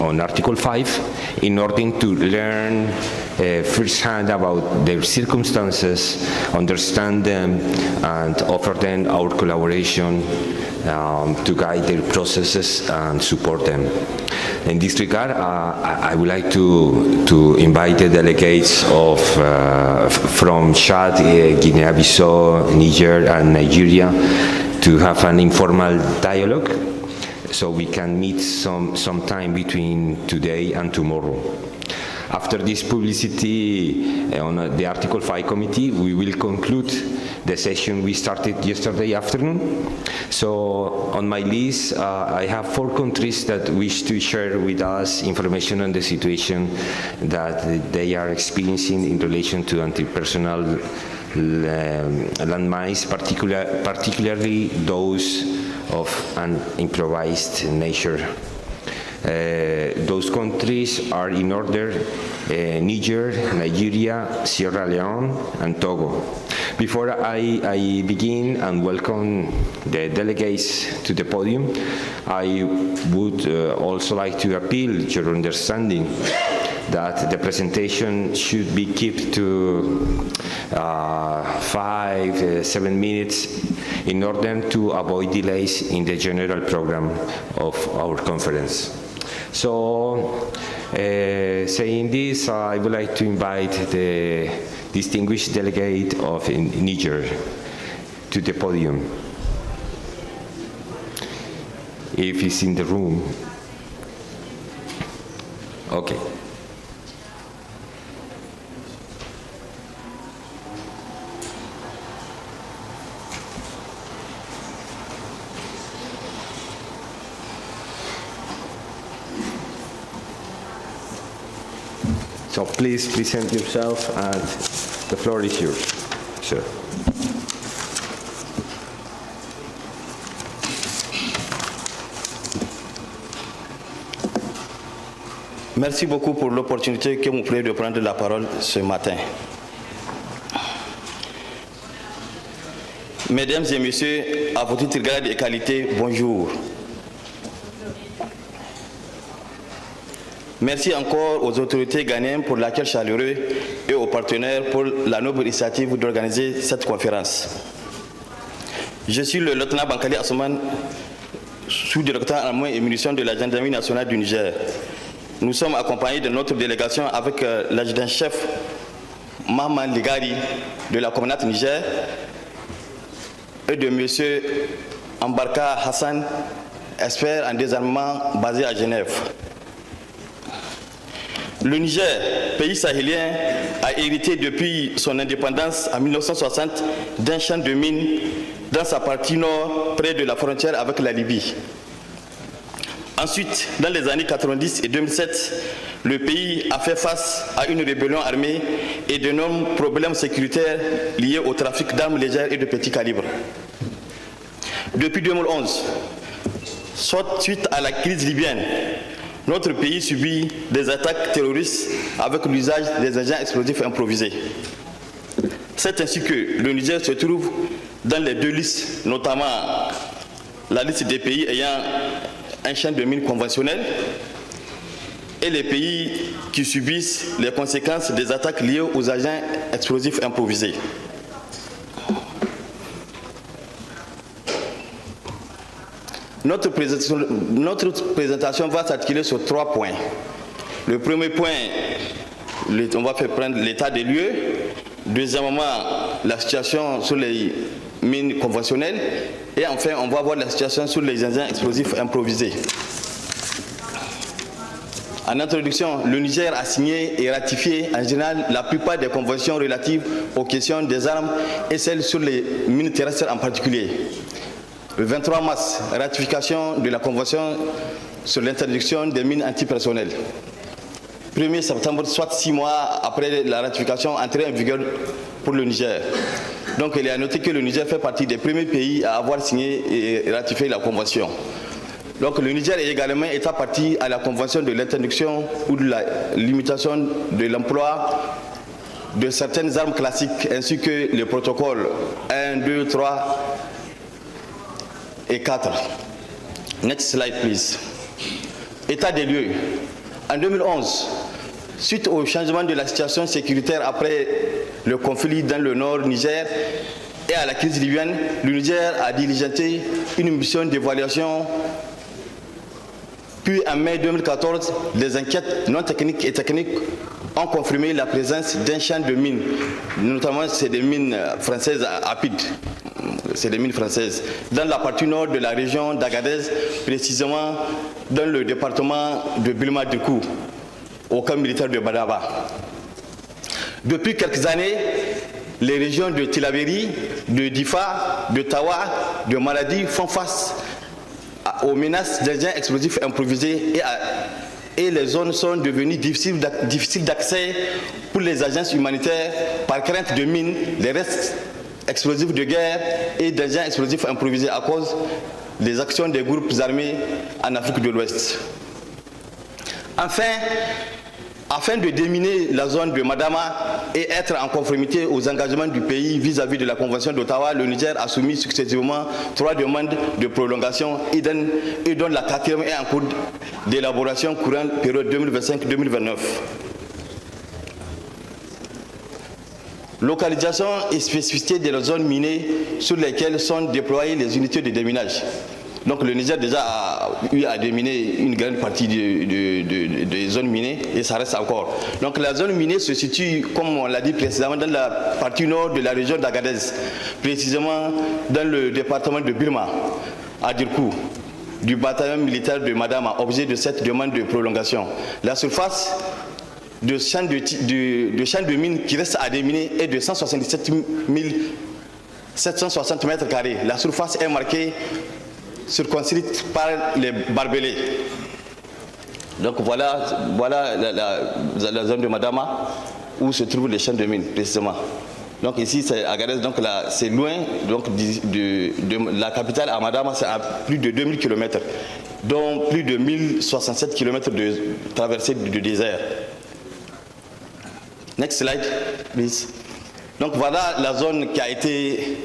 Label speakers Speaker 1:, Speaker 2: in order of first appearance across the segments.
Speaker 1: on Article 5 in order to learn firsthand about their circumstances, understand them, and offer them our collaboration to guide their processes and support them. In this regard, I would like to invite the delegates from Chad, Guinea-Bissau, Niger, and Nigeria to have an informal dialogue, so we can meet sometime between today and tomorrow. After this publicity on the Article 5 committee, we will conclude the session we started yesterday afternoon. So on my list, I have 4 countries that wish to share with us information on the situation that they are experiencing in relation to anti-personnel landmines, particularly those of an improvised nature. Those countries are in order: Niger, Nigeria, Sierra Leone, and Togo. Before I begin and welcome the delegates to the podium, I would also like to appeal your understanding that the presentation should be kept to 5-7 minutes in order to avoid delays in the general program of our conference. So, saying this, I would like to invite the distinguished delegate of Niger to the podium, if he's in the room. Okay. So please present yourself, and the floor is yours, sir.
Speaker 2: Merci beaucoup pour l'opportunité que vous prenez de prendre la parole ce matin. Mesdames et messieurs, à votre titre, grade et qualité, bonjour. Merci encore aux autorités ghanéennes pour l'accueil chaleureux et aux partenaires pour la noble initiative d'organiser cette conférence. Je suis le lieutenant Bankali Assouman, sous-directeur armement et munitions de la gendarmerie nationale du Niger. Nous sommes accompagnés de notre délégation avec l'adjudant-chef Mahaman Ligari de la communauté Niger et de M. Ambarka Hassan, expert en désarmement basé à Genève. Le Niger, pays sahélien, a hérité depuis son indépendance en 1960 d'un champ de mines dans sa partie nord, près de la frontière avec la Libye. Ensuite, dans les années 90 et 2007, le pays a fait face à une rébellion armée et d'énormes problèmes sécuritaires liés au trafic d'armes légères et de petits calibres. Depuis 2011, suite à la crise libyenne, notre pays subit des attaques terroristes avec l'usage des agents explosifs improvisés. C'est ainsi que le Niger se trouve dans les 2 listes, notamment la liste des pays ayant un champ de mines conventionnel et les pays qui subissent les conséquences des attaques liées aux agents explosifs improvisés. Notre présentation va s'articuler sur 3 points. Le premier point, on va faire prendre l'état des lieux. Deuxièmement, la situation sur les mines conventionnelles. Et enfin, on va voir la situation sur les agents explosifs improvisés. En introduction, le Niger a signé et ratifié en général la plupart des conventions relatives aux questions des armes et celles sur les mines terrestres en particulier. Le 23 mars, ratification de la Convention sur l'interdiction des mines antipersonnelles. 1er septembre, soit 6 mois après la ratification, entrée en vigueur pour le Niger. Donc il est à noter que le Niger fait partie des premiers pays à avoir signé et ratifié la Convention. Donc le Niger est également état partie à la Convention de l'interdiction ou de la limitation de l'emploi de certaines armes classiques, ainsi que les protocoles 1, 2, 3, et 4. Next slide, please. État des lieux. En 2011, suite au changement de la situation sécuritaire après le conflit dans le nord Niger et à la crise libyenne, le Niger a diligenté une mission d'évaluation. Puis en mai 2014, les enquêtes non techniques et techniques ont confirmé la présence d'un champ de mines, notamment c'est des mines françaises rapides, c'est des mines françaises, dans la partie nord de la région d'Agadez, précisément dans le département de Bilma-Dukou, au camp militaire de Badaba. Depuis quelques années, les régions de Tilaberi, de Difa, de Tawa, de Maradi font face aux menaces d'engins explosifs improvisés et les zones sont devenues difficiles d'accès pour les agences humanitaires par crainte de mines, les restes explosifs de guerre et d'engins explosifs improvisés à cause des actions des groupes armés en Afrique de l'Ouest. Enfin, afin de déminer la zone de Madama et être en conformité aux engagements du pays vis-à-vis de la Convention d'Ottawa, le Niger a soumis successivement 3 demandes de prolongation et dont la 4e est en cours d'élaboration courant période 2025-2029. Localisation et spécificité de la zone minée sur lesquelles sont déployées les unités de déminage. Donc le Niger déjà a eu à déminer une grande partie des zones minées et ça reste encore. Donc la zone minée se situe, comme on l'a dit précédemment, dans la partie nord de la région d'Agadez, précisément dans le département de Birma, à Dirkou, du bataillon militaire de Madama, objet de cette demande de prolongation. La surface de champ de mines qui reste à déminer est de 177 760 mètres carrés. La surface est marquée circonscrite par les barbelés. Donc voilà la zone de Madama où se trouvent les champs de mines précisément. Donc ici c'est Agadez, donc là c'est loin donc de la capitale à Madama, c'est à plus de 2000 km, dont plus de 1067 km de traversée du désert. Next slide, please. Donc voilà la zone qui a été...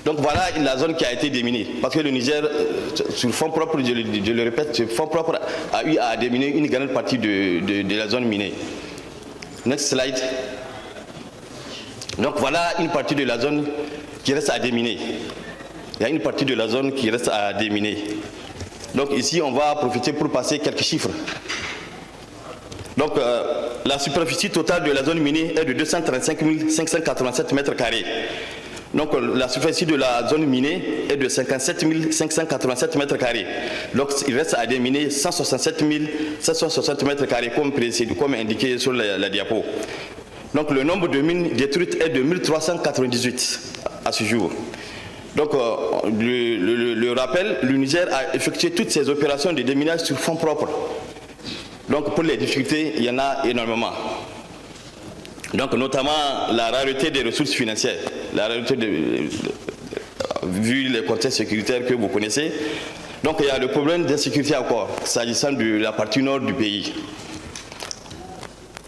Speaker 2: Donc voilà la zone qui a été déminée. Parce que le Niger, sur fond propre, je le répète, sur fond propre, a eu à déminer une grande partie de la zone minée. Next slide. Donc voilà une partie de la zone qui reste à déminer. Il y a une partie de la zone qui reste à déminer. Donc ici, on va profiter pour passer quelques chiffres. Donc la superficie totale de la zone minée est de 235 587 mètres carrés. Donc la superficie de la zone minée est de 57 587 mètres carrés. Donc il reste à déminer 167 760 mètres carrés comme indiqué sur la diapo. Donc le nombre de mines détruites est de 1398 à ce jour. Donc le rappel, le Niger a effectué toutes ses opérations de déminage sur fonds propres. Donc pour les difficultés, il y en a énormément. Donc notamment la rareté des ressources financières, la rareté vu les contextes sécuritaires que vous connaissez. Donc il y a le problème d'insécurité encore, s'agissant de la partie nord du pays.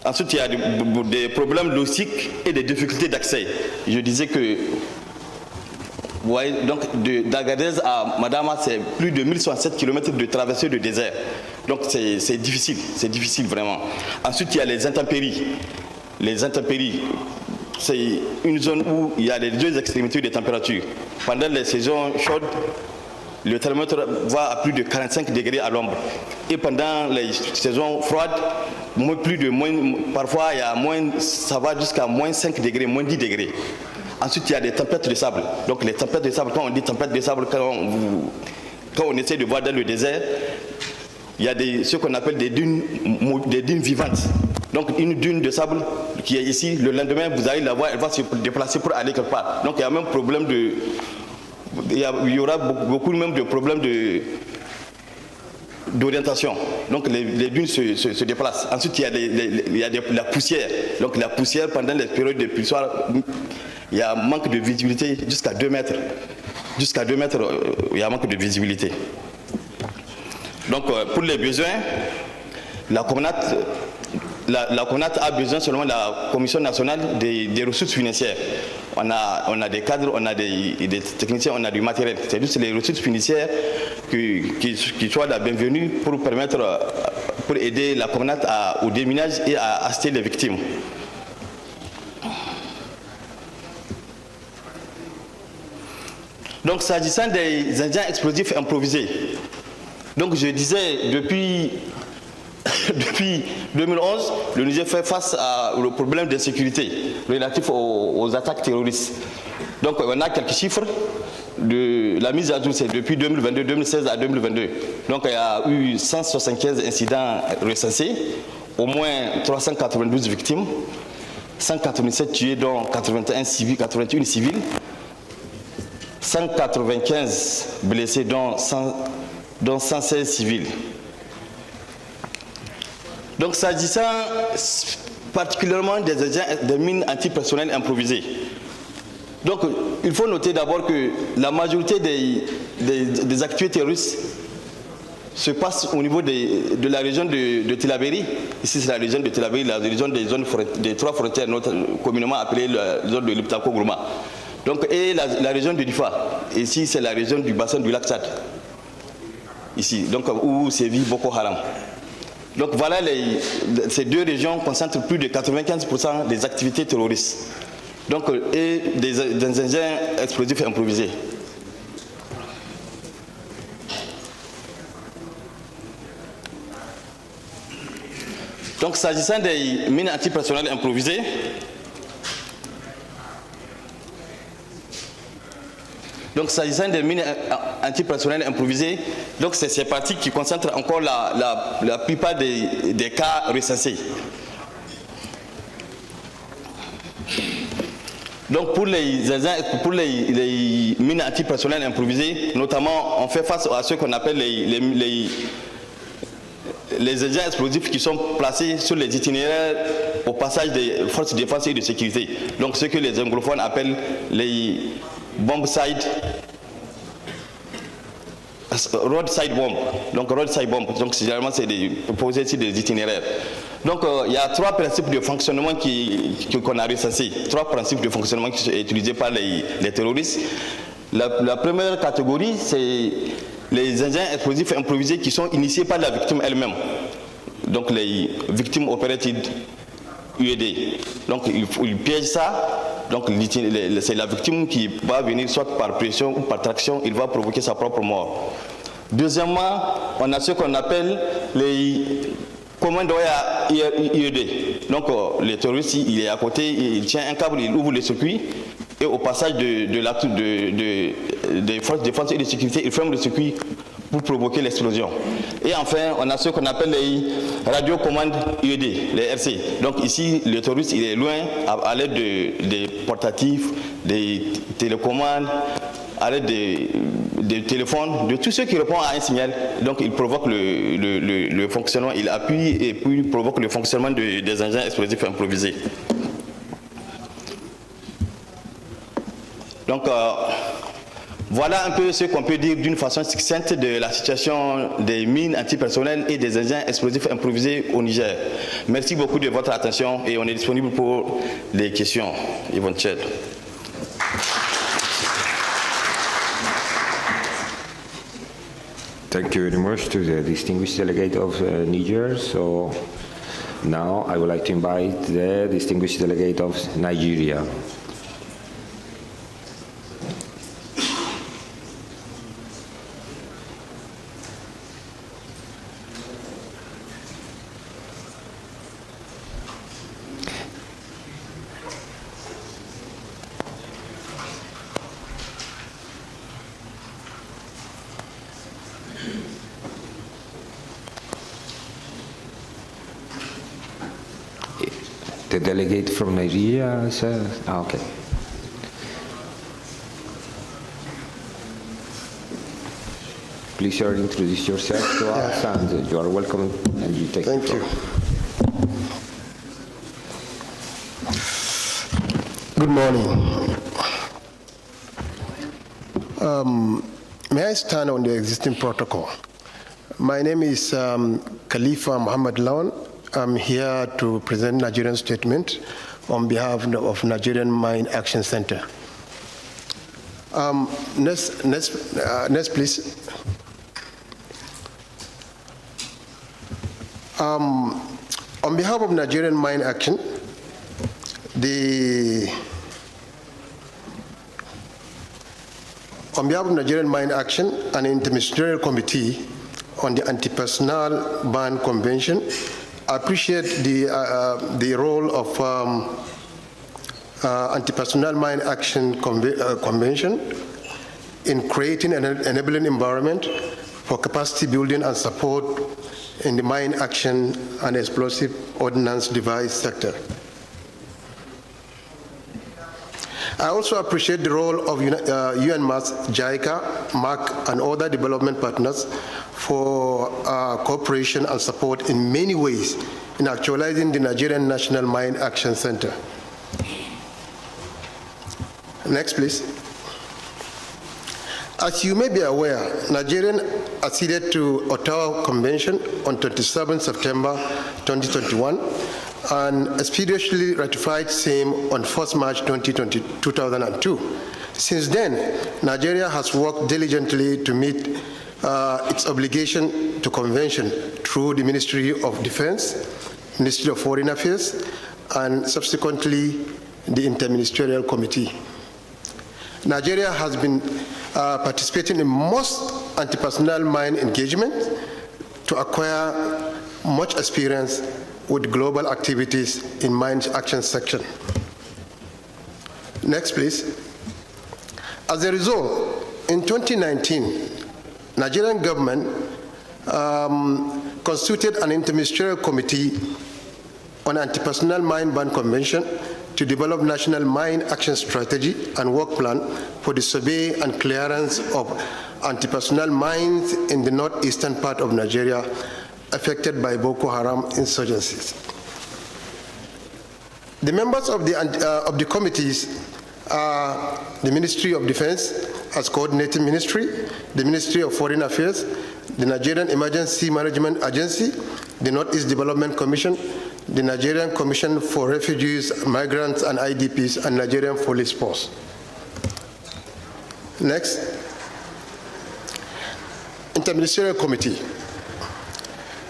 Speaker 2: Ensuite, il y a des problèmes logistiques et des difficultés d'accès. Je disais que, vous voyez, donc d'Agadez à Madama, c'est plus de 1067 km de traversée de désert. Donc c'est difficile vraiment. Ensuite, il y a les intempéries. Les intempéries, c'est une zone où il y a les deux extrémités des températures. Pendant les saisons chaudes, le thermomètre va à plus de 45 degrés à l'ombre. Et pendant les saisons froides, parfois il y a ça va jusqu'à moins 5 degrés, moins 10 degrés. Ensuite, il y a des tempêtes de sable. Donc les tempêtes de sable, quand on dit tempêtes de sable, quand on essaie de voir dans le désert, il y a ce qu'on appelle des dunes vivantes. Donc une dune de sable qui est ici, le lendemain vous allez la voir, elle va se déplacer pour aller quelque part. Donc il y a même problème il y aura beaucoup même de problèmes d'orientation. Donc les dunes se déplacent. Ensuite il y a la poussière. Donc la poussière pendant les périodes de pluie, il y a un manque de visibilité jusqu'à 2 mètres. Jusqu'à 2 mètres, il y a un manque de visibilité. Donc pour les besoins, la CONAT a besoin seulement de la Commission nationale des ressources financières. On a des cadres, on a des techniciens, on a du matériel. C'est juste les ressources financières qui soient la bienvenue pour aider la communauté au déminage et à assister les victimes. Donc, s'agissant des engins explosifs improvisés, donc je disais depuis 2011, le Niger fait face au problème de sécurité relatif aux attaques terroristes. Donc, on a quelques chiffres de la mise à jour, c'est depuis 2016 à 2022. Donc, il y a eu 175 incidents recensés, au moins 392 victimes, 187 tués, dont 81 civils, 195 blessés, dont 116 civils. Donc, s'agissant particulièrement des mines antipersonnelles improvisées. Donc, il faut noter d'abord que la majorité des activités terroristes se passent au niveau de la région de Tillabéri. Ici, c'est la région de Tillabéri, la région des trois frontières, communément appelée la zone de l'Iptako-Gourma. Donc, et la région de Difa. Ici, c'est la région du bassin du lac Tchad. Ici, donc, où sévit Boko Haram. Donc, voilà, ces deux régions concentrent plus de 95% des activités terroristes. Donc, et des engins explosifs improvisés. Donc, s'agissant des mines antipersonnelles improvisées, donc c'est ces parties qui concentrent encore la plupart des cas recensés. Donc pour les mines antipersonnelles improvisées, notamment on fait face à ce qu'on appelle les engins explosifs qui sont placés sur les itinéraires au passage des forces de défense et de sécurité. Donc ce que les anglophones appellent les roadside bomb. Donc roadside bomb. Donc généralement c'est posé sur des itinéraires. Donc il y a trois principes de fonctionnement qu'on a recensés. Trois principes de fonctionnement qui sont utilisés par les terroristes. La première catégorie, c'est les engins explosifs improvisés qui sont initiés par la victime elle-même. Donc les victimes operated UED. Donc il piège ça. Donc c'est la victime qui va venir soit par pression ou par traction, il va provoquer sa propre mort. Deuxièmement, on a ce qu'on appelle les commandes IED. Donc le terroriste, il est à côté, il tient un câble, il ouvre le circuit et au passage des forces de défense et de sécurité, il ferme le circuit pour provoquer l'explosion. Et enfin, on a ce qu'on appelle les radiocommandes IED, les RC. Donc ici, le terroriste, il est loin à l'aide des portatifs, des télécommandes, à l'aide des téléphones, de tout ce qui répond à un signal. Donc il provoque le fonctionnement, il appuie et puis il provoque le fonctionnement des engins explosifs improvisés. Donc voilà un peu ce qu'on peut dire d'une façon succincte de la situation des mines antipersonnelles et des engins explosifs improvisés au Niger. Merci beaucoup de votre attention et on est disponible pour les questions éventuelles.
Speaker 1: Thank you very much to the distinguished delegate of Niger. So now I would like to invite the distinguished delegate of Nigeria. The delegate from Nigeria says, okay. Please, sir, introduce yourself to us, and you are welcome, and you take
Speaker 3: Thank
Speaker 1: the floor.
Speaker 3: you. Good morning. May I stand on the existing protocol? My name is Khalifa Muhammad Lawan. I'm here to present Nigerian statement on behalf of Nigerian Mine Action Center. Next, please. On behalf of Nigerian Mine Action, an interministerial committee on the Anti-Personnel Ban Convention, I appreciate the role of Anti-Personnel Mine Action Convention in creating an enabling environment for capacity building and support in the mine action and explosive ordnance device sector. I also appreciate the role of UNMAS, JICA, MAC, and other development partners for cooperation and support in many ways in actualizing the Nigerian National Mine Action Center. Next, please. As you may be aware, Nigeria acceded to Ottawa Convention on 27 September 2021 and expeditiously ratified same on 1st March 2002. Since then, Nigeria has worked diligently to meet its obligation to convention through the Ministry of Defense, Ministry of Foreign Affairs, and subsequently the Interministerial Committee. Nigeria has been participating in most anti-personnel mine engagements to acquire much experience with global activities in mine action section. Next, please. As a result, in 2019, Nigerian government constituted an interministerial committee on anti-personnel mine ban convention to develop national mine action strategy and work plan for the survey and clearance of anti-personnel mines in the northeastern part of Nigeria affected by Boko Haram insurgencies. The members of the committees are the Ministry of Defense as coordinating ministry, the Ministry of Foreign Affairs, the Nigerian Emergency Management Agency, the Northeast Development Commission, the Nigerian Commission for Refugees, Migrants, and IDPs, and Nigerian Police Force. Next, Interministerial Committee.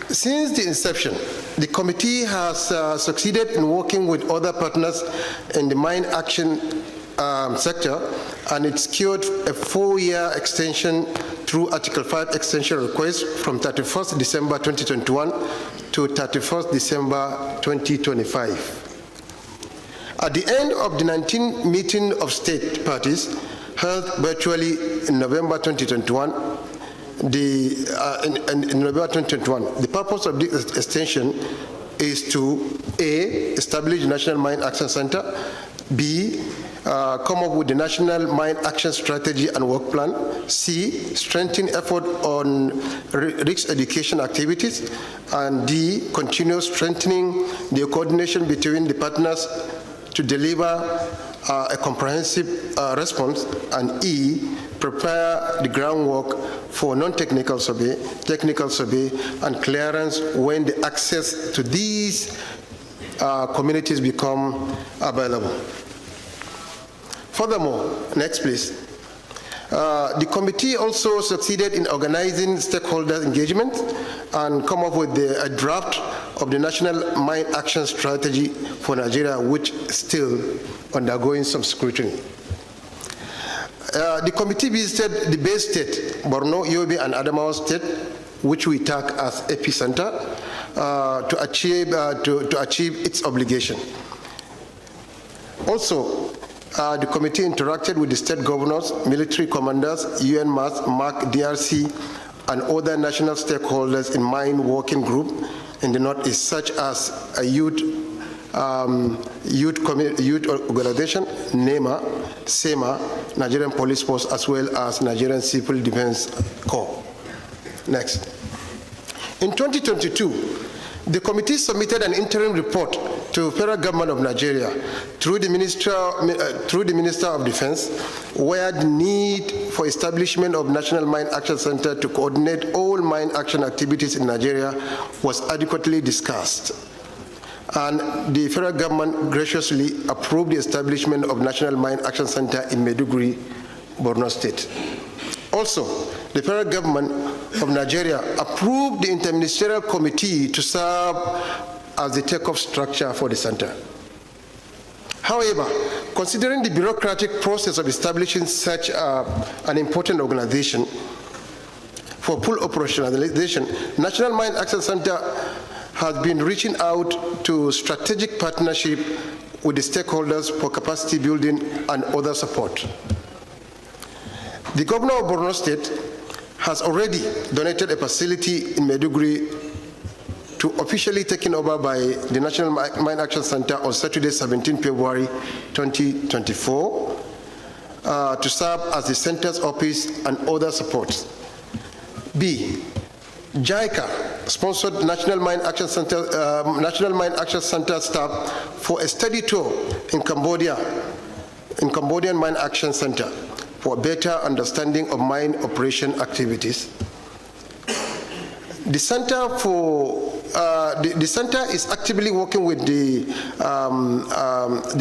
Speaker 3: Since the inception, the committee has succeeded in working with other partners in the mine action sector, and it secured a 4-year extension through Article 5 extension request from 31st December 2021 to 31st December 2025. At the end of the 19th meeting of state parties held virtually in November 2021, the purpose of this extension is to A, establish the National Mine Action Center, B, come up with the National Mine Action Strategy and Work Plan, C, strengthen effort on risk education activities, and D, continue strengthening the coordination between the partners to deliver a comprehensive response, and E, prepare the groundwork for non-technical survey, technical survey, and clearance when the access to these communities become available. Furthermore, next please. The committee also succeeded in organizing stakeholder engagement and come up with a draft of the National Mine Action Strategy for Nigeria, which is still undergoing some scrutiny. The committee visited the base state, Borno, Yobe, and Adamawa state, which we tag as epicenter, to achieve its obligation. Also, the committee interacted with the state governors, military commanders, UNMAS, MAC, DRC, and other national stakeholders in mine working group in the Northeast, such as a youth organization, NEMA, SEMA, Nigerian Police Force, as well as Nigerian Civil Defense Corps. Next. In 2022, the committee submitted an interim report to the federal government of Nigeria through the Minister of Defense, where the need for establishment of National Mine Action Center to coordinate all mine action activities in Nigeria was adequately discussed. and the federal government graciously approved the establishment of National Mine Action Center in Maiduguri, Borno State. Also, the federal government of Nigeria approved the interministerial committee to serve as the takeoff structure for the center. However, considering the bureaucratic process of establishing such an important organization for full operationalization, National Mine Action Center has been reaching out to strategic partnership with the stakeholders for capacity building and other support. The governor of Borno State has already donated a facility in Maiduguri to officially taken over by the National Mine Action Center on Saturday, 17 February 2024, to serve as the center's office and other supports. B, JICA sponsored National Mine Action Center staff for a study tour in Cambodia, in Cambodian Mine Action Center, for a better understanding of mine operation activities. The center is actively working with the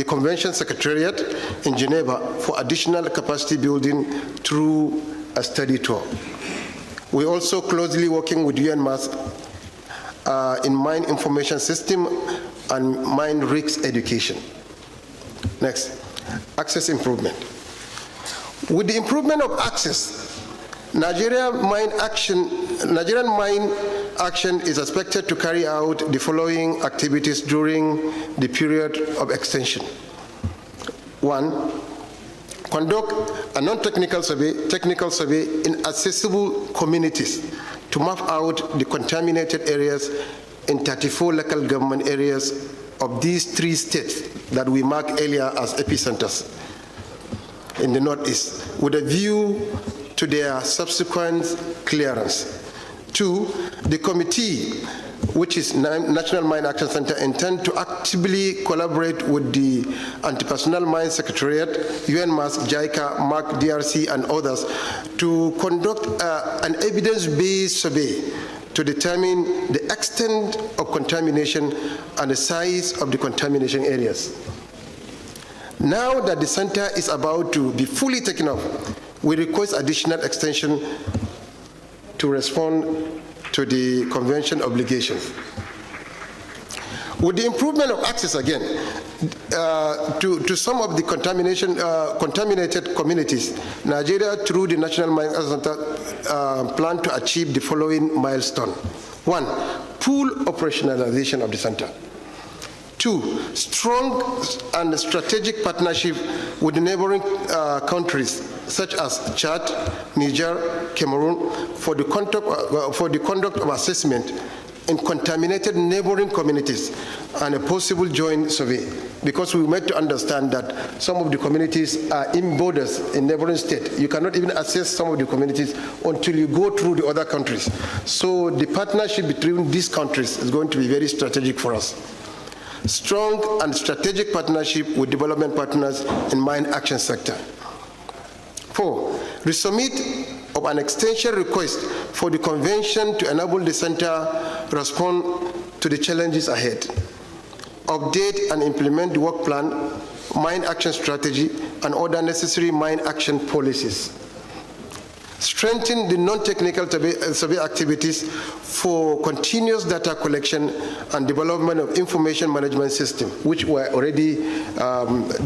Speaker 3: Convention Secretariat in Geneva for additional capacity building through a study tour. We're also closely working with UNMAS in mine information system and mine risk education. Next, access improvement. With the improvement of access, Nigerian Mine Action is expected to carry out the following activities during the period of extension. 1, conduct a non-technical technical survey in accessible communities to map out the contaminated areas in 34 local government areas of these 3 states that we marked earlier as epicenters in the Northeast, with a view to their subsequent clearance. 2, the committee, which is National Mine Action Center, intend to actively collaborate with the Anti-Personnel Mine Secretariat, UNMAS, JICA, MAC, DRC, and others to conduct an evidence-based survey to determine the extent of contamination and the size of the contamination areas. Now that the center is about to be fully taken off, we request additional extension to respond to the convention obligations. With the improvement of access again to some of the contaminated communities, Nigeria, through the National Mine Action Center, plan to achieve the following milestone. 1, full operationalization of the center. 2, strong and strategic partnership with the neighboring countries such as Chad, Niger, Cameroon for the conduct of assessment in contaminated neighboring communities and a possible joint survey, because we made to understand that some of the communities are in borders in neighboring states. You cannot even assess some of the communities until you go through the other countries. So the partnership between these countries is going to be very strategic for us. Strong and strategic partnership with development partners in mine action sector. 4, resubmit of an extension request for the convention to enable the center respond to the challenges ahead. Update and implement the work plan, mine action strategy, and other necessary mine action policies. Strengthen the non-technical survey activities for continuous data collection and development of information management system, which we're already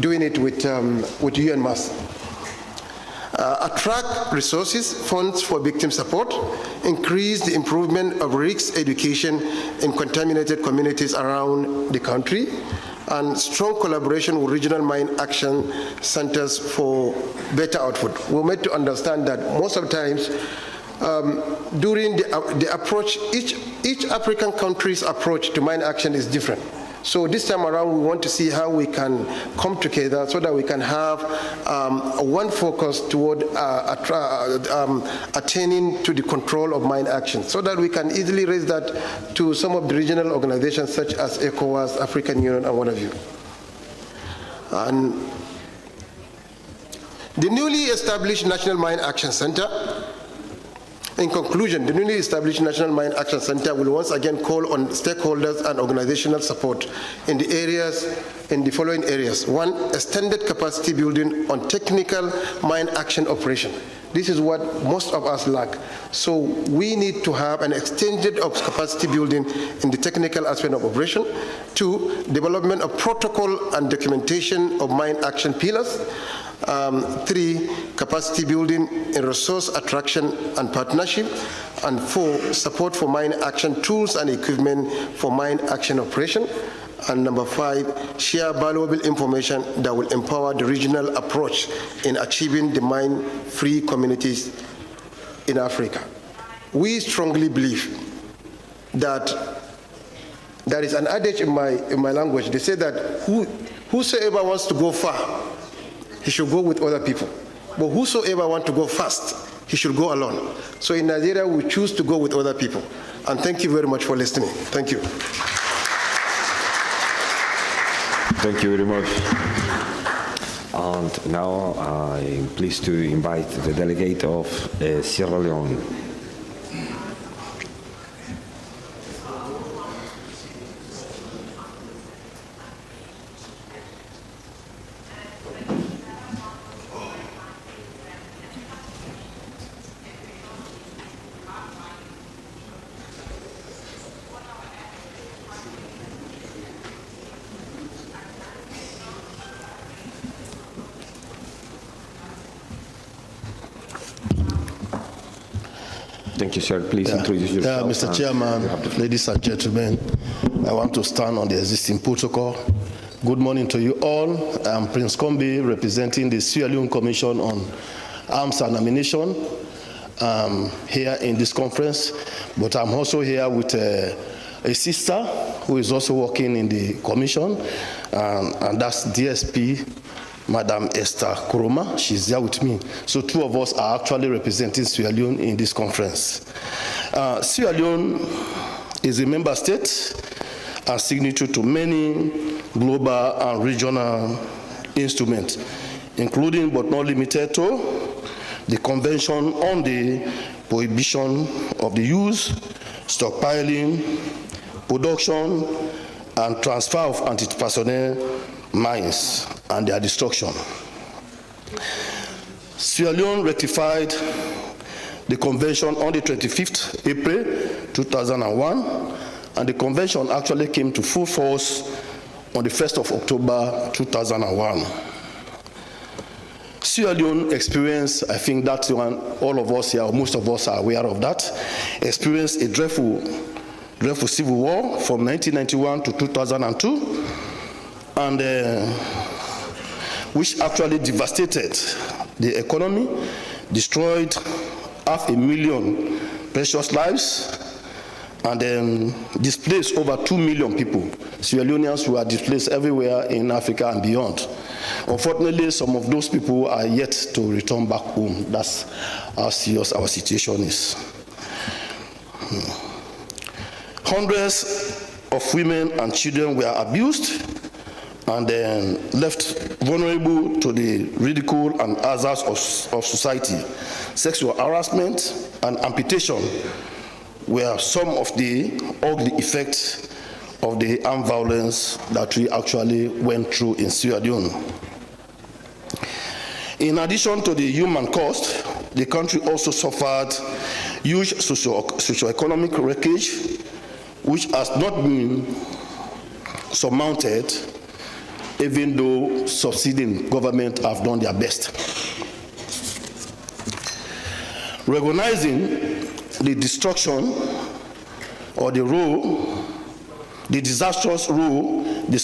Speaker 3: doing it with UNMAS. Attract resources, funds for victim support, increase the improvement of risk education in contaminated communities around the country, and strong collaboration with regional mine action centers for better output. We're made to understand that most of the times during the approach, each African country's approach to mine action is different. So this time around, we want to see how we can come together so that we can have one focus toward attaining to the control of mine action, so that we can easily raise that to some of the regional organizations such as ECOWAS, African Union, and what have you. And the newly established National Mine Action Center In conclusion, the newly established National Mine Action Center will once again call on stakeholders and organizational support in the following areas. 1, extended capacity building on technical mine action operation. This is what most of us lack. So we need to have an extended capacity building in the technical aspect of operation. 2, development of protocol and documentation of mine action pillars. 3, capacity building in resource attraction and partnership. And 4, support for mine action tools and equipment for mine action operation. And number 5, share valuable information that will empower the regional approach in achieving the mine-free communities in Africa. We strongly believe that there is an adage in my language. They say that whosoever wants to go far, he should go with other people. But whosoever wants to go fast, he should go alone. So in Nigeria, we choose to go with other people. And thank you very much for listening. Thank you.
Speaker 1: Thank you very much. And now I'm pleased to invite the delegate of Sierra Leone. Thank you, sir. Please introduce yourself.
Speaker 4: Mr. Chairman, ladies and gentlemen, I want to stand on the existing protocol. Good morning to you all. I'm Prince Kombi, representing the Sierra Leone Commission on Arms and Ammunition here in this conference, but I'm also here with a sister who is also working in the commission, and that's DSP Madam Esther Kuroma. She's here with me. So 2 of us are actually representing Sierra Leone in this conference. Sierra Leone is a member state and signatory to many global and regional instruments, including but not limited to the Convention on the Prohibition of the Use, Stockpiling, Production, and Transfer of Anti-Personnel Mines and their destruction. Sierra Leone ratified the convention on the 25th April 2001, and the convention actually came to full force on the 1st of October 2001. Sierra Leone experienced, I think that's one all of us here, or most of us are aware of that, experienced a dreadful civil war from 1991 to 2002, and which actually devastated the economy, destroyed 500,000 precious lives, and displaced over 2 million people. Sierra Leoneans who are displaced everywhere in Africa and beyond. Unfortunately, some of those people are yet to return back home. That's how serious our situation is. Hundreds of women and children were abused and then left vulnerable to the ridicule and hazards of society. Sexual harassment and amputation were some of the ugly effects of the armed violence that we actually went through in Sierra Leone. In addition to the human cost, the country also suffered huge socio-economic wreckage, which has not been surmounted, even though succeeding governments have done their best. Recognizing the destruction or the disastrous role the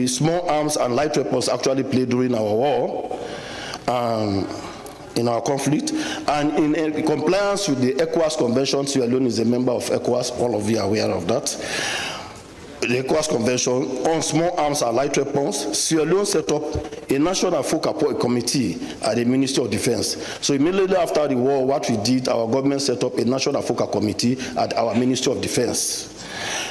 Speaker 4: small arms and light weapons actually played during our war, in our conflict, and in compliance with the ECOWAS Convention. Sierra Leone is a member of ECOWAS, all of you are aware of that. The ECOWAS Convention on small arms and light weapons, Sierra Leone set up a national focal committee at the Ministry of Defense. So immediately after the war, what we did, our government set up a national focal committee at our Ministry of Defense.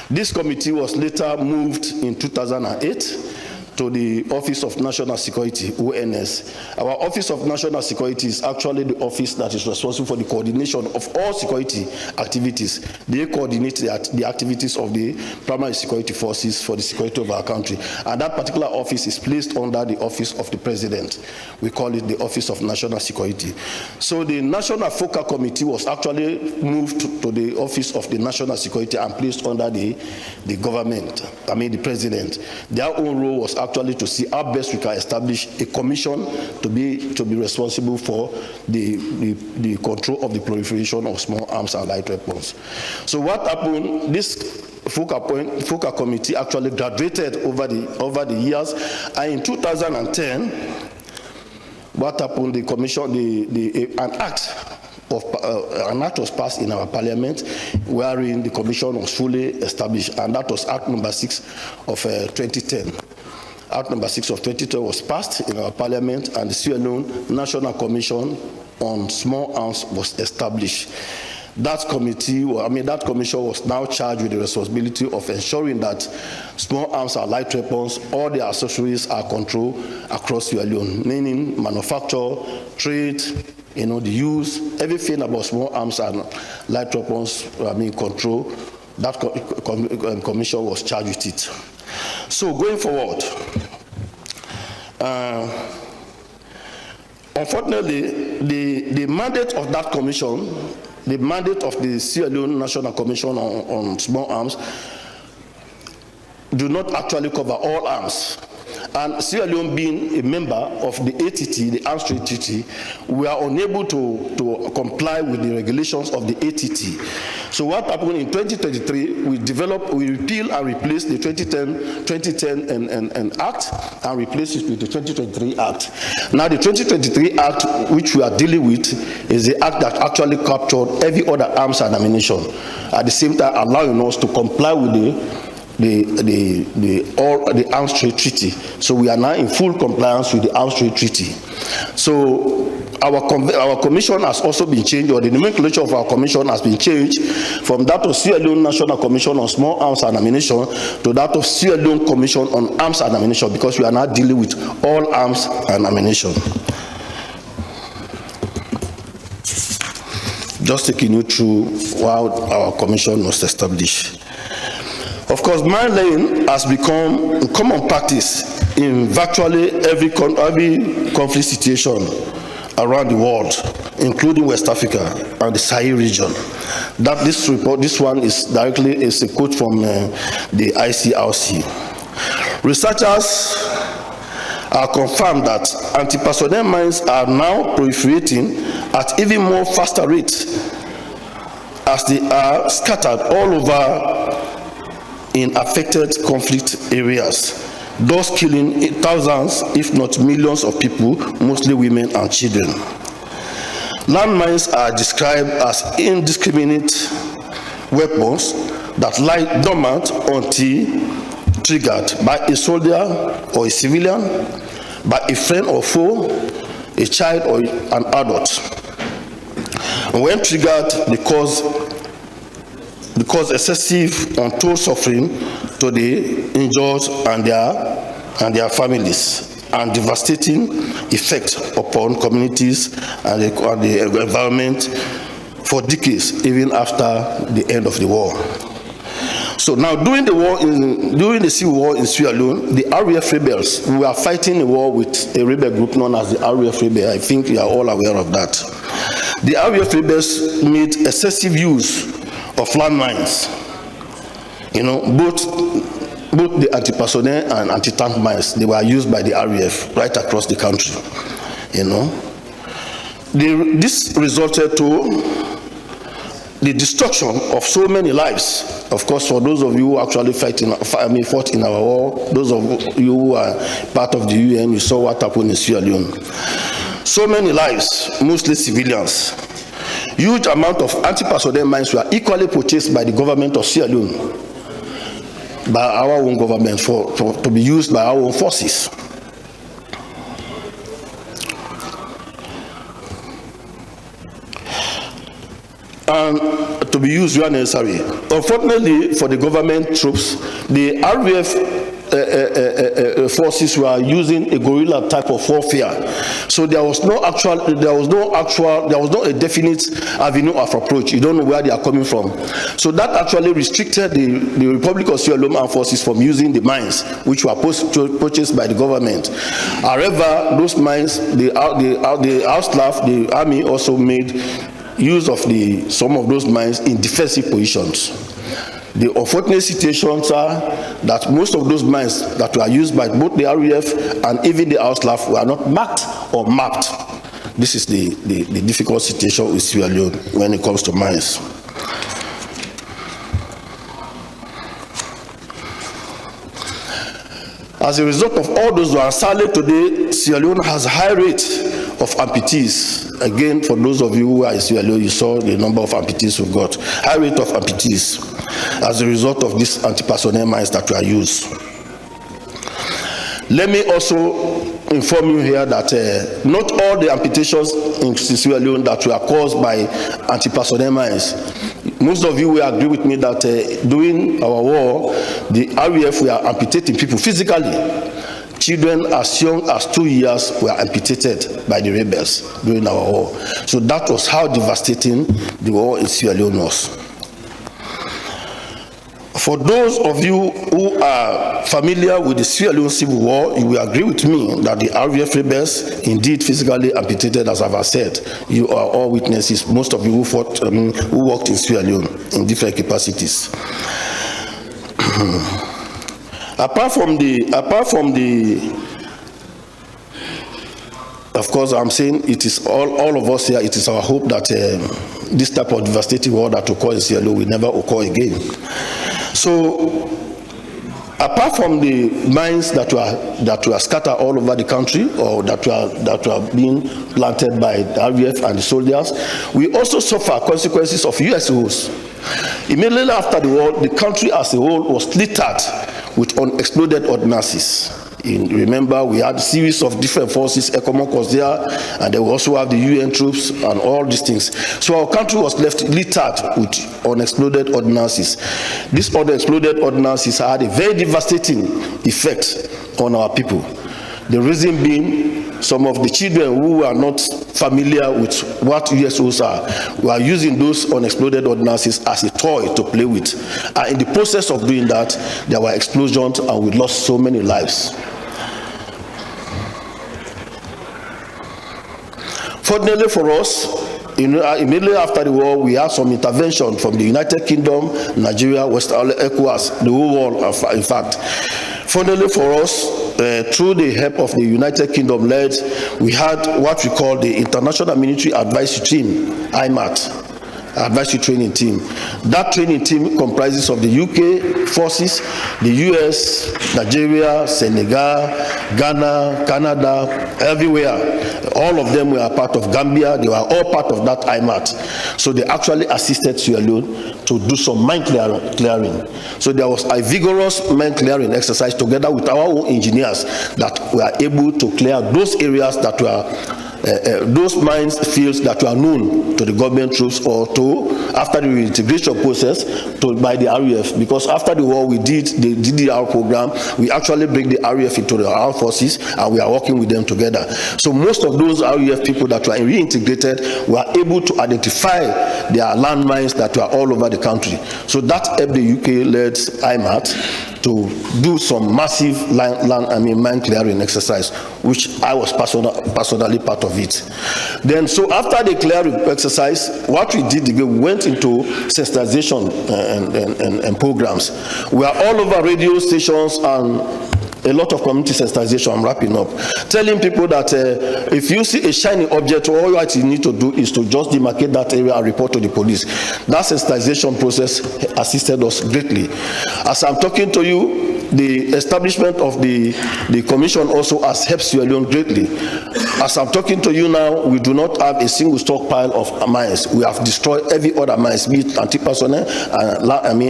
Speaker 4: This committee was later moved in 2008 to the Office of National Security, ONS. Our Office of National Security is actually the office that is responsible for the coordination of all security activities. They coordinate the activities of the primary security forces for the security of our country. And that particular office is placed under the Office of the President. We call it the Office of National Security. So the National Focal Committee was actually moved to the Office of the National Security and placed under the government, the President. Their own role was actually to see how best we can establish a commission to be responsible for the control of the proliferation of small arms and light weapons. So what happened, this Focal Committee actually graduated over the years, and in 2010, what happened, the commission, an act was passed in our parliament wherein the commission was fully established, and that was Act number 6 of 2010. Act number 6 of 2010 was passed in our parliament, and the Sierra Leone National Commission on Small Arms was established. That commission was now charged with the responsibility of ensuring that small arms and light weapons, all their accessories are controlled across Sierra Leone, meaning manufacture, trade, the use, everything about small arms and light weapons, control. That commission was charged with it. So going forward, unfortunately, the mandate of that commission, the mandate of the Sierra Leone National Commission on Small Arms, do not actually cover all arms. And Sierra Leone being a member of the ATT, the Arms Trade Treaty, we are unable to comply with the regulations of the ATT. So what happened in 2023, we repeal and replace the 2010 Act and replace it with the 2023 Act. Now the 2023 Act, which we are dealing with, is the Act that actually captured every other arms and ammunition, at the same time allowing us to comply with the Arms Trade Treaty. So we are now in full compliance with the Arms Trade Treaty. So our commission has also been changed, or the nomenclature of our commission has been changed from that of Sierra Leone National Commission on Small Arms and Ammunition to that of Sierra Leone Commission on Arms and Ammunition, because we are now dealing with all arms and ammunition. Just taking you through how our commission was established. Of course, mine laying has become common practice in virtually every conflict situation around the world, including West Africa and the Sahel region. That this one is directly a quote from the ICRC. Researchers are confirmed that anti-personnel mines are now proliferating at even more faster rates as they are scattered all over in affected conflict areas, thus killing thousands, if not millions of people, mostly women and children. Landmines are described as indiscriminate weapons that lie dormant until triggered by a soldier or a civilian, by a friend or foe, a child or an adult. And when triggered, they cause excessive untold suffering to the injured and their families, and devastating effect upon communities and the environment for decades, even after the end of the war. So now, during the civil war in Sierra Leone, the RAF rebels, we are fighting a war with a rebel group known as the RAF rebel. I think you are all aware of that. The RAF rebels made excessive use of landmines. Both the anti-personnel and anti-tank mines, they were used by the RAF right across the country. This resulted to the destruction of so many lives. Of course, for those of you who actually fought in our war, those of you who are part of the UN, you saw what happened in Sierra Leone. So many lives, mostly civilians. Huge amount of anti-personnel mines were equally purchased by the government of Sierra Leone, by our own government, to be used by our own forces. And to be used where necessary. Unfortunately for the government troops, the RAF forces were using a guerrilla type of warfare. So there was no a definite avenue of approach. You don't know where they are coming from. So that actually restricted the Republic of Sierra Leone armed forces from using the mines, which were purchased by the government. However, those mines, the army also made use of some of those mines in defensive positions. The unfortunate situations are that most of those mines that were used by both the RAF and even the AUSLAF were not marked or mapped. This is the difficult situation with Sierra Leone when it comes to mines. As a result of all those who are silent today, Sierra Leone has a high rate of amputees. Again, for those of you who are in Sierra Leone, you saw the number of amputees we've got. High rate of amputees as a result of these anti-personnel mines that were used. Let me also inform you here that not all the amputations in Sierra Leone that were caused by anti-personnel mines. Most of you will agree with me that during our war, the RAF were amputating people physically. Children as young as 2 years were amputated by the rebels during our war. So that was how devastating the war in Sierra Leone was. For those of you who are familiar with the Sierra Leone Civil War, you will agree with me that the RAF rebels indeed physically amputated, as I've said. You are all witnesses, most of you who fought, who worked in Sierra Leone in different capacities. Apart from the, of course, I'm saying it is all of us here, it is our hope that this type of devastating war that occurred in Sierra Leone will never occur again. So, apart from the mines that were scattered all over the country, or that were being planted by the RAF and the soldiers, we also suffer consequences of USOs. Immediately after the war, the country as a whole was littered with unexploded ordnances. Remember, we had a series of different forces. ECOMOG was there, and they also have the UN troops and all these things. So our country was left littered with unexploded ordnances. These unexploded ordnances had a very devastating effect on our people. The reason being, some of the children who are not familiar with what USOs are were using those unexploded ordnances as a toy to play with. And in the process of doing that, there were explosions and we lost so many lives. Fortunately for us, immediately after the war, we had some intervention from the United Kingdom, Nigeria, West ECOWAS, the whole world, in fact. Fortunately for us, through the help of the United Kingdom led, we had what we call the International Military Advisory Team, IMAT, Advisory Training Team. That training team comprises of the UK forces, the US, Nigeria, Senegal, Ghana, Canada, everywhere. All of them were part of Gambia. They were all part of that IMAT. So they actually assisted Sierra Leone to do some mine clearing. So there was a vigorous mine clearing exercise together with our own engineers that were able to clear those areas that were those mines fields that were known to the government troops or to, after the reintegration process, by the RAF. Because after the war, we did the DDR program. We actually bring the RAF into the armed forces, and we are working with them together. So most of those RAF people that were reintegrated were able to identify their landmines that were all over the country. So that helped the UK-led IMAT to do some massive mine clearing exercise, which I was personally part of it. Then, so after the clearing exercise, what we did again, we went into sensitization and programs. We are all over radio stations and a lot of community sensitization. I'm wrapping up, telling people that if you see a shiny object, all what you need to do is to just demarcate that area and report to the police. That sensitization process assisted us greatly. As I'm talking to you, the establishment of the commission also has helped Sierra Leone greatly. As I'm talking to you now, we do not have a single stockpile of mines. We have destroyed every other mines, be it anti-personnel,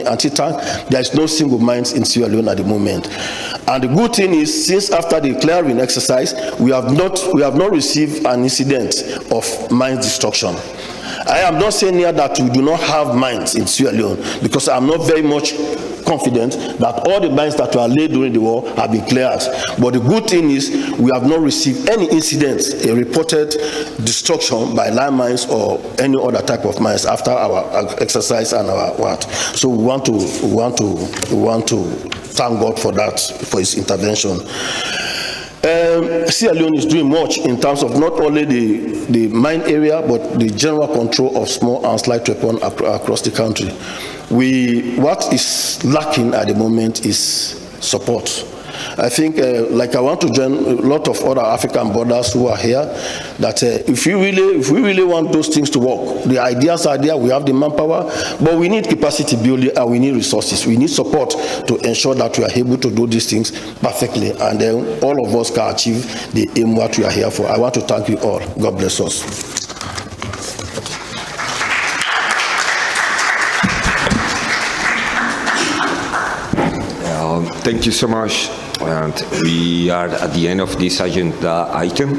Speaker 4: anti-tank. There is no single mines in Sierra Leone at the moment. And the good thing is, since after the clearing exercise, we have not received an incident of mine destruction. I am not saying here that we do not have mines in Sierra Leone, because I'm not very much confident that all the mines that were laid during the war have been cleared. But the good thing is we have not received any incidents, a reported destruction by landmines or any other type of mines after our exercise and our what. So we want to thank God for that, for his intervention. Sierra Leone is doing much in terms of not only the mine area, but the general control of small and light weapons across the country. What is lacking at the moment is support. I think, like I want to join a lot of other African brothers who are here, that if we really want those things to work, the ideas are there, we have the manpower, but we need capacity building and we need resources. We need support to ensure that we are able to do these things perfectly, and then all of us can achieve the aim what we are here for. I want to thank you all. God bless us.
Speaker 1: Thank you so much. And we are at the end of this agenda item.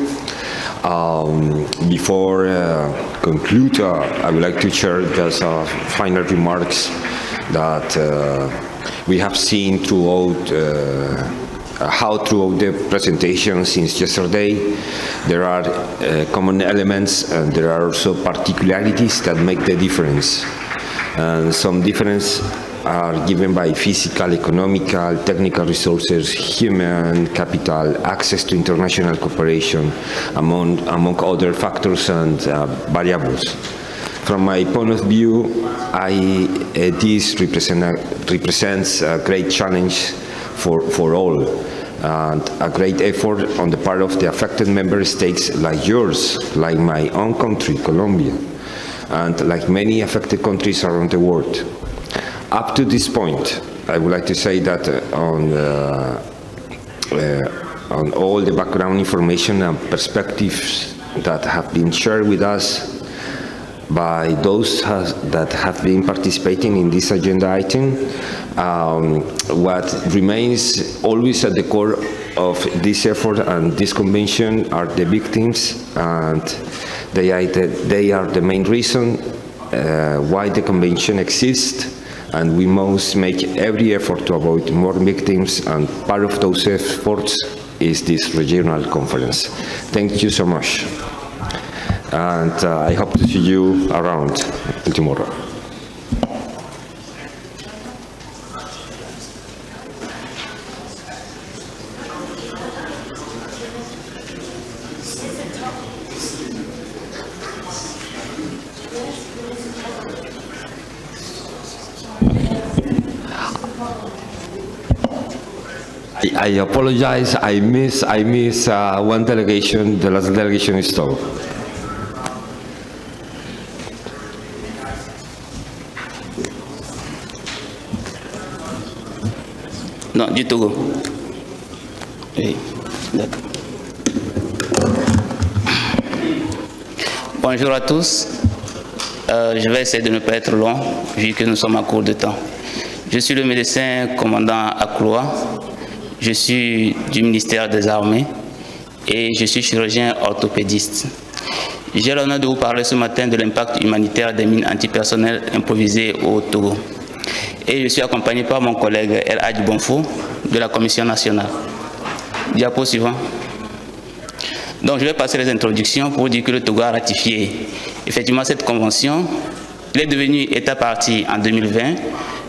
Speaker 1: Before conclude, I would like to share just final remarks that we have seen throughout how throughout the presentation since yesterday there are common elements and there are also particularities that make the difference. And some difference are given by physical, economical, technical resources, human capital, access to international cooperation, among other factors and variables. From my point of view, this represents a great challenge for all, and a great effort on the part of the affected member states like yours, like my own country, Colombia, and like many affected countries around the world. Up to this point, I would like to say that on all the background information and perspectives that have been shared with us by those that have been participating in this agenda item, what remains always at the core of this effort and this convention are the victims, and they are the main reason why the convention exists. And we must make every effort to avoid more victims, and part of those efforts is this regional conference. Thank you so much. And I hope to see you around tomorrow. I apologize. I miss one delegation. The last delegation is Togo.
Speaker 5: Non, du Togo. Oui. Bonjour à tous. Je vais essayer de ne pas être long, vu que nous sommes à court de temps. Je suis le médecin commandant Akloa. Je suis du ministère des Armées et je suis chirurgien orthopédiste. J'ai l'honneur de vous parler ce matin de l'impact humanitaire des mines antipersonnelles improvisées au Togo. Et je suis accompagné par mon collègue El Hadj Bonfo de la Commission nationale. Diapo suivant. Donc je vais passer les introductions pour dire que le Togo a ratifié effectivement cette convention. Il est devenu État partie en 2020.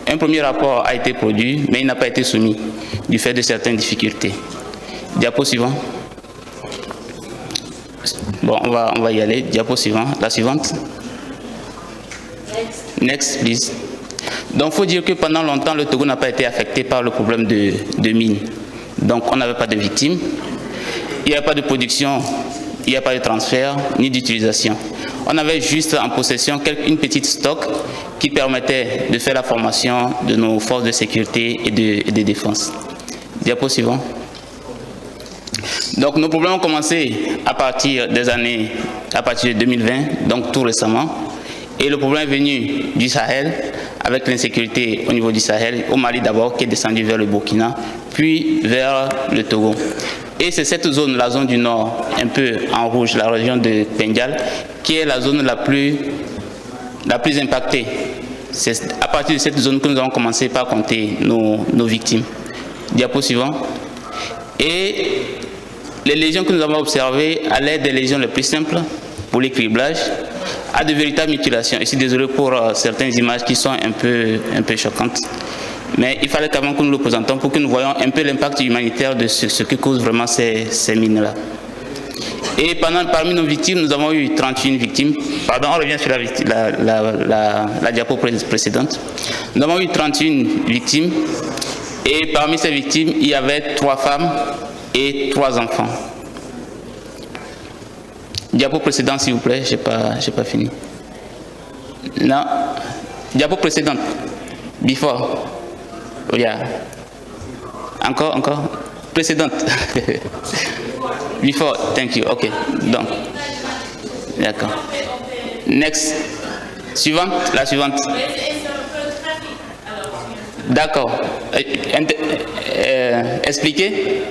Speaker 5: Un premier rapport a été produit, mais il n'a pas été soumis du fait de certaines difficultés. Diapo suivant. Bon, on va y aller. Diapo suivant. La suivante. Next, please. Donc, il faut dire que pendant longtemps, le Togo n'a pas été affecté par le problème de mines. Donc, on n'avait pas de victimes. Il n'y a pas de production, il n'y a pas de transfert, ni d'utilisation. On avait juste en possession une petite stock qui permettait de faire la formation de nos forces de sécurité et de défense. Diapo suivant. Donc nos problèmes ont commencé à partir de 2020, donc tout récemment. Et le problème est venu du Sahel, avec l'insécurité au niveau du Sahel, au Mali d'abord, qui est descendu vers le Burkina, puis vers le Togo. Et c'est cette zone, la zone du nord, un peu en rouge, la région de Pendial, qui est la zone la plus impactée c'est à partir de cette zone que nous avons commencé par compter nos victimes. Diapo suivant. Et les lésions que nous avons observées allaient des lésions les plus simples pour l'écriblage à de véritables mutilations. Je suis désolé pour certaines images qui sont un peu choquantes. Mais il fallait quand même que nous le présentons pour que nous voyions un peu l'impact humanitaire de ce que causent vraiment ces mines-là. Et parmi nos victimes, nous avons eu 31 victimes. Pardon, on revient sur la diapo précédente. Nous avons eu 31 victimes. Et parmi ces victimes, il y avait 3 femmes et 3 enfants. Diapo précédente, s'il vous plaît, j'ai pas fini. Non. Diapo précédente. Before. Oh, yeah. Encore. Précédente. Before, thank you. Ok. Donc. D'accord. Next. Suivante, la suivante. D'accord. Expliquez.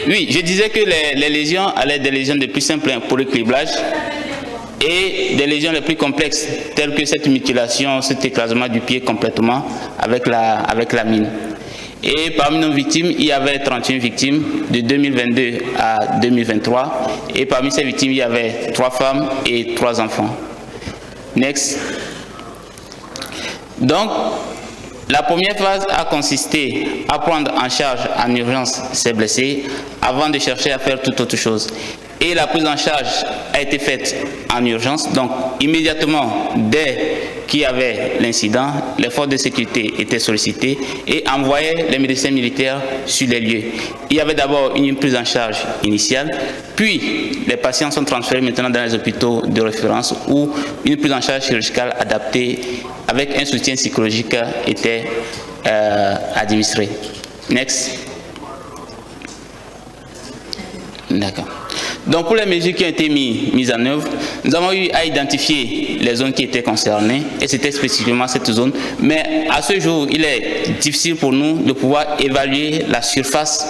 Speaker 5: Oui, je disais que les lésions allaient des lésions les plus simples pour le criblage et des lésions les plus complexes, telles que cette mutilation, cet écrasement du pied complètement avec la mine. Et parmi nos victimes, il y avait 31 victimes de 2022 à 2023. Et parmi ces victimes, il y avait 3 femmes et 3 enfants. Next. Donc, la première phase a consisté à prendre en charge en urgence ces blessés avant de chercher à faire toute autre chose. Et la prise en charge a été faite en urgence, donc immédiatement dès qu'il y avait l'incident, les forces de sécurité étaient sollicitées et envoyaient les médecins militaires sur les lieux. Il y avait d'abord une prise en charge initiale, puis les patients sont transférés maintenant dans les hôpitaux de référence où une prise en charge chirurgicale adaptée avec un soutien psychologique était administré. Next. D'accord. Donc pour les mesures qui ont été mises en œuvre, nous avons eu à identifier les zones qui étaient concernées, et c'était spécifiquement cette zone. Mais à ce jour, il est difficile pour nous de pouvoir évaluer la surface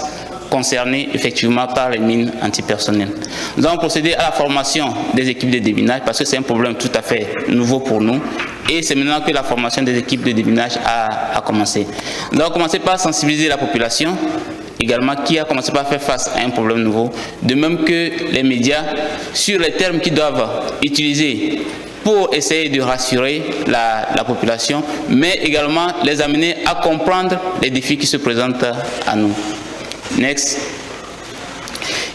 Speaker 5: concernée effectivement par les mines antipersonnelles. Nous avons procédé à la formation des équipes de déminage parce que c'est un problème tout à fait nouveau pour nous. Et c'est maintenant que la formation des équipes de déminage a commencé. Nous avons commencé par sensibiliser la population, également qui a commencé par faire face à un problème nouveau, de même que les médias sur les termes qu'ils doivent utiliser pour essayer de rassurer la population, mais également les amener à comprendre les défis qui se présentent à nous. Next.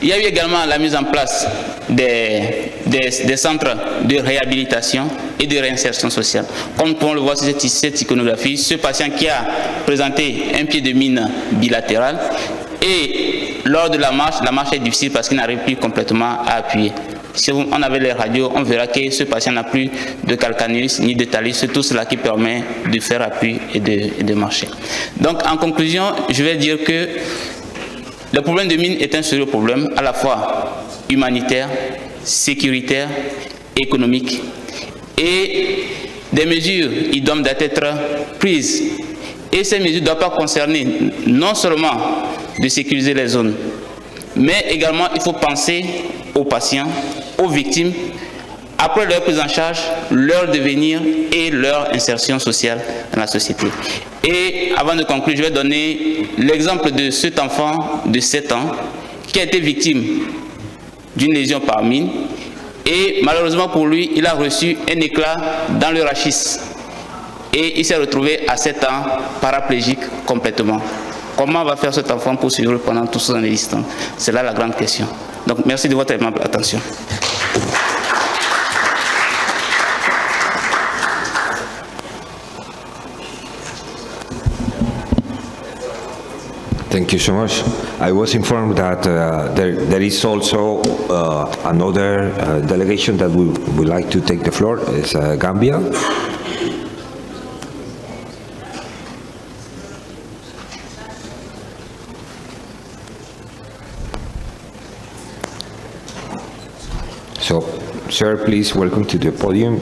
Speaker 5: Il y a eu également la mise en place des centres de réhabilitation et de réinsertion sociale. Comme nous pouvons le voir sur cette iconographie, ce patient qui a présenté un pied de mine bilatéral et lors de la marche est difficile parce qu'il n'arrive plus complètement à appuyer. Si on avait les radios, on verra que ce patient n'a plus de calcaneus ni de talus, c'est tout cela qui permet de faire appui et de marcher. Donc en conclusion, je vais dire que le problème de mine est un sérieux problème à la fois humanitaire, sécuritaire, économique. Et des mesures doivent être prises. Et ces mesures ne doivent pas concerner non seulement de sécuriser les zones, mais également il faut penser aux patients, aux victimes, après leur prise en charge, leur devenir et leur insertion sociale dans la société. Et avant de conclure, je vais donner l'exemple de cet enfant de 7 ans qui a été victime d'une lésion par mine. Et malheureusement pour lui, il a reçu un éclat dans le rachis. Et il s'est retrouvé à 7 ans paraplégique complètement. Comment va faire cet enfant pour survivre pendant tout son existence? C'est là la grande question. Donc merci de votre aimable attention.
Speaker 1: Thank you so much. I was informed that there is also another delegation that would like to take the floor. It's Gambia. So, sir, please welcome to the podium.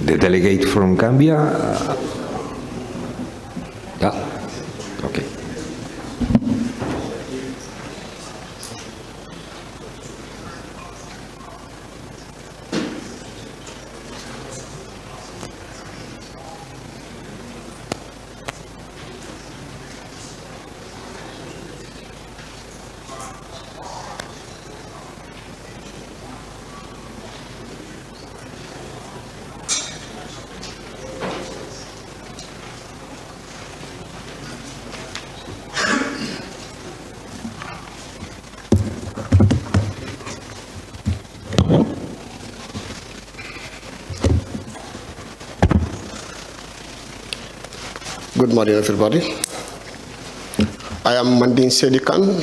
Speaker 1: The delegate from Gambia. Yeah. Okay.
Speaker 6: Good morning, everybody. I am Mandin Sedikan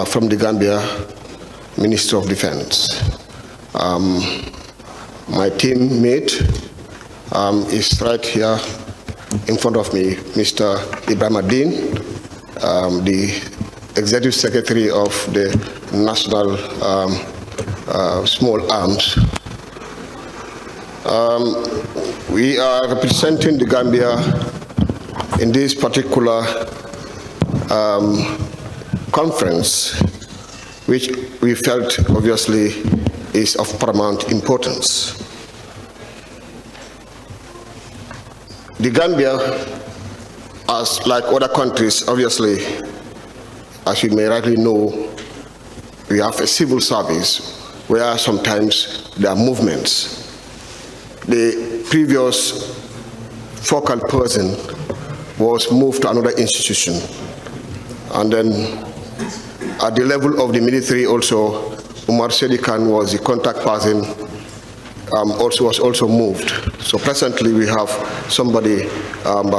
Speaker 6: from the Gambia Ministry of Defense. My teammate is right here in front of me, Mr. Ibrahim Adin, the Executive Secretary of the National Small Arms. We are representing the Gambia in this particular conference, which we felt obviously is of paramount importance. The Gambia, as like other countries, obviously, as you may rightly know, we have a civil service where sometimes there are movements. The previous focal person was moved to another institution. And then at the level of the military also, Umar Sedikan was the contact person, was also moved. So presently we have somebody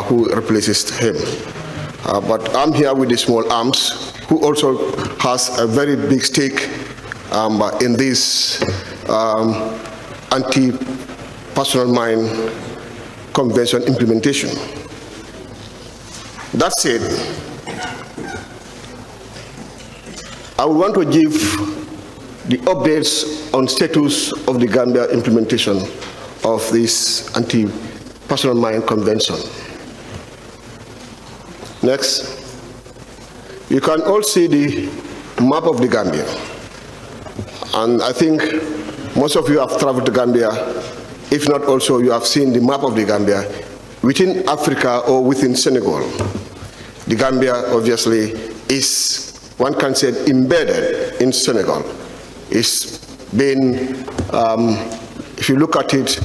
Speaker 6: who replaces him. But I'm here with the small arms, who also has a very big stake in this anti-personal mine convention implementation. That said, I would want to give the updates on status of the Gambia implementation of this anti-personal mine convention. Next, you can all see the map of the Gambia. And I think most of you have traveled to Gambia. If not also, you have seen the map of the Gambia within Africa or within Senegal. The Gambia obviously is, one can say, embedded in Senegal. It's been, if you look at it,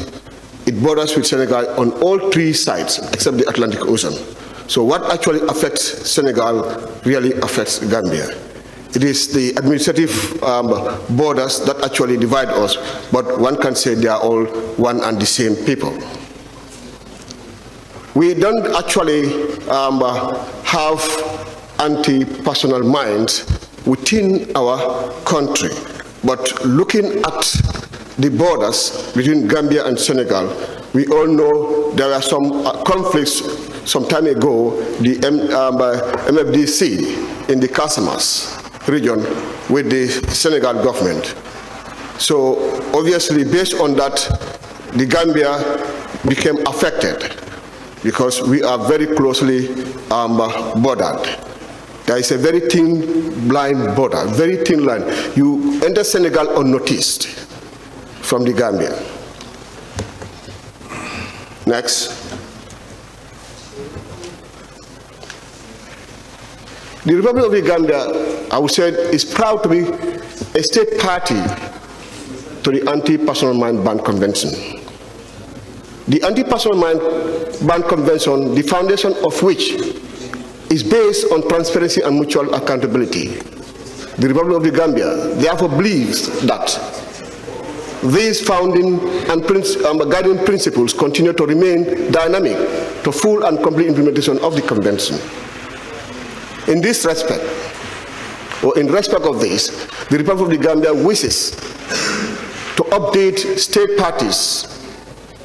Speaker 6: it borders with Senegal on all three sides except the Atlantic Ocean. So what actually affects Senegal really affects Gambia. It is the administrative borders that actually divide us, but one can say they are all one and the same people. We don't actually have anti-personal mines within our country, but looking at the borders between Gambia and Senegal, we all know there are some conflicts some time ago, the MFDC in the Casamas region with the Senegal government. So obviously based on that, the Gambia became affected because we are very closely bordered. There is a very thin line border, very thin line. You enter Senegal unnoticed from the Gambia. Next. The Republic of the Gambia, I would say, is proud to be a state party to the Anti-Personal Mine Ban Convention. The Anti-Personal Mine Ban Convention, the foundation of which is based on transparency and mutual accountability. The Republic of the Gambia therefore believes that these founding and guiding principles continue to remain dynamic to full and complete implementation of the convention. In this respect, or in respect of this, the Republic of the Gambia wishes to update state parties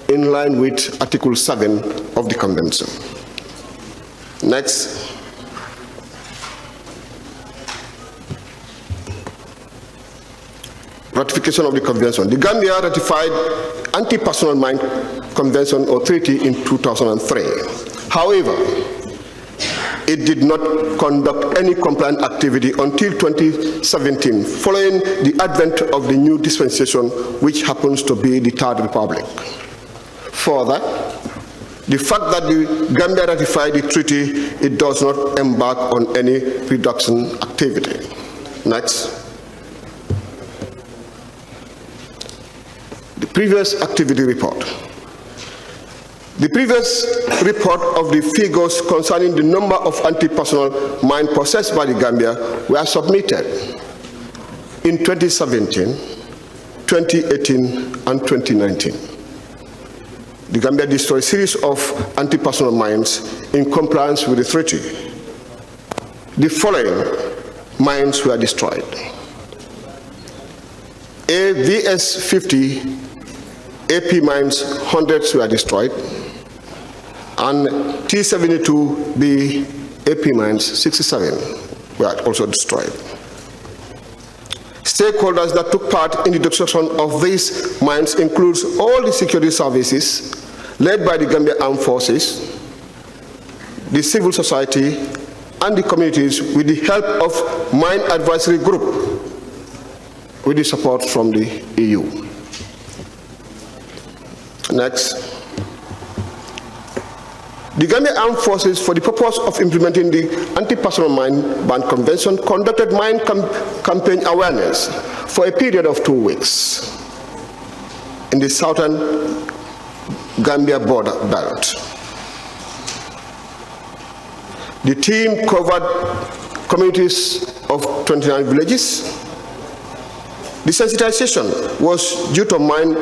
Speaker 6: in line with Article 7 of the Convention. Next. ratification of the convention. The Gambia ratified Anti-Personal Mine Convention or Treaty in 2003. However, it did not conduct any compliant activity until 2017, following the advent of the new dispensation, which happens to be the Third Republic. Further, the fact that the Gambia ratified the treaty, it does not embark on any reduction activity. Next. The previous activity report. The previous report of the figures concerning the number of anti-personal mine processed by the Gambia were submitted in 2017, 2018, and 2019. The Gambia destroyed a series of anti-personal mines in compliance with the treaty. The following mines were destroyed. AVS-50 AP mines, hundreds were destroyed, and T-72B AP mines, 67 were also destroyed. Stakeholders that took part in the destruction of these mines includes all the security services led by the Gambia Armed Forces, the civil society, and the communities with the help of Mine Advisory Group with the support from the EU. Next. The Gambia Armed Forces, for the purpose of implementing the Anti-Personal Mine Ban Convention, conducted mine campaign awareness for a period of 2 weeks in the southern Gambia border belt. The team covered communities of 29 villages. The sensitization was due to a mine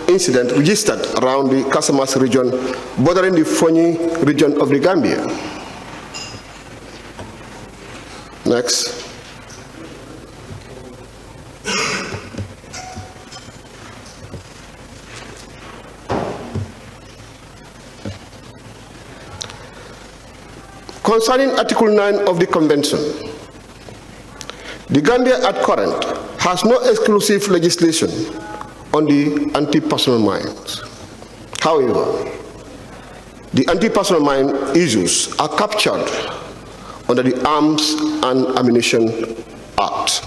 Speaker 6: incident registered around the Casamas region, bordering the Fonyi region of the Gambia. Next. Concerning Article 9 of the Convention, the Gambia at current has no exclusive legislation on the anti-personal mines. However, the anti-personal mine issues are captured under the Arms and Ammunition Act.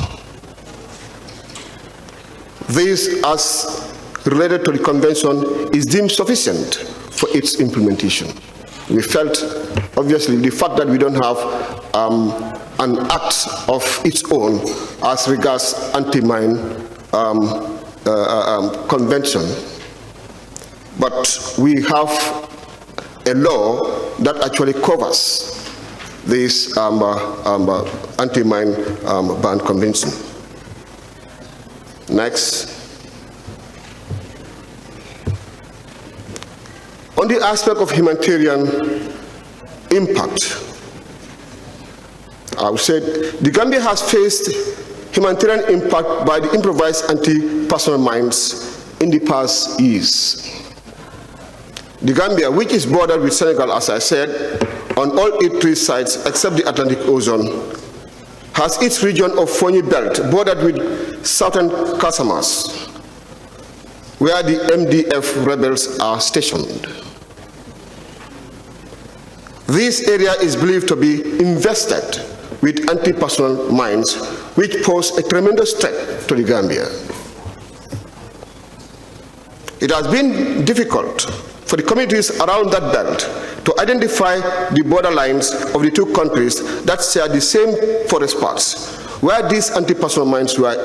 Speaker 6: This, as related to the convention, is deemed sufficient for its implementation. We felt, obviously, the fact that we don't have an act of its own as regards anti-mine convention, but we have a law that actually covers this anti-mine ban convention. Next. On the aspect of humanitarian impact, I would say the Gambia has faced humanitarian impact by the improvised anti-personal mines in the past years. The Gambia, which is bordered with Senegal, as I said, on all its 3 sides except the Atlantic Ocean, has its region of Fonyi Belt bordered with southern Casamas, where the MDF rebels are stationed. This area is believed to be invested with anti-personal mines, which pose a tremendous threat to the Gambia. It has been difficult for the communities around that belt to identify the borderlines of the 2 countries that share the same forest parts, where these anti-personal mines were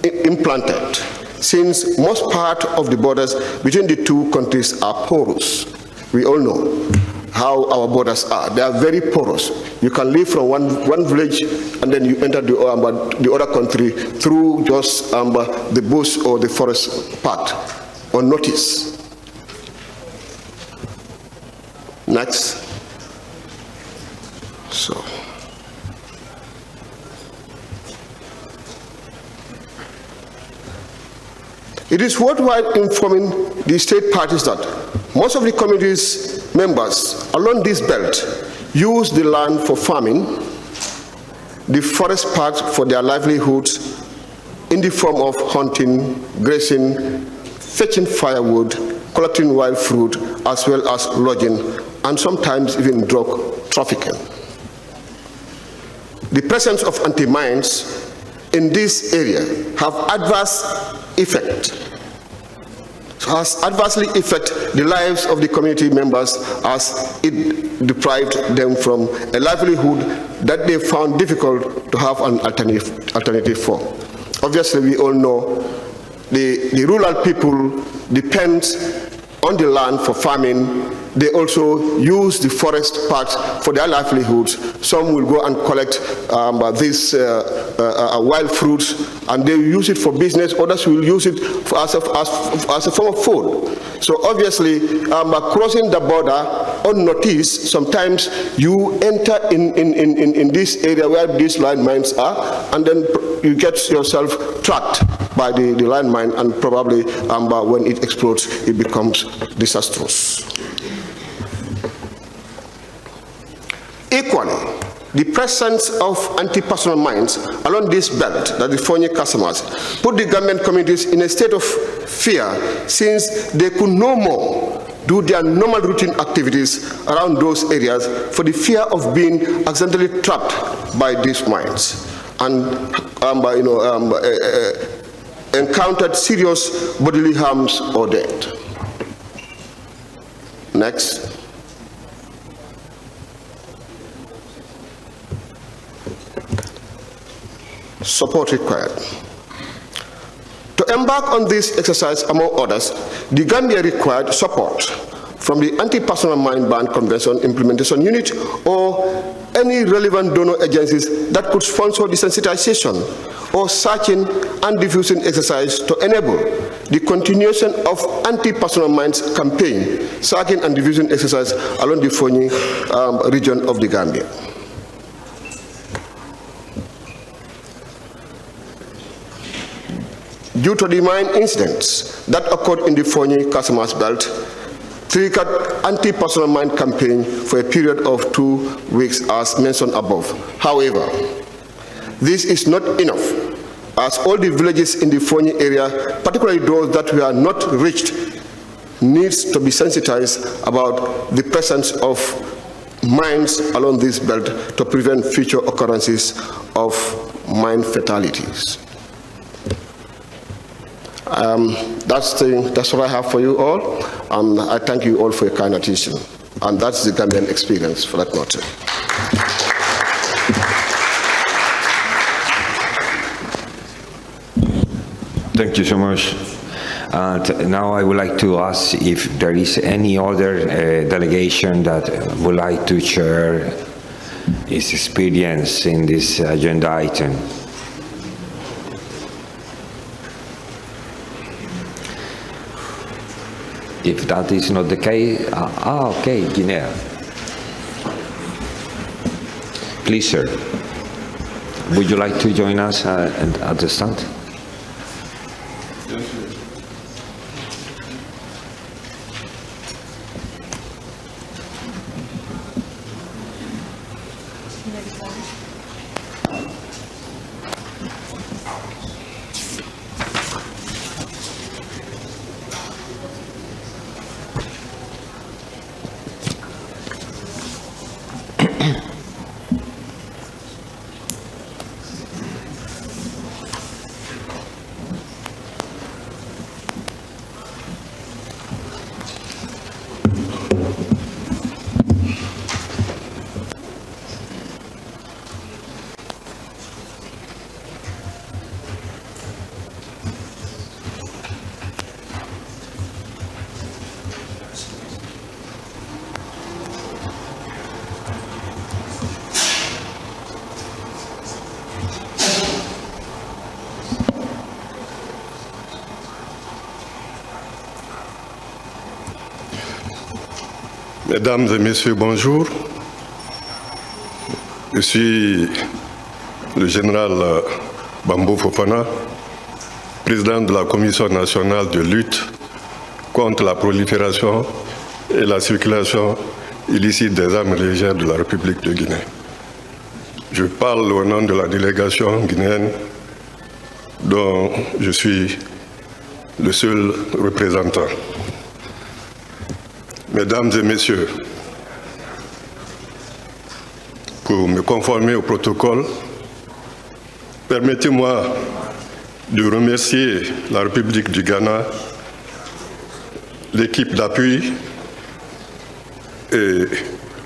Speaker 6: implanted, since most part of the borders between the 2 countries are porous. We all know how our borders are. They are very porous. You can leave from one village and then you enter the other country through just the bush or the forest part unnoticed. Next. So. It is worthwhile informing the state parties that most of the community's members along this belt use the land for farming, the forest part for their livelihoods, in the form of hunting, grazing, fetching firewood, collecting wild fruit, as well as lodging, and sometimes even drug trafficking. The presence of anti-mines in this area has adversely affected the lives of the community members, as it deprived them from a livelihood that they found difficult to have an alternative for. Obviously, we all know the rural people depend on the land for farming. They also use the forest parts for their livelihoods. Some will go and collect these wild fruits, and they use it for business. Others will use it for, as a form of food. So obviously, crossing the border unnoticed, sometimes you enter in this area where these landmines are, and then you get yourself trapped by the landmine, and probably when it explodes, it becomes disastrous. Equally, the presence of anti-personnel mines along this belt, that the Fonyi customers, put the Gambian communities in a state of fear, since they could no more do their normal routine activities around those areas for the fear of being accidentally trapped by these mines, and encountered serious bodily harms or death. Next. Support required. To embark on this exercise, among others, the Gambia required support from the Anti-Personnel Mine Ban Convention Implementation Unit or any relevant donor agencies that could sponsor desensitization or searching and diffusing exercise to enable the continuation of anti-personnel mines campaign, searching and diffusing exercise along the Fonyi region of the Gambia. Due to the mine incidents that occurred in the Fonyi customers belt, triggered anti-personnel mine campaign for a period of 2 weeks as mentioned above. However, this is not enough, as all the villages in the Fonyi area, particularly those that were not reached, needs to be sensitized about the presence of mines along this belt to prevent future occurrences of mine fatalities. That's what I have for you all. I thank you all for your kind attention. And that's the Gambian experience for that matter.
Speaker 1: Thank you so much. And now I would like to ask if there is any other delegation that would like to share its experience in this agenda item. If that is not the case, okay, Guinea. Please, sir. Would you like to join us at the stand?
Speaker 7: Mesdames et messieurs, bonjour. Je suis le général Bambo Fofana, président de la Commission nationale de lutte contre la prolifération et la circulation illicite des armes légères de la République de Guinée. Je parle au nom de la délégation guinéenne dont je suis le seul représentant. Mesdames et messieurs, pour me conformer au protocole, permettez-moi de remercier la République du Ghana, l'équipe d'appui et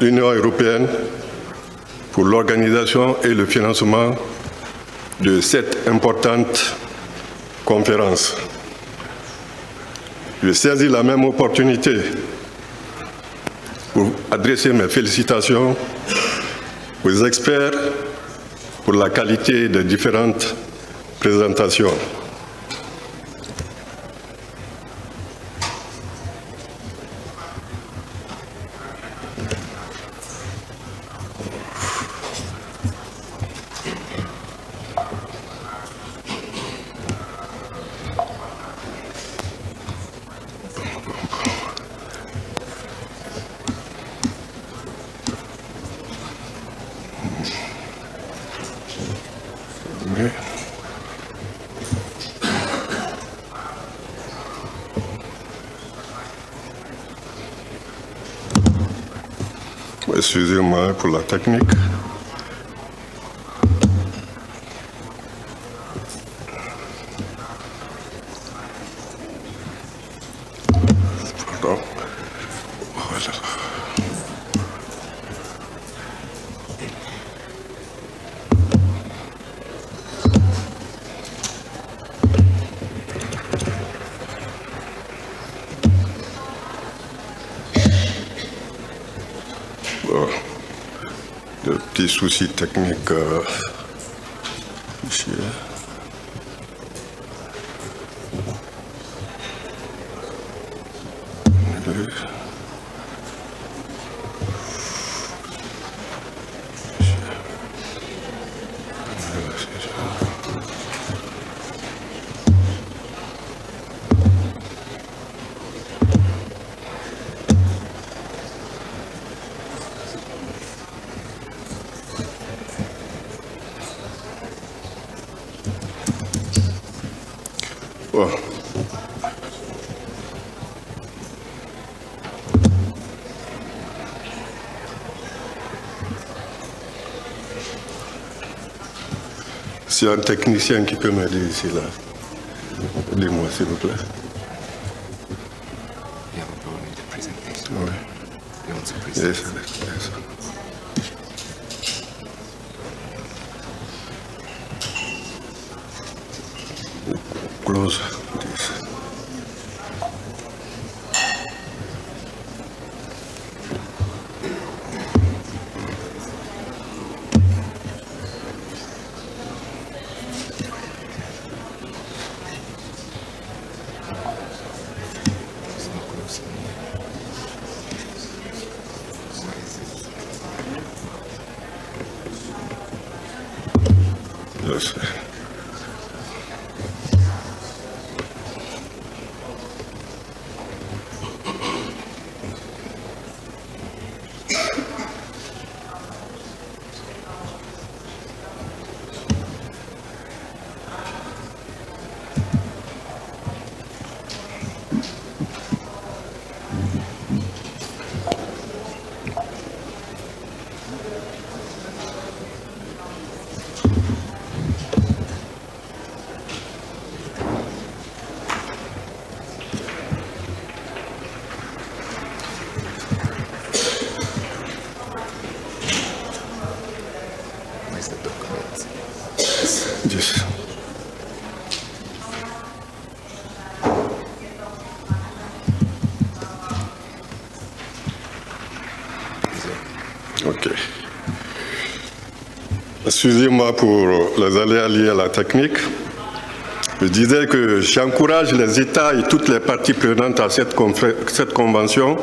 Speaker 7: l'Union européenne pour l'organisation et le financement de cette importante conférence. Je saisis la même opportunité pour adresser mes félicitations aux experts pour la qualité des différentes présentations. Excusez-moi pour la technique. Pardon. Voilà. De petits soucis techniques ici. Bon. S'il y a un technicien qui peut m'aider ici, là, dis-moi s'il vous plaît. Oui. Yes, yes. Close this. Yes. Yes. OK. Excusez-moi pour les aléas liés à la technique. Je disais que j'encourage les États et toutes les parties prenantes à cette convention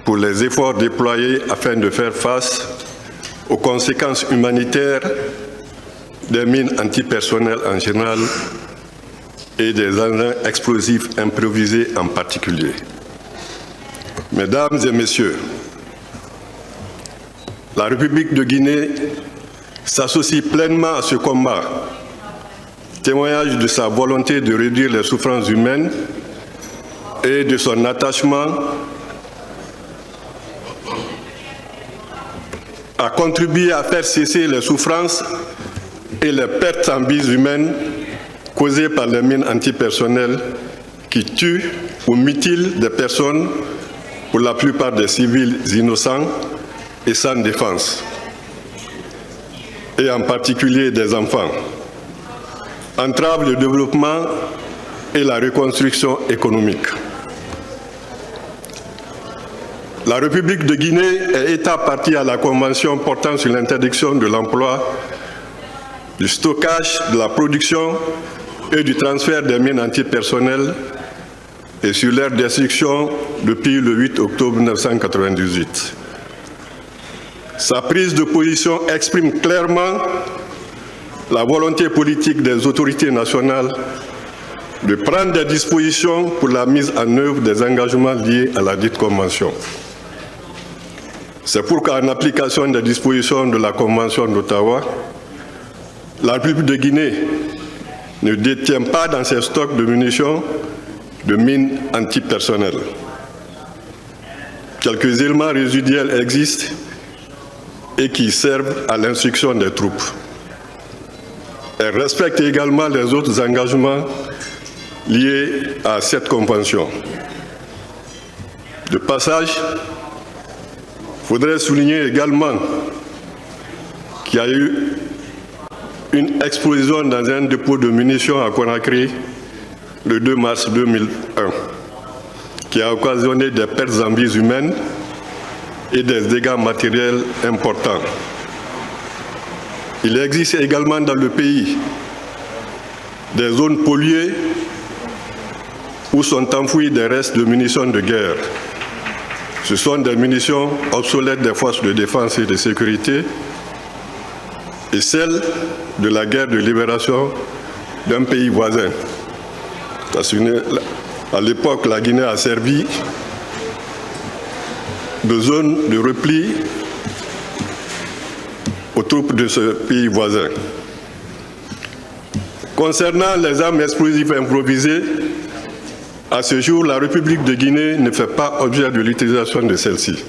Speaker 7: pour les efforts déployés afin de faire face aux conséquences humanitaires des mines antipersonnelles en général et des engins explosifs improvisés en particulier. Mesdames et messieurs, la République de Guinée s'associe pleinement à ce combat témoignage de sa volonté de réduire les souffrances humaines et de son attachement à contribuer à faire cesser les souffrances et les pertes en vies humaines causées par les mines antipersonnelles qui tuent ou mutilent des personnes, pour la plupart des civils innocents et sans défense, et en particulier des enfants, entravent le développement et la reconstruction économique. La République de Guinée est État partie à la Convention portant sur l'interdiction de l'emploi, du stockage, de la production et du transfert des mines antipersonnelles et sur leur destruction depuis le 8 octobre 1998. Sa prise de position exprime clairement la volonté politique des autorités nationales de prendre des dispositions pour la mise en œuvre des engagements liés à la dite Convention. C'est pourquoi, en application des dispositions de la Convention d'Ottawa, la République de Guinée ne détient pas dans ses stocks de munitions de mines antipersonnelles. Quelques éléments résiduels existent et qui servent à l'instruction des troupes. Elle respecte également les autres engagements liés à cette convention. De passage, il faudrait souligner également qu'il y a eu une explosion dans un dépôt de munitions à Conakry le 2 mars 2001, qui a occasionné des pertes en vies humaines et des dégâts matériels importants. Il existe également dans le pays des zones polluées où sont enfouis des restes de munitions de guerre. Ce sont des munitions obsolètes des forces de défense et de sécurité et celles de la guerre de libération d'un pays voisin. À l'époque, la Guinée a servi de zone de repli aux troupes de ce pays voisin. Concernant les armes explosives improvisées, à ce jour, la République de Guinée ne fait pas objet de l'utilisation de celles-ci.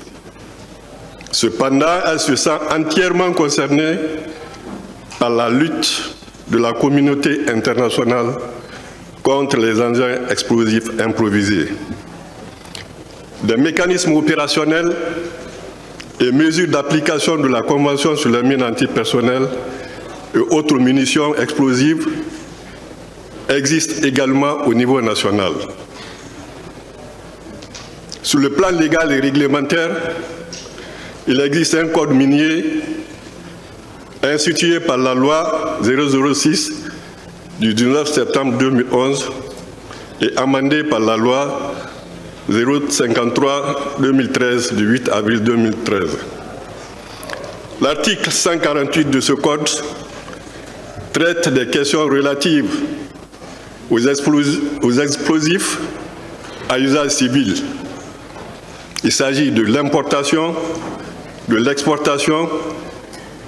Speaker 7: Cependant, elle se sent entièrement concernée par la lutte de la communauté internationale contre les engins explosifs improvisés. Des mécanismes opérationnels et mesures d'application de la Convention sur les mines antipersonnelles et autres munitions explosives existent également au niveau national. Sur le plan légal et réglementaire, il existe un code minier institué par la loi 006 du 19 septembre 2011 et amendé par la loi 053-2013 du 8 avril 2013. L'article 148 de ce code traite des questions relatives aux explosifs à usage civil. Il s'agit de l'importation, de l'exportation,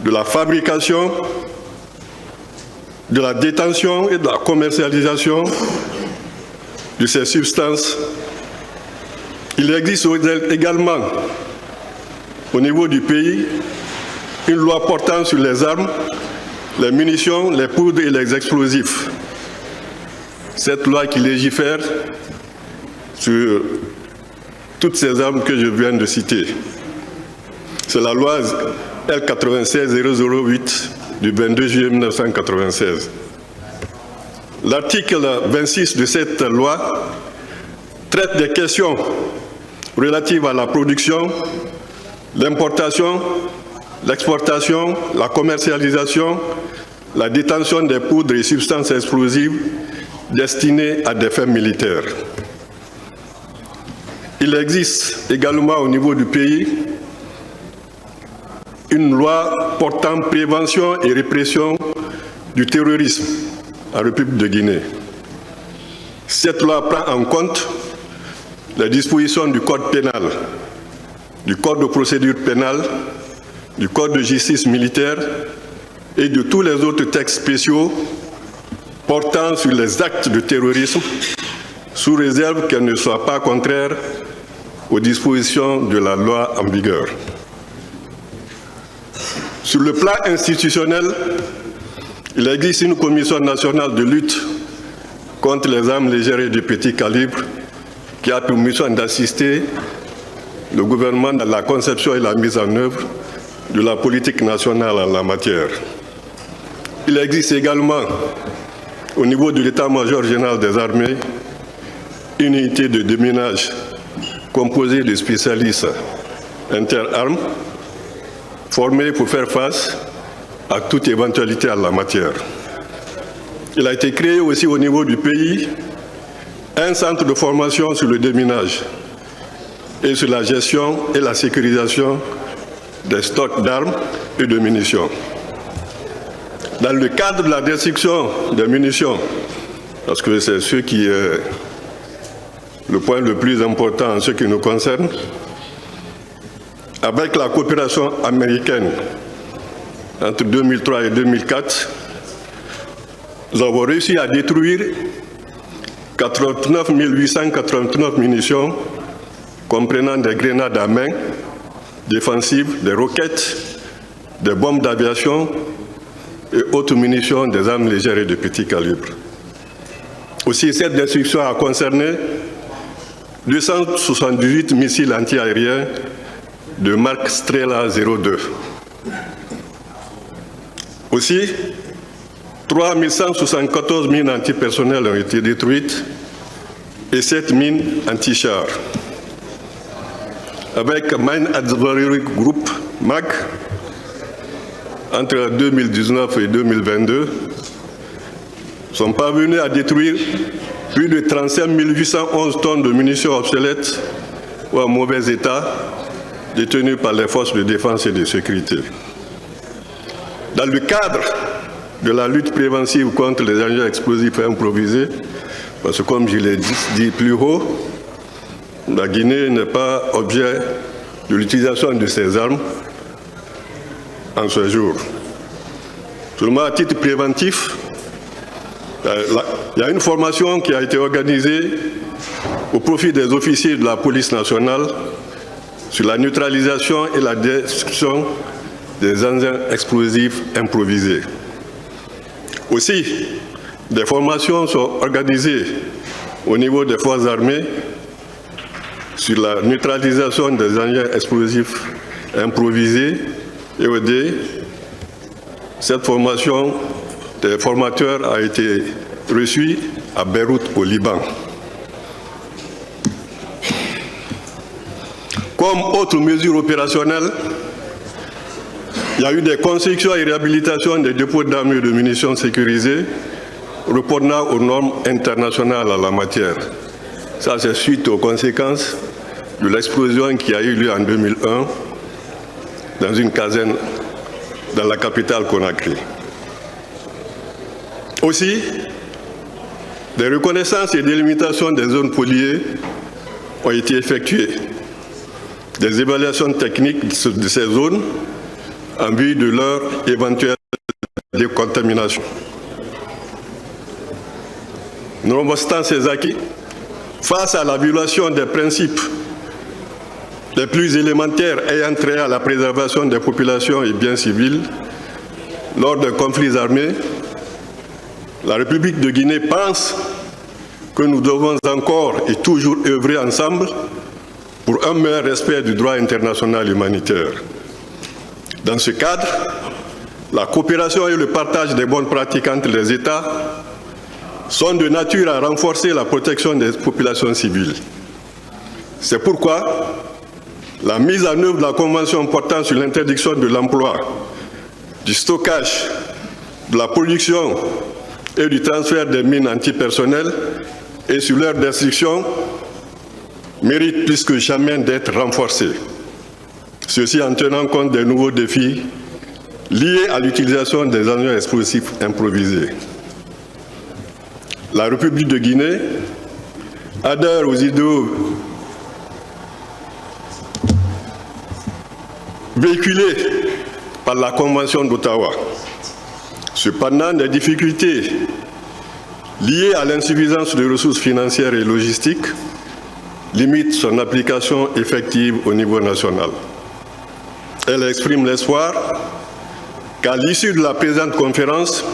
Speaker 7: de la fabrication, de la détention et de la commercialisation de ces substances. Il existe également au niveau du pays une loi portant sur les armes, les munitions, les poudres et les explosifs. Cette loi qui légifère sur toutes ces armes que je viens de citer. C'est la loi L96-008 du 22 juillet 1996. L'article 26 de cette loi traite des questions relatives à la production, l'importation, l'exportation, la commercialisation, la détention des poudres et substances explosives destinées à des fins militaires. Il existe également au niveau du pays une loi portant prévention et répression du terrorisme en République de Guinée. Cette loi prend en compte les dispositions du Code pénal, du Code de procédure pénale, du Code de justice militaire et de tous les autres textes spéciaux portant sur les actes de terrorisme, sous réserve qu'elles ne soient pas contraires aux dispositions de la loi en vigueur. Sur le plan institutionnel, il existe une commission nationale de lutte contre les armes légères et de petit calibre qui a pour mission d'assister le gouvernement dans la conception et la mise en œuvre de la politique nationale en la matière. Il existe également, au niveau de l'état-major général des armées, une unité de déminage composée de spécialistes interarmes formés pour faire face à toute éventualité en la matière. Il a été créé aussi au niveau du pays un centre de formation sur le déminage et sur la gestion et la sécurisation des stocks d'armes et de munitions. Dans le cadre de la destruction des munitions, parce que c'est ce qui est le point le plus important en ce qui nous concerne, avec la coopération américaine entre 2003 et 2004, nous avons réussi à détruire 89 889 munitions comprenant des grenades à main, défensives, des roquettes, des bombes d'aviation et autres munitions des armes légères et de petit calibre. Aussi, cette destruction a concerné 278 missiles antiaériens de marque Strela 02. Aussi, 3174 mines antipersonnelles ont été détruites et 7 mines anti-chars. Avec Mine Advisory Group, MAG, entre 2019 et 2022, sont parvenus à détruire plus de 35 811 tonnes de munitions obsolètes ou en mauvais état, détenues par les forces de défense et de sécurité. Dans le cadre de la lutte préventive contre les engins explosifs improvisés, parce que comme je l'ai dit plus haut, la Guinée n'est pas objet de l'utilisation de ces armes en ce jour. Seulement à titre préventif, il y a une formation qui a été organisée au profit des officiers de la police nationale sur la neutralisation et la destruction des engins explosifs improvisés. Aussi, des formations sont organisées au niveau des forces armées sur la neutralisation des engins explosifs improvisés et EOD. Cette formation des formateurs a été reçue à Beyrouth au Liban. Comme autre mesure opérationnelle, il y a eu des constructions et réhabilitations des dépôts d'armes et de munitions sécurisés répondant aux normes internationales en la matière. Ça, c'est suite aux conséquences de l'explosion qui a eu lieu en 2001 dans une caserne dans la capitale Conakry. Aussi, des reconnaissances et délimitations des zones polluées ont été effectuées. Des évaluations techniques de ces zones en vue de leur éventuelle décontamination. Nonobstant ces acquis, face à la violation des principes les plus élémentaires ayant trait à la préservation des populations et biens civils lors de conflits armés, la République de Guinée pense que nous devons encore et toujours œuvrer ensemble pour un meilleur respect du droit international humanitaire. Dans ce cadre, la coopération et le partage des bonnes pratiques entre les États sont de nature à renforcer la protection des populations civiles. C'est pourquoi la mise en œuvre de la Convention portant sur l'interdiction de l'emploi, du stockage, de la production et du transfert des mines antipersonnelles et sur leur destruction mérite plus que jamais d'être renforcée. Ceci en tenant compte des nouveaux défis liés à l'utilisation des engins explosifs improvisés. La République de Guinée adhère aux idéaux véhiculés par la Convention d'Ottawa. Cependant, des difficultés liée à l'insuffisance de ressources financières et logistiques, limite son application effective au niveau national. Elle exprime l'espoir qu'à l'issue de la présente conférence,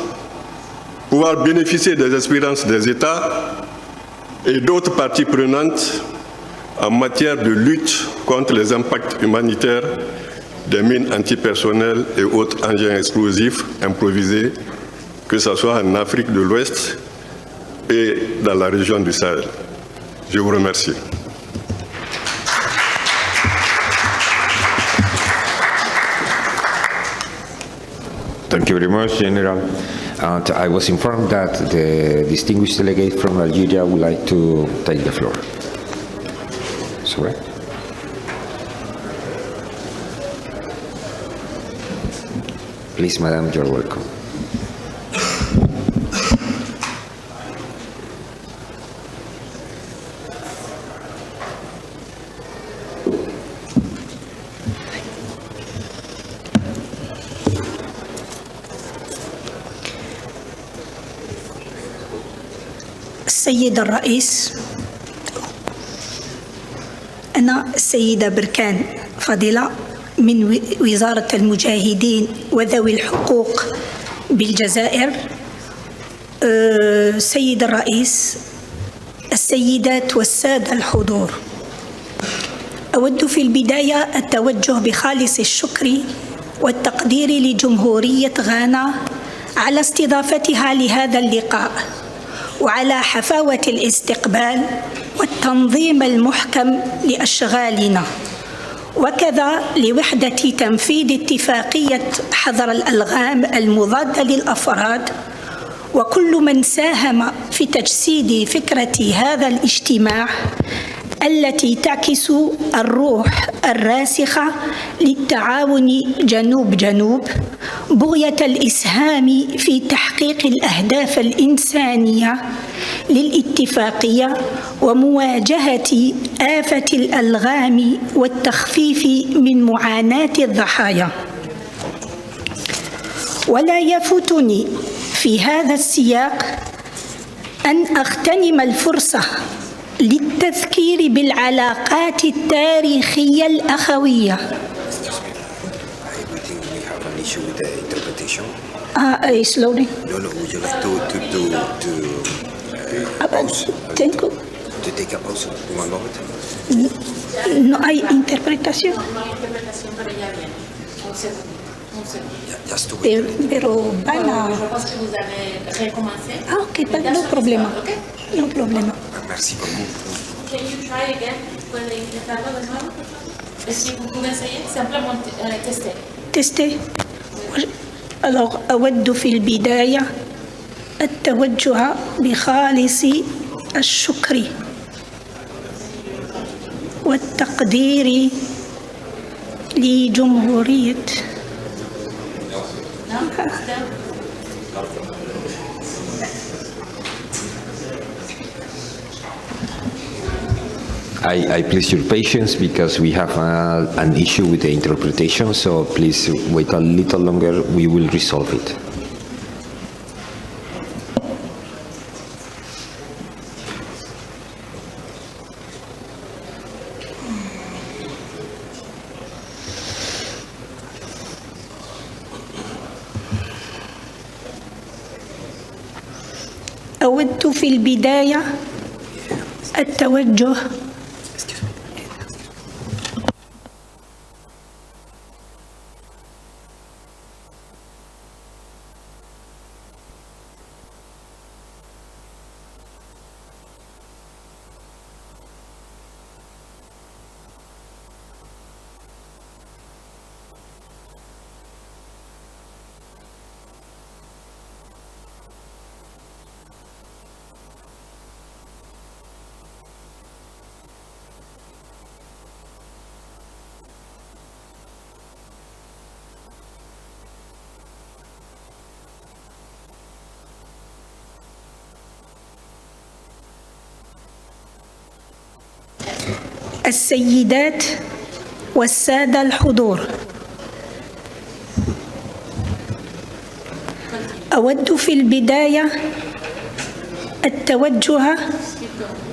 Speaker 7: pouvoir bénéficier des expériences des États et d'autres parties prenantes en matière de lutte contre les impacts humanitaires des mines antipersonnelles et autres engins explosifs improvisés, que ce soit en Afrique de l'Ouest et dans la région du Sahel. Je vous remercie.
Speaker 1: Thank you very much, General. And I was informed that the distinguished delegate from Algeria would like to take the floor. Sorry. Please, Madam, you're welcome.
Speaker 8: السيد الرئيس، أنا السيدة بركان فضيلة من وزارة المجاهدين وذوي الحقوق بالجزائر. سيد الرئيس، السيدات والسادة الحضور، أود في البداية التوجه بخالص الشكر والتقدير لجمهورية غانا على استضافتها لهذا اللقاء، وعلى حفاوة الاستقبال والتنظيم المحكم لأشغالنا، وكذا لوحدة تنفيذ اتفاقية حظر الألغام المضادة للأفراد وكل من ساهم في تجسيد فكرة هذا الاجتماع التي تعكس الروح الراسخة للتعاون جنوب جنوب، بغية الإسهام في تحقيق الأهداف الإنسانية للاتفاقية ومواجهة آفة الألغام والتخفيف من معاناة الضحايا. ولا يفوتني في هذا السياق أن أغتنم الفرصة للتذكير بالعلاقات التاريخية الأخوية. Slowly.
Speaker 9: No, would you like to pause? To take a pause one moment?
Speaker 8: No hay interpretación.
Speaker 9: Just to wait.
Speaker 8: Pero van a... Ah, ok, no problema. No problema.
Speaker 9: Merci beaucoup.
Speaker 10: Can you try again? ¿Puede intentarlo de nuevo? Si vous pouvez essayer, simplement tester.
Speaker 8: Tester. Alors, أود في البداية التوجه بخالص الشكر والتقدير لجمهورية
Speaker 1: I please your patience because we have an issue with the interpretation, so please wait a little longer, we will resolve it.
Speaker 8: أود في البداية التوجه السيدات والسادة الحضور، أود في البداية التوجه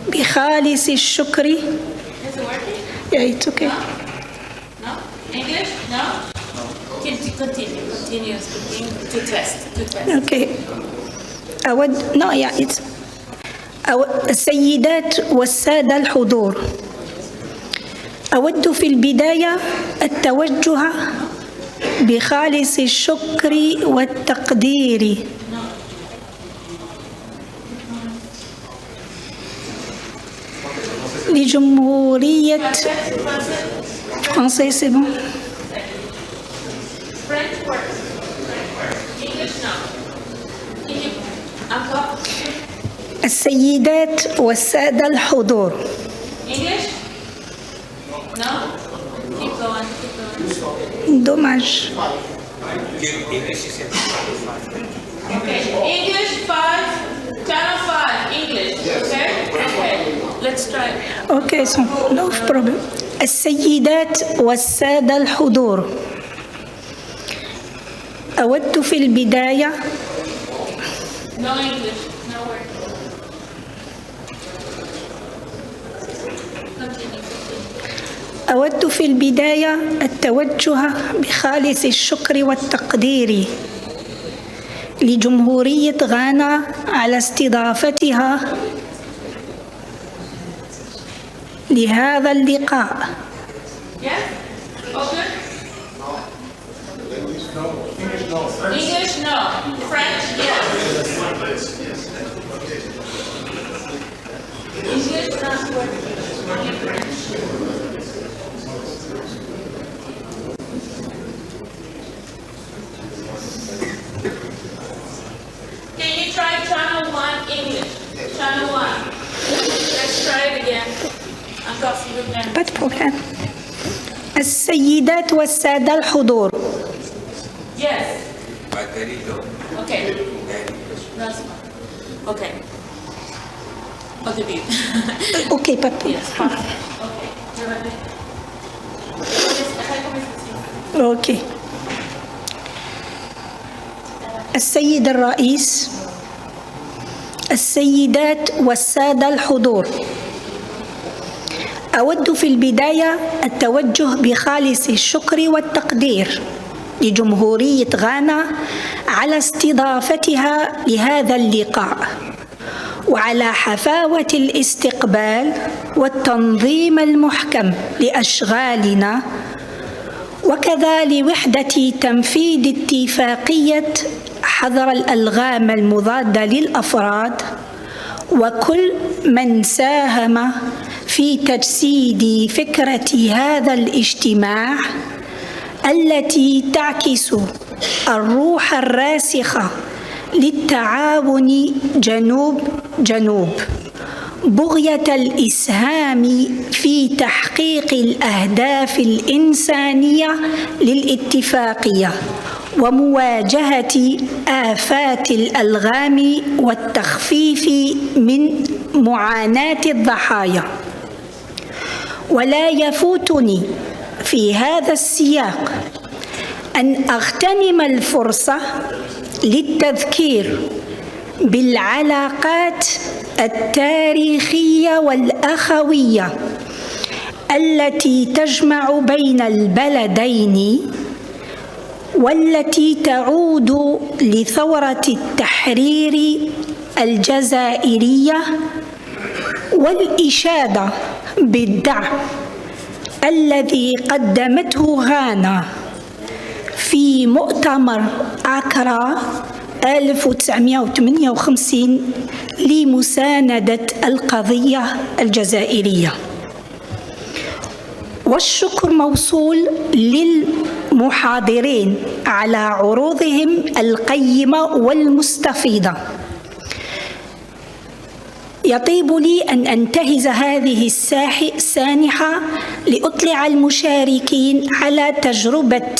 Speaker 8: بخالص الشكر. Yeah, it's okay.
Speaker 10: No? English? No? Continue speaking to test.
Speaker 8: Okay. السيدات والسادة الحضور، أود في البداية التوجه بخالص الشكر والتقدير لجمهورية السيدات والسادة الحضور. دوماج.
Speaker 10: English 5, channel 5, English. Okay? Okay. Let's try.
Speaker 8: Okay, so no problem. السيدات والسادة الحضور، أود في البداية
Speaker 10: No English, no word.
Speaker 8: أود في البداية التوجه بخالص الشكر والتقدير لجمهورية غانا على استضافتها لهذا اللقاء.
Speaker 10: English, no. French, yes. English, not only French. Can you try channel 1 English? Channel 1. Let's try it again.
Speaker 8: Pas de problème. السيدات والسادة الحضور.
Speaker 10: Yes. Okay. That's fine. Okay. Okay, babe.
Speaker 8: Okay, pas
Speaker 10: Yes, fine. Okay.
Speaker 8: Okay. السيد الرئيس، السيدات والسادة الحضور، أود في البداية التوجه بخالص الشكر والتقدير لجمهورية غانا على استضافتها لهذا اللقاء، وعلى حفاوة الاستقبال والتنظيم المحكم لأشغالنا، وكذا لوحدة تنفيذ اتفاقية حظر الألغام المضادة للأفراد وكل من ساهم في تجسيد فكرة هذا الاجتماع التي تعكس الروح الراسخة للتعاون جنوب بغية الإسهام في تحقيق الأهداف الإنسانية للاتفاقية ومواجهة آفات الألغام والتخفيف من معاناة الضحايا. ولا يفوتني في هذا السياق أن أغتنم الفرصة للتذكير بالعلاقات التاريخية والأخوية التي تجمع بين البلدين، والتي تعود لثورة التحرير الجزائرية، والإشادة بالدعم الذي قدمته غانا في مؤتمر أكرا 1958 لمساندة القضية الجزائرية. والشكر موصول للمحاضرين على عروضهم القيمة والمستفيضة. يطيب لي أن أنتهز هذه السانحة لأطلع المشاركين على تجربة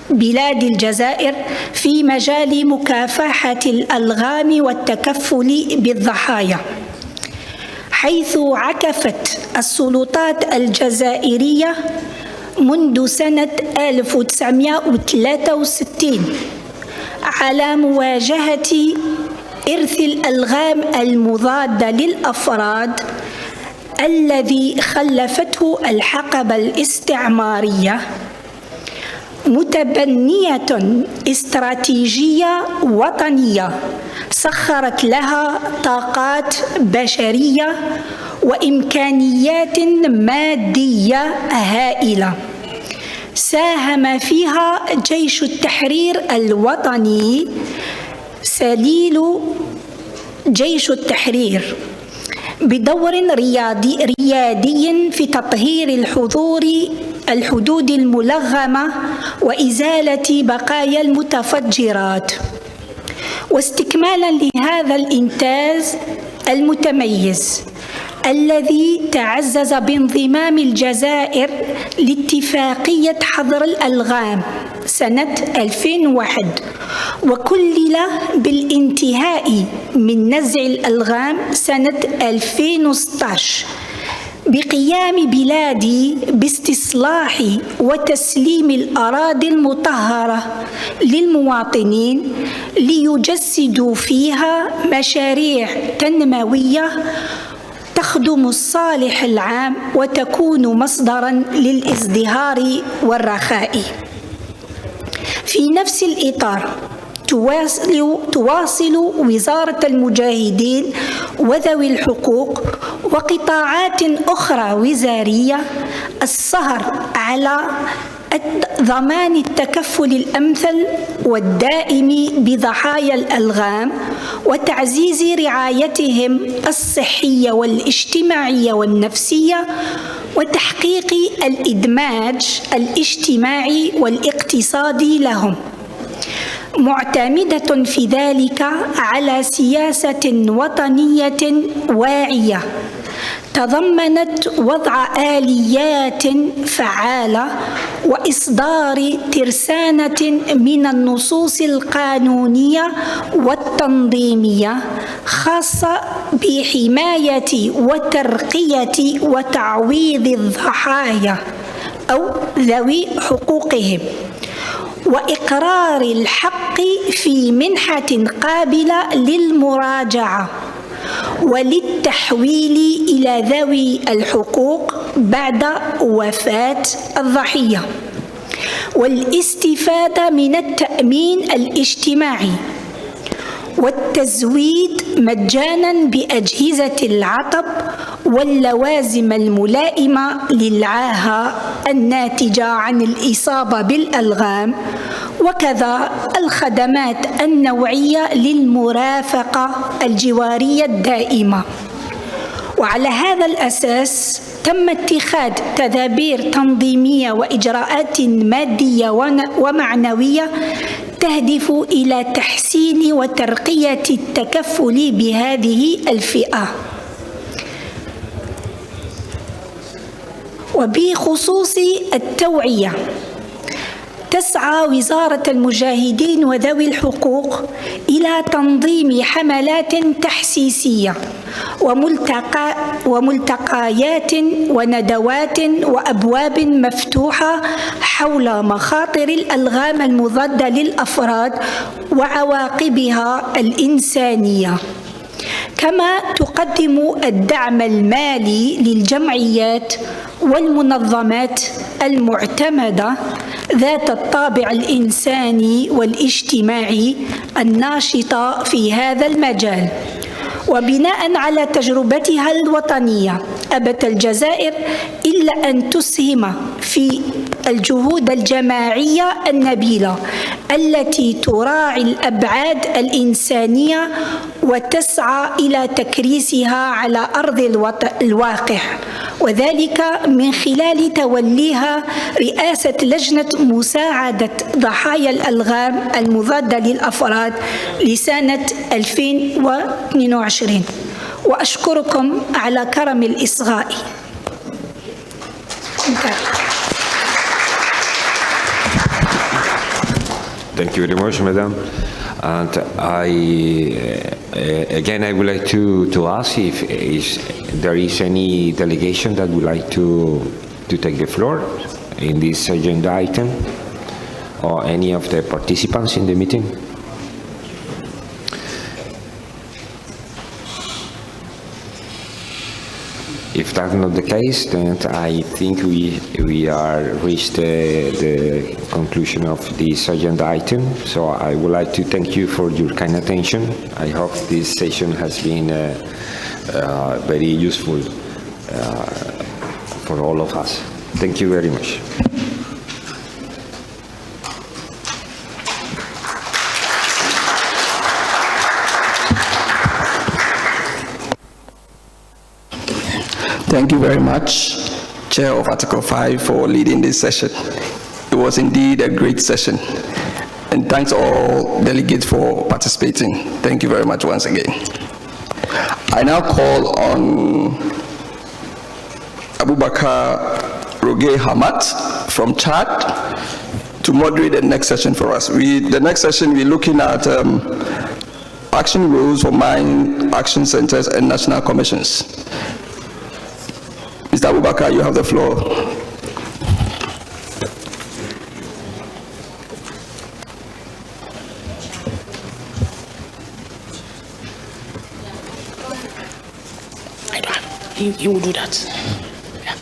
Speaker 8: بلاد الجزائر في مجال مكافحة الألغام والتكفل بالضحايا، حيث عكفت السلطات الجزائرية منذ سنة 1963 على مواجهة إرث الألغام المضادة للأفراد الذي خلفته الحقبة الاستعمارية، متبنية استراتيجية وطنية سخرت لها طاقات بشرية وإمكانيات مادية هائلة ساهم فيها جيش التحرير الوطني سليل جيش التحرير بدور ريادي في تطهير الحدود الملغمة وإزالة بقايا المتفجرات. واستكمالا لهذا الإنجاز المتميز الذي تعزز بانضمام الجزائر لاتفاقية حظر الألغام سنة 2001 وكلل بالانتهاء من نزع الألغام سنة 2016 بقيام بلادي باستصلاح وتسليم الأراضي المطهرة للمواطنين ليجسدوا فيها مشاريع تنموية تخدم الصالح العام وتكون مصدراً للازدهار والرخاء. في نفس الإطار تواصل وزارة المجاهدين وذوي الحقوق وقطاعات أخرى وزارية السهر على ضمان التكفل الأمثل والدائم بضحايا الألغام وتعزيز رعايتهم الصحية والاجتماعية والنفسية وتحقيق الإدماج الاجتماعي والاقتصادي لهم، معتمدة في ذلك على سياسة وطنية واعية تضمنت وضع آليات فعالة وإصدار ترسانة من النصوص القانونية والتنظيمية خاصة بحماية وترقية وتعويض الضحايا أو ذوي حقوقهم، وإقرار الحق في منحة قابلة للمراجعة وللتحويل إلى ذوي الحقوق بعد وفاة الضحية، والاستفادة من التأمين الاجتماعي والتزويد مجاناً بأجهزة العطب واللوازم الملائمة للعاهة الناتجة عن الإصابة بالألغام، وكذا الخدمات النوعية للمرافقة الجوارية الدائمة. وعلى هذا الأساس تم اتخاذ تدابير تنظيمية وإجراءات مادية ومعنوية تهدف إلى تحسين وترقية التكفل بهذه الفئة. وبخصوص التوعية، تسعى وزارة المجاهدين وذوي الحقوق إلى تنظيم حملات تحسيسية وملتقيات وندوات وأبواب مفتوحة حول مخاطر الألغام المضادة للأفراد وعواقبها الإنسانية، كما تقدم الدعم المالي للجمعيات والمنظمات المعتمدة ذات الطابع الإنساني والاجتماعي الناشطة في هذا المجال. وبناء على تجربتها الوطنية أبت الجزائر إلا أن تسهم في الجهود الجماعية النبيلة التي تراعي الأبعاد الإنسانية وتسعى إلى تكريسها على أرض الواقع، وذلك من خلال توليها رئاسة لجنة مساعدة ضحايا الألغام المضادة للأفراد لسنة 2022. وأشكركم على كرم الإصغاء.
Speaker 1: Thank you very much, Madam. And again, I would like to ask if there is any delegation that would like to take the floor in this agenda item, or any of the participants in the meeting. If that's not the case, then I think we are reached the conclusion of this agenda item. So I would like to thank you for your kind attention. I hope this session has been very useful for all of us. Thank you very much.
Speaker 11: Thank you very much, Chair of Article 5, for leading this session. It was indeed a great session. And thanks all delegates for participating. Thank you very much once again. I now call on Abubakar Roge Hamat from Chad to moderate the next session for us. The next session, we're looking at action rules for mine action centers and national commissions. Mr. Abubakar, you have the floor.
Speaker 12: You will do that. Yeah.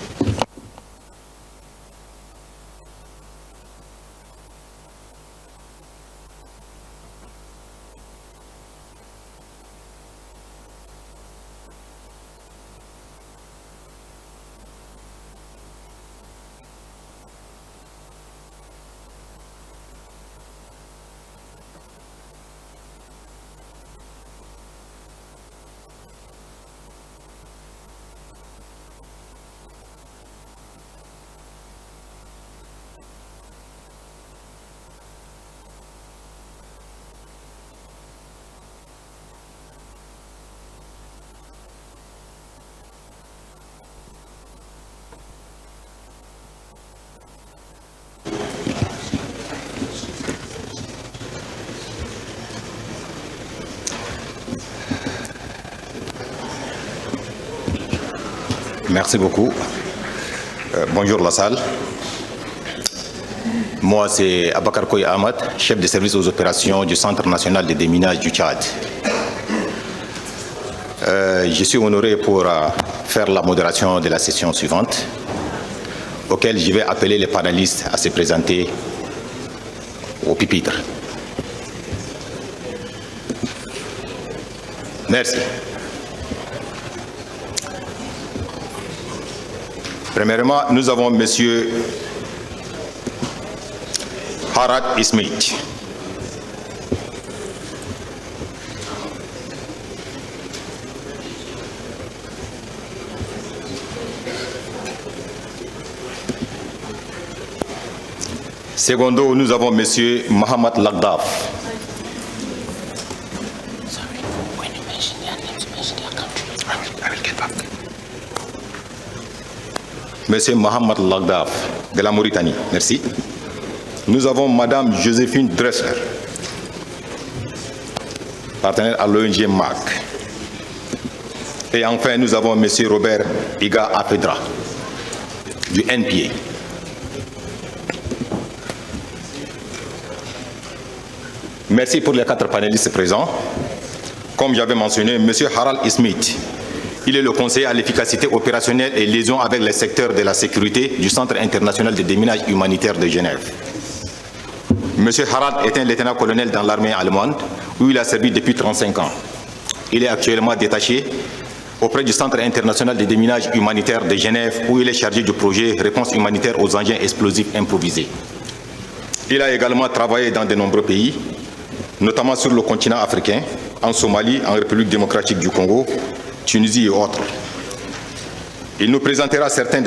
Speaker 13: Merci beaucoup. Bonjour la salle. Moi, c'est Abakar Koy Ahmad, chef de service aux opérations du Centre national de déminage du Tchad. Je suis honoré pour faire la modération de la session suivante, auquel je vais appeler les panélistes à se présenter au pupitre. Merci. Premièrement, nous avons M. Harad Ismail. Secondo, nous avons M. Mohamed Lagdaf. Monsieur Mohamed Lagdaf de la Mauritanie. Merci. Nous avons Madame Joséphine Dressler, partenaire à l'ONG MAC. Et enfin, nous avons Monsieur Robert Iga Afedra du NPA. Merci pour les 4 panélistes présents. Comme j'avais mentionné, M. Harald Smith, il est le conseiller à l'efficacité opérationnelle et liaison avec les secteurs de la sécurité du Centre international de déminage humanitaire de Genève. M. Harald est un lieutenant-colonel dans l'armée allemande où il a servi depuis 35 ans. Il est actuellement détaché auprès du Centre international de déminage humanitaire de Genève où il est chargé du projet Réponse humanitaire aux engins explosifs improvisés. Il a également travaillé dans de nombreux pays, notamment sur le continent africain, en Somalie, en République démocratique du Congo, Tunisie et autres. Il nous présentera certains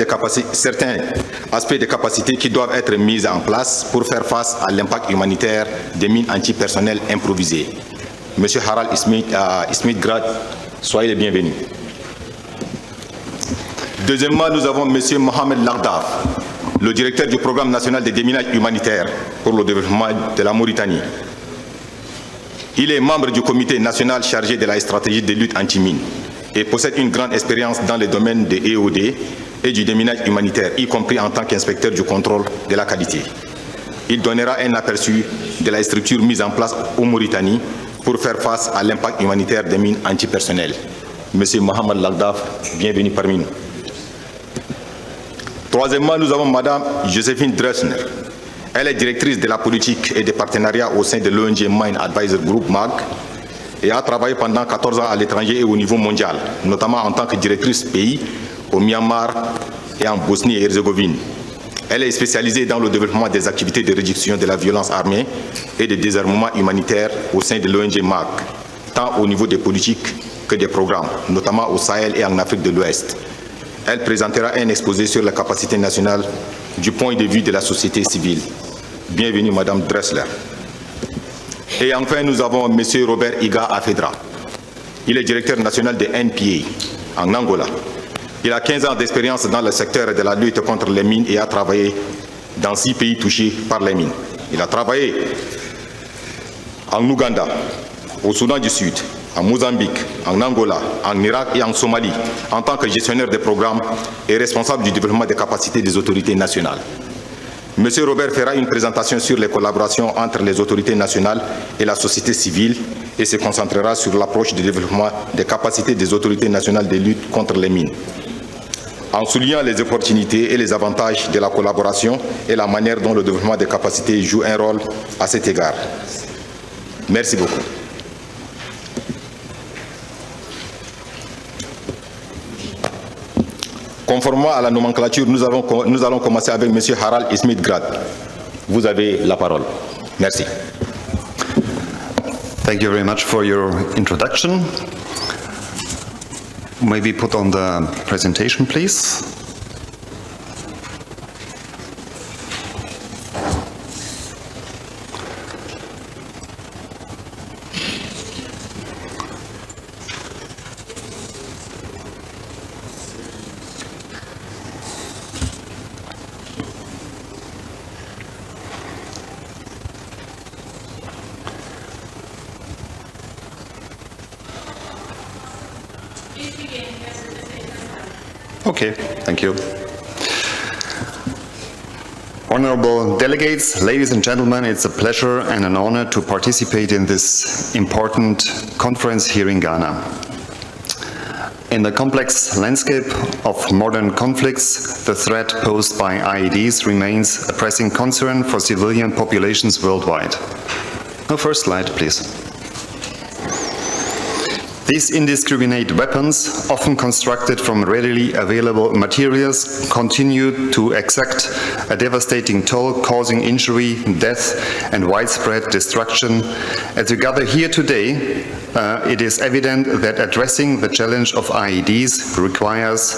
Speaker 13: aspects de capacités qui doivent être mis en place pour faire face à l'impact humanitaire des mines antipersonnelles improvisées. Monsieur Harald Smith-Grad, soyez les bienvenus. Deuxièmement, nous avons Monsieur Mohamed Lagdaf, le directeur du programme national de déminage humanitaire pour le développement de la Mauritanie. Il est membre du comité national chargé de la stratégie de lutte anti-mine et possède une grande expérience dans les domaines de EOD et du déminage humanitaire, y compris en tant qu'inspecteur du contrôle de la qualité. Il donnera un aperçu de la structure mise en place en Mauritanie pour faire face à l'impact humanitaire des mines antipersonnelles. Monsieur Mohamed Lagdaf, bienvenue parmi nous. Troisièmement, nous avons Madame Joséphine Dressner. Elle est directrice de la politique et des partenariats au sein de l'ONG Mine Advisor Group MAG et a travaillé pendant 14 ans à l'étranger et au niveau mondial, notamment en tant que directrice pays au Myanmar et en Bosnie et Herzégovine. Elle est spécialisée dans le développement des activités de réduction de la violence armée et de désarmement humanitaire au sein de l'ONG MAG, tant au niveau des politiques que des programmes, notamment au Sahel et en Afrique de l'Ouest. Elle présentera un exposé sur la capacité nationale du point de vue de la société civile. Bienvenue, Madame Dressler. Et enfin, nous avons M. Robert Iga Afedra. Il est directeur national de NPA en Angola. Il a 15 ans d'expérience dans le secteur de la lutte contre les mines et a travaillé dans 6 pays touchés par les mines. Il a travaillé en Ouganda, au Soudan du Sud, en Mozambique, en Angola, en Irak et en Somalie, en tant que gestionnaire des programmes et responsable du développement des capacités des autorités nationales. M. Robert fera une présentation sur les collaborations entre les autorités nationales et la société civile et se concentrera sur l'approche du développement des capacités des autorités nationales de lutte contre les mines, en soulignant les opportunités et les avantages de la collaboration et la manière dont le développement des capacités joue un rôle à cet égard. Merci beaucoup. Conformément à la nomenclature, nous allons commencer avec M. Harald Smith Grad. Vous avez la parole. Merci.
Speaker 14: Thank you very much for your introduction. Maybe put on the presentation, please. Okay, thank you. Honorable delegates, ladies and gentlemen, it's a pleasure and an honor to participate in this important conference here in Ghana. In the complex landscape of modern conflicts, the threat posed by IEDs remains a pressing concern for civilian populations worldwide. No, first slide, please. These indiscriminate weapons, often constructed from readily available materials, continue to exact a devastating toll, causing injury, death, and widespread destruction. As we gather here today, it is evident that addressing the challenge of IEDs requires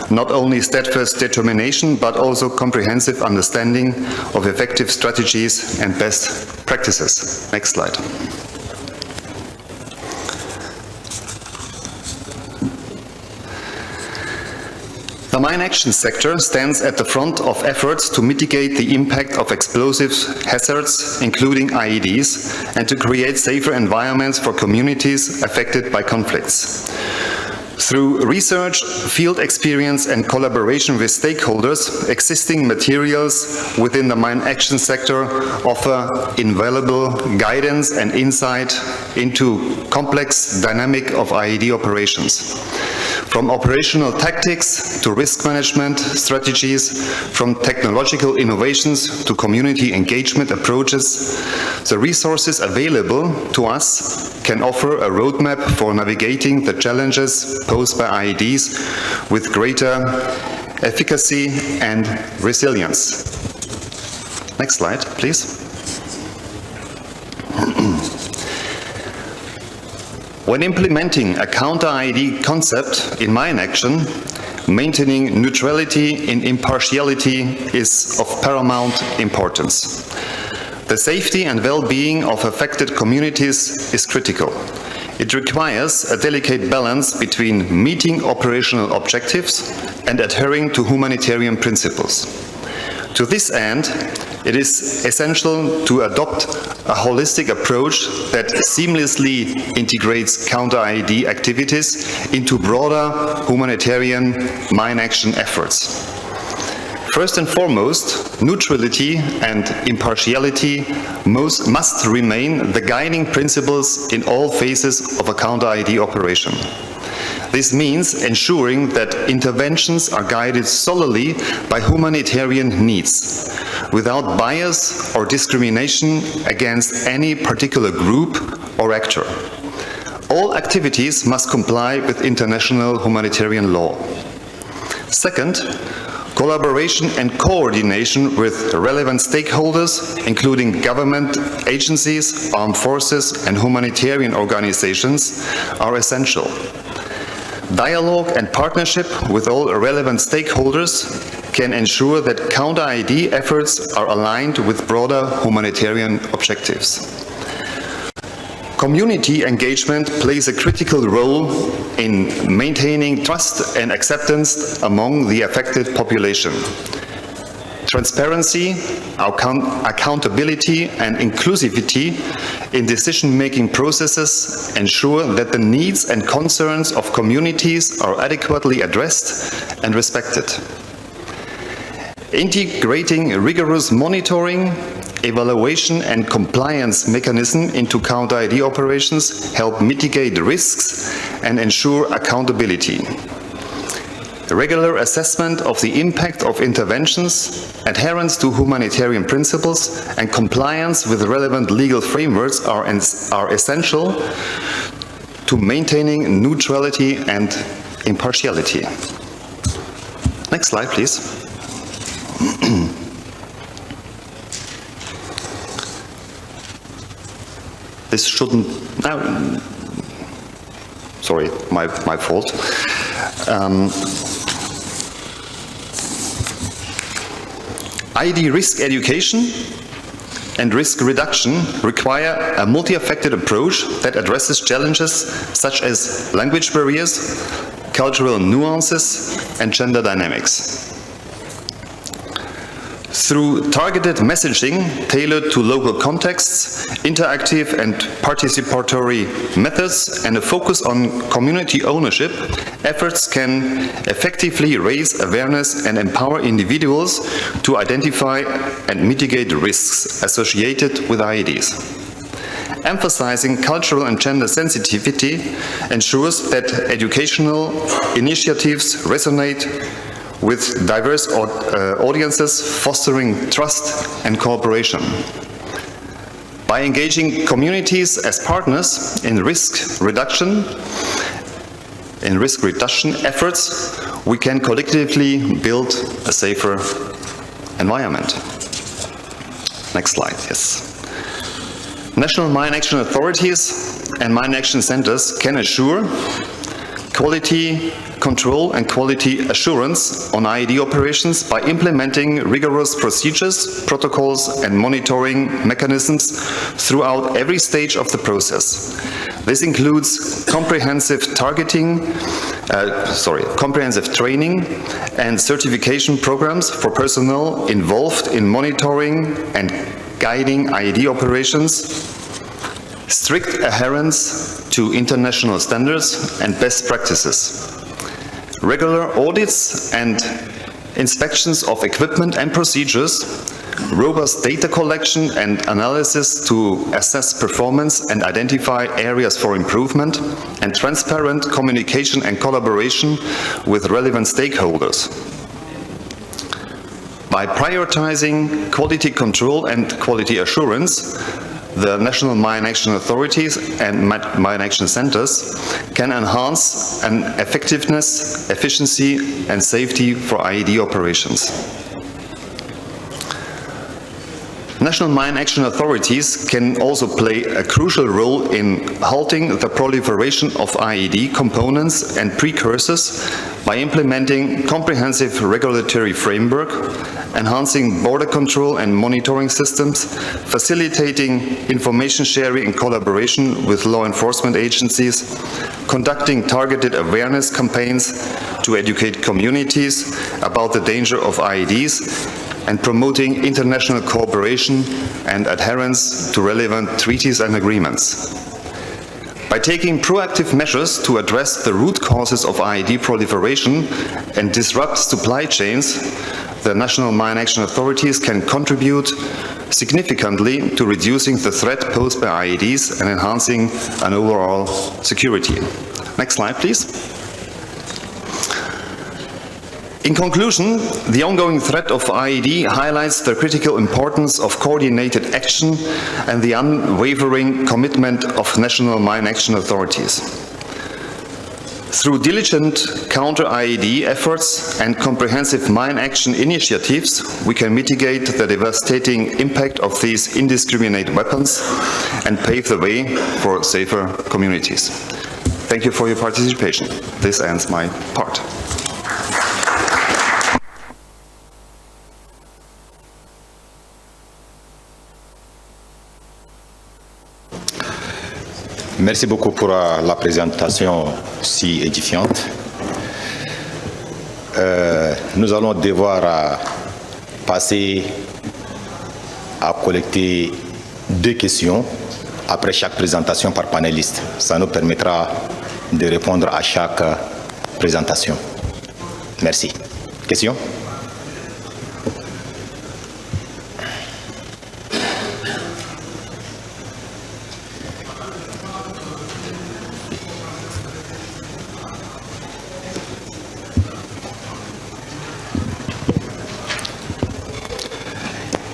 Speaker 14: not only steadfast determination, but also comprehensive understanding of effective strategies and best practices. Next slide. The mine action sector stands at the front of efforts to mitigate the impact of explosive hazards, including IEDs, and to create safer environments for communities affected by conflicts. Through research, field experience, and collaboration with stakeholders, existing materials within the mine action sector offer invaluable guidance and insight into complex dynamic of IED operations. From operational tactics to risk management strategies, from technological innovations to community engagement approaches, the resources available to us can offer a roadmap for navigating the challenges posed by IEDs with greater efficacy and resilience. Next slide, please. When implementing a counter-IED concept in mine action, maintaining neutrality and impartiality is of paramount importance. The safety and well-being of affected communities is critical. It requires a delicate balance between meeting operational objectives and adhering to humanitarian principles. To this end, it is essential to adopt a holistic approach that seamlessly integrates counter-IED activities into broader humanitarian mine action efforts. First and foremost, neutrality and impartiality must remain the guiding principles in all phases of a counter-IED operation. This means ensuring that interventions are guided solely by humanitarian needs, without bias or discrimination against any particular group or actor. All activities must comply with international humanitarian law. Second, collaboration and coordination with relevant stakeholders, including government agencies, armed forces, and humanitarian organizations, are essential. Dialogue and partnership with all relevant stakeholders can ensure that counter-ID efforts are aligned with broader humanitarian objectives. Community engagement plays a critical role in maintaining trust and acceptance among the affected population. Transparency, accountability, and inclusivity in decision-making processes ensure that the needs and concerns of communities are adequately addressed and respected. Integrating rigorous monitoring, evaluation, and compliance mechanism into counter-ID operations help mitigate risks and ensure accountability. Regular assessment of the impact of interventions, adherence to humanitarian principles, and compliance with relevant legal frameworks are essential to maintaining neutrality and impartiality. Next slide, please. This shouldn't, sorry, my fault. ID risk education and risk reduction require a multi-affected approach that addresses challenges such as language barriers, cultural nuances, and gender dynamics. Through targeted messaging tailored to local contexts, interactive and participatory methods, and a focus on community ownership, efforts can effectively raise awareness and empower individuals to identify and mitigate risks associated with IEDs. Emphasizing cultural and gender sensitivity ensures that educational initiatives resonate with diverse audiences, fostering trust and cooperation. By engaging communities as partners in risk reduction efforts, we can collectively build a safer environment. Next slide, yes. National mine action authorities and mine action centers can assure quality control and quality assurance on IED operations by implementing rigorous procedures, protocols, and monitoring mechanisms throughout every stage of the process. This includes comprehensive training and certification programs for personnel involved in monitoring and guiding IED operations, strict adherence to international standards and best practices, regular audits and inspections of equipment and procedures, robust data collection and analysis to assess performance and identify areas for improvement, and transparent communication and collaboration with relevant stakeholders. By prioritizing quality control and quality assurance, the national mine action authorities and mine action centers can enhance effectiveness, efficiency, and safety for IED operations. National mine action authorities can also play a crucial role in halting the proliferation of IED components and precursors by implementing comprehensive regulatory framework, enhancing border control and monitoring systems, facilitating information sharing and collaboration with law enforcement agencies, conducting targeted awareness campaigns to educate communities about the danger of IEDs, and promoting international cooperation and adherence to relevant treaties and agreements. By taking proactive measures to address the root causes of IED proliferation and disrupt supply chains, the national mine action authorities can contribute significantly to reducing the threat posed by IEDs and enhancing an overall security. Next slide, please. In conclusion, the ongoing threat of IED highlights the critical importance of coordinated action and the unwavering commitment of national mine action authorities. Through diligent counter-IED efforts and comprehensive mine action initiatives, we can mitigate the devastating impact of these indiscriminate weapons and pave the way for safer communities. Thank you for your participation. This ends my part.
Speaker 13: Merci beaucoup pour la présentation si édifiante. Nous allons devoir passer à collecter 2 questions après chaque présentation par panéliste. Ça nous permettra de répondre à chaque présentation. Merci. Question?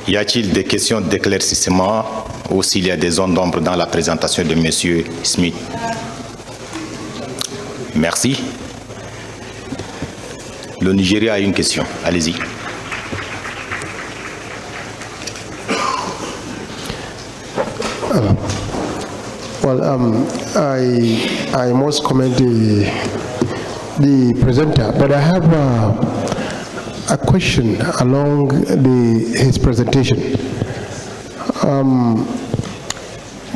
Speaker 13: Y a-t-il des questions d'éclaircissement ou s'il y a des zones d'ombre dans la présentation de M. Smith? Merci. Le Nigeria a une question. Allez-y.
Speaker 3: Well, I must commend the presenter, but I have a question along his presentation.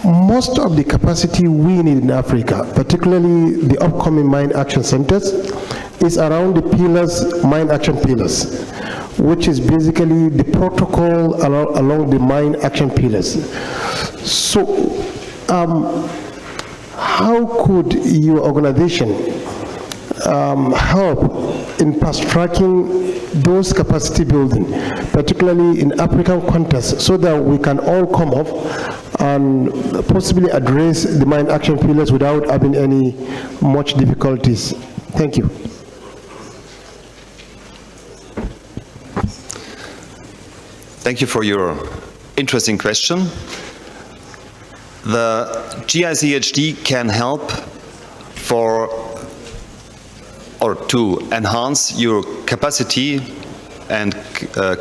Speaker 3: Most of the capacity we need in Africa, particularly the upcoming mine action centers, is around the pillars, mine action pillars, which is basically the protocol along the mine action pillars. So, how could your organization help in fast-tracking those capacity building, particularly in African context, so that we can all come up and possibly address the mine action pillars without having any much difficulties? Thank you.
Speaker 14: Thank you for your interesting question. The GICHD can help to enhance your capacity and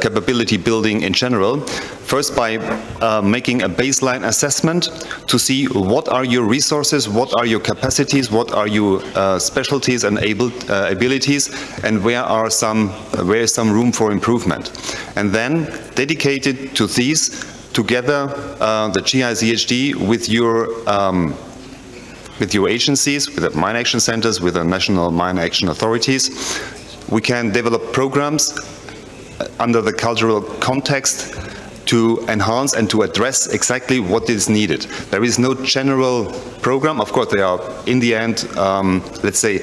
Speaker 14: capability building in general. First, by making a baseline assessment to see what are your resources, what are your capacities, what are your specialties and abilities, and where is some room for improvement. And then, dedicated to these, together the GICHD with your agencies, with the mine action centers, with the national mine action authorities, we can develop programs under the cultural context to enhance and to address exactly what is needed. There is no general program. Of course, there are, in the end, let's say,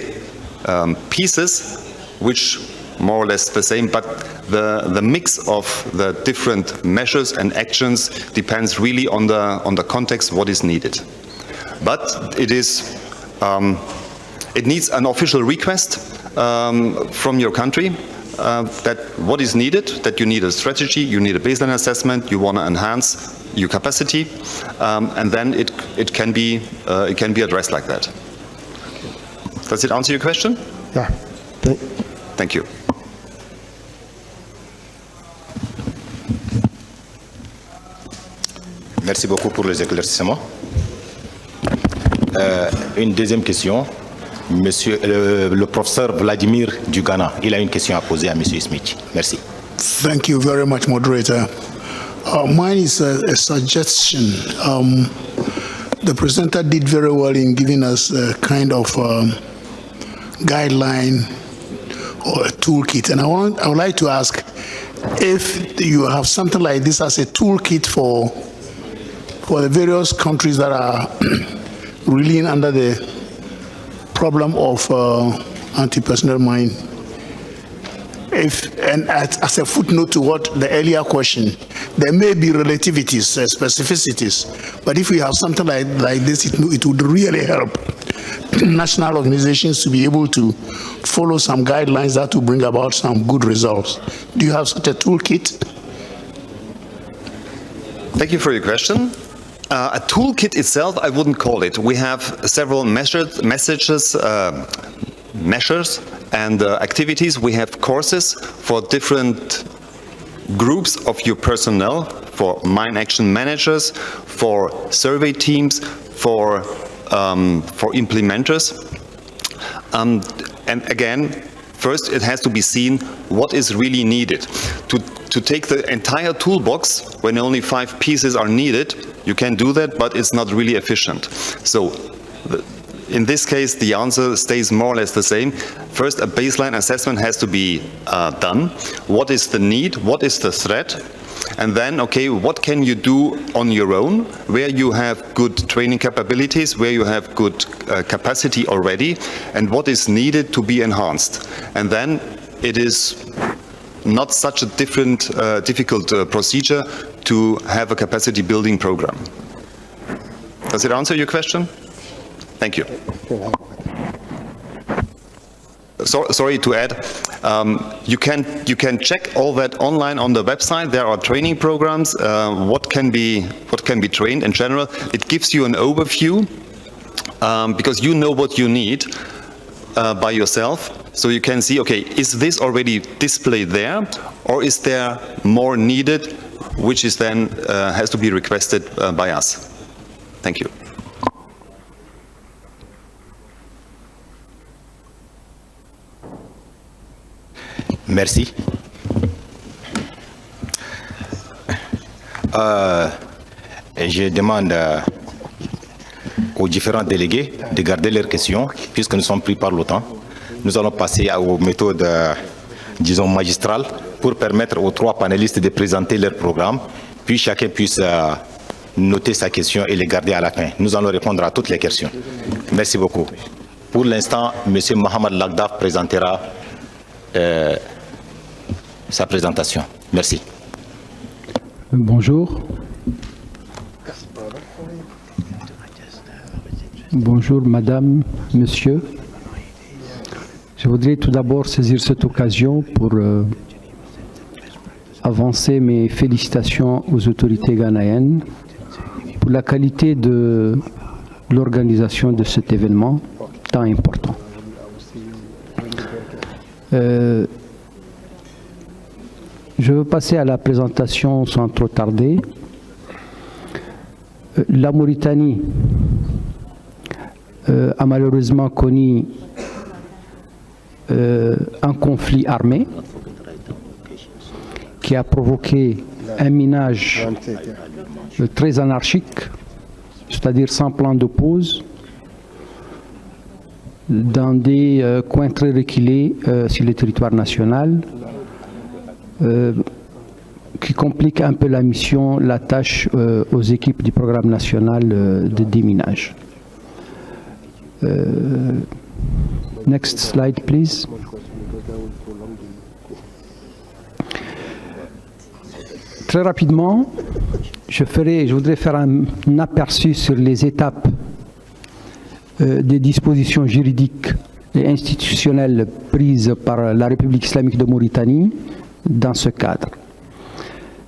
Speaker 14: pieces which more or less the same, but the mix of the different measures and actions depends really on the context, what is needed. But it needs an official request from your country that what is needed, that you need a strategy, you need a baseline assessment, you want to enhance your capacity, and then it can be addressed like that. Does it answer your question?
Speaker 3: Yeah.
Speaker 14: Thank you.
Speaker 13: Merci beaucoup pour les éclaircissements. Une deuxième question. Monsieur le professeur Vladimir du Ghana, il a une question à poser à Monsieur Smith. Merci.
Speaker 15: Thank you very much, moderator. Mine is a suggestion. The presenter did very well in giving us a kind of guideline or a toolkit, and I would like to ask if you have something like this as a toolkit for the various countries that are reeling under the problem of anti-personnel mine. And as a footnote to what the earlier question, there may be relativities, specificities, but if we have something like this, it would really help national organizations to be able to follow some guidelines that will bring about some good results. Do you have such a toolkit?
Speaker 14: Thank you for your question. A toolkit itself, I wouldn't call it. We have several measures and activities. We have courses for different groups of your personnel, for mine action managers, for survey teams, for implementers. And again, first it has to be seen what is really needed. To take the entire toolbox when only 5 pieces are needed, you can do that, but it's not really efficient. So in this case, the answer stays more or less the same. First, a baseline assessment has to be done. What is the need? What is the threat? And then, okay, what can you do on your own, where you have good training capabilities, where you have good capacity already, and what is needed to be enhanced. And then it is not such a difficult procedure to have a capacity building program. Does it answer your question? Thank you. Sorry to add, you can check all that online on the website. There are training programs. What can be trained in general. It gives you an overview because you know what you need by yourself. So you can see, okay, is this already displayed there, or is there more needed, which is then has to be requested by us. Thank you.
Speaker 13: Merci. Je demande aux différents délégués de garder leurs questions, puisque nous sommes pris par le temps. Nous allons passer aux méthodes, disons, magistrales, pour permettre aux 3 panélistes de présenter leur programme, puis chacun puisse noter sa question et les garder à la fin. Nous allons répondre à toutes les questions. Merci beaucoup. Pour l'instant, M. Mohamed Lagdaf présentera sa présentation. Merci.
Speaker 16: Bonjour. Bonjour, madame, monsieur. Je voudrais tout d'abord saisir cette occasion pour avancer mes félicitations aux autorités ghanéennes pour la qualité de l'organisation de cet événement tant important. Je veux passer à la présentation sans trop tarder. La Mauritanie a malheureusement connu un conflit armé qui a provoqué un minage très anarchique, c'est-à-dire sans plan de pause, dans des coins très reculés sur le territoire national, qui complique un peu la mission, la tâche aux équipes du programme national de déminage. Next slide, please. Très rapidement, je voudrais faire un aperçu sur les étapes des dispositions juridiques et institutionnelles prises par la République islamique de Mauritanie dans ce cadre.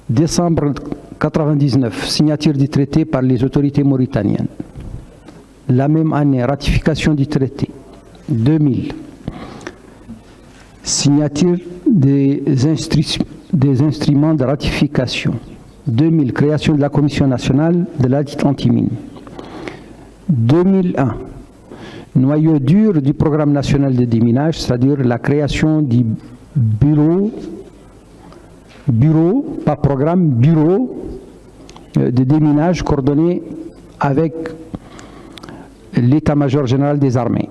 Speaker 16: Décembre 1999, signature du traité par les autorités mauritaniennes. La même année, ratification du traité. 2000, signature des instruments de ratification. 2000, création de la Commission nationale de la lutte anti-mine. 2001, noyau dur du programme national de déminage, c'est-à-dire la création du bureau, pas programme, bureau de déminage coordonné avec l'état-major général des armées.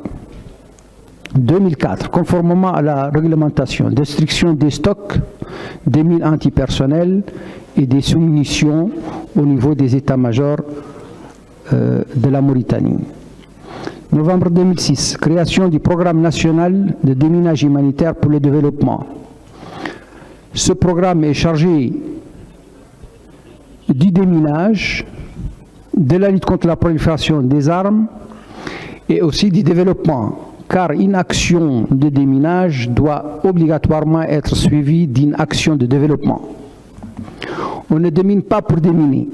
Speaker 16: 2004, conformément à la réglementation, destruction des stocks des mines antipersonnelles et des sous-munitions au niveau des états-majors de la Mauritanie. Novembre 2006, création du programme national de déminage humanitaire pour le développement. Ce programme est chargé du déminage, de la lutte contre la prolifération des armes et aussi du développement, car une action de déminage doit obligatoirement être suivie d'une action de développement. On ne démine pas pour déminer.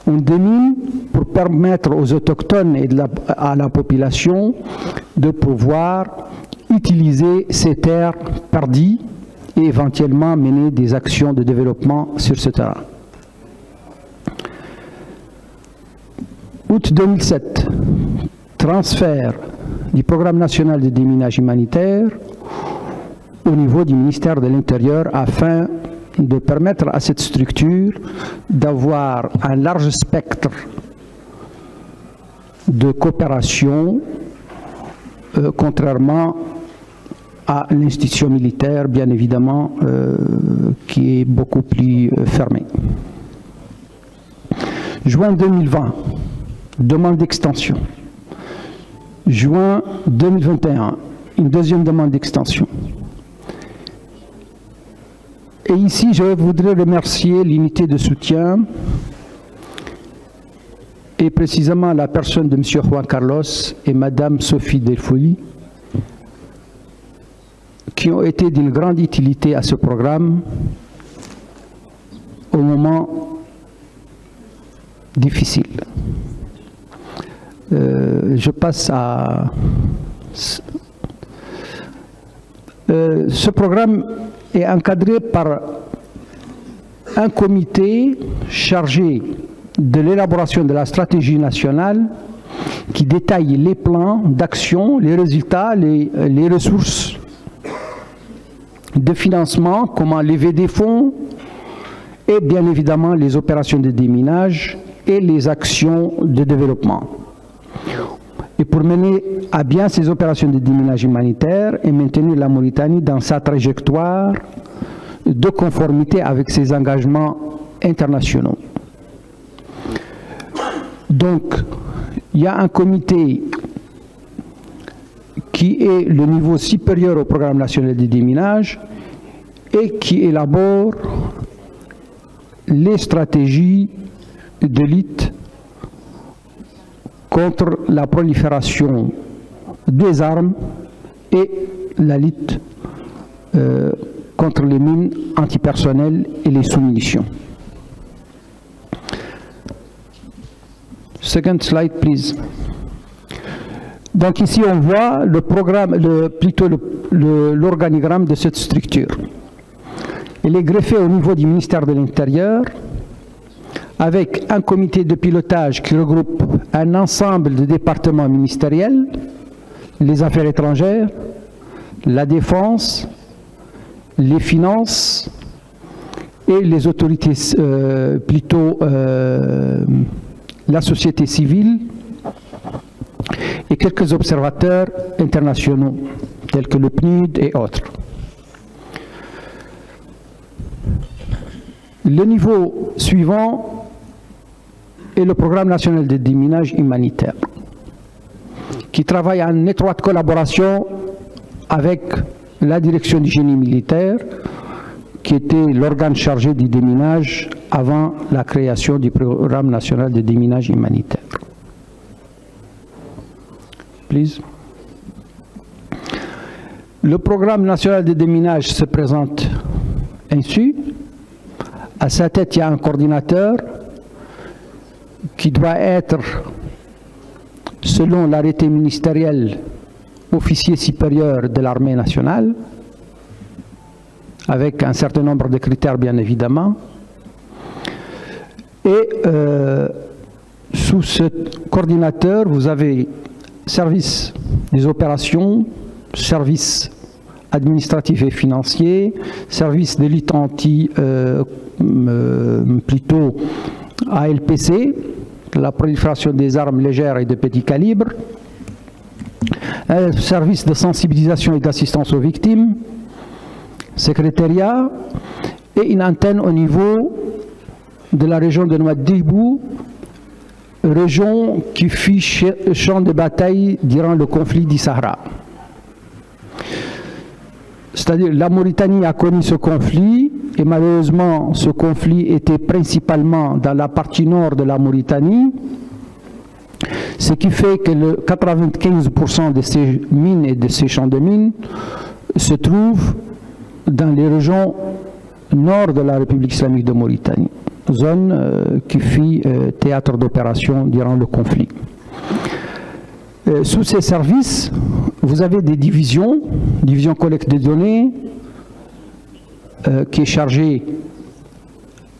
Speaker 16: On démine pour permettre aux autochtones et à la population de pouvoir utiliser ces terres perdues et éventuellement mener des actions de développement sur ce terrain. Août 2007, transfert du programme national de déminage humanitaire au niveau du ministère de l'Intérieur afin de permettre à cette structure d'avoir un large spectre de coopération, contrairement à l'institution militaire, bien évidemment, qui est beaucoup plus fermée. Juin 2020, demande d'extension. Juin 2021, une deuxième demande d'extension. Et ici, je voudrais remercier l'unité de soutien et précisément la personne de M. Juan Carlos et Mme Sophie Delfouy qui ont été d'une grande utilité à ce programme au moment difficile. Je passe à... ce programme est encadré par un comité chargé de l'élaboration de la stratégie nationale qui détaille les plans d'action, les résultats, les ressources de financement, comment lever des fonds et bien évidemment les opérations de déminage et les actions de développement. Et pour mener à bien ces opérations de déminage humanitaire et maintenir la Mauritanie dans sa trajectoire de conformité avec ses engagements internationaux. Donc, il y a un comité qui est le niveau supérieur au programme national de déminage et qui élabore les stratégies de lutte contre la prolifération des armes et la lutte contre les mines antipersonnelles et les sous-munitions. Second slide, please. Donc ici, on voit le programme, plutôt l'organigramme de cette structure. Il est greffé au niveau du ministère de l'Intérieur avec un comité de pilotage qui regroupe un ensemble de départements ministériels, les affaires étrangères, la défense, les finances et les autorités, la société civile et quelques observateurs internationaux tels que le PNUD et autres. Le niveau suivant est le programme national de déminage humanitaire qui travaille en étroite collaboration avec la direction du génie militaire qui était l'organe chargé du déminage avant la création du programme national de déminage humanitaire. Please. Le programme national de déminage se présente ainsi. À sa tête, il y a un coordinateur qui doit être, selon l'arrêté ministériel, officier supérieur de l'armée nationale, avec un certain nombre de critères bien évidemment. Et sous ce coordinateur, vous avez service des opérations, service administratif et financier, service de lutte plutôt ALPC, la prolifération des armes légères et de petit calibre, un service de sensibilisation et d'assistance aux victimes, secrétariat et une antenne au niveau de la région de Nouadhibou, région qui fut champ de bataille durant le conflit du Sahara. C'est-à-dire la Mauritanie a connu ce conflit et malheureusement ce conflit était principalement dans la partie nord de la Mauritanie. Ce qui fait que 95% de ces mines et de ces champs de mines se trouvent dans les régions nord de la République islamique de Mauritanie, zone qui fut théâtre d'opération durant le conflit. Sous ces services, vous avez des division collecte de données, qui est chargée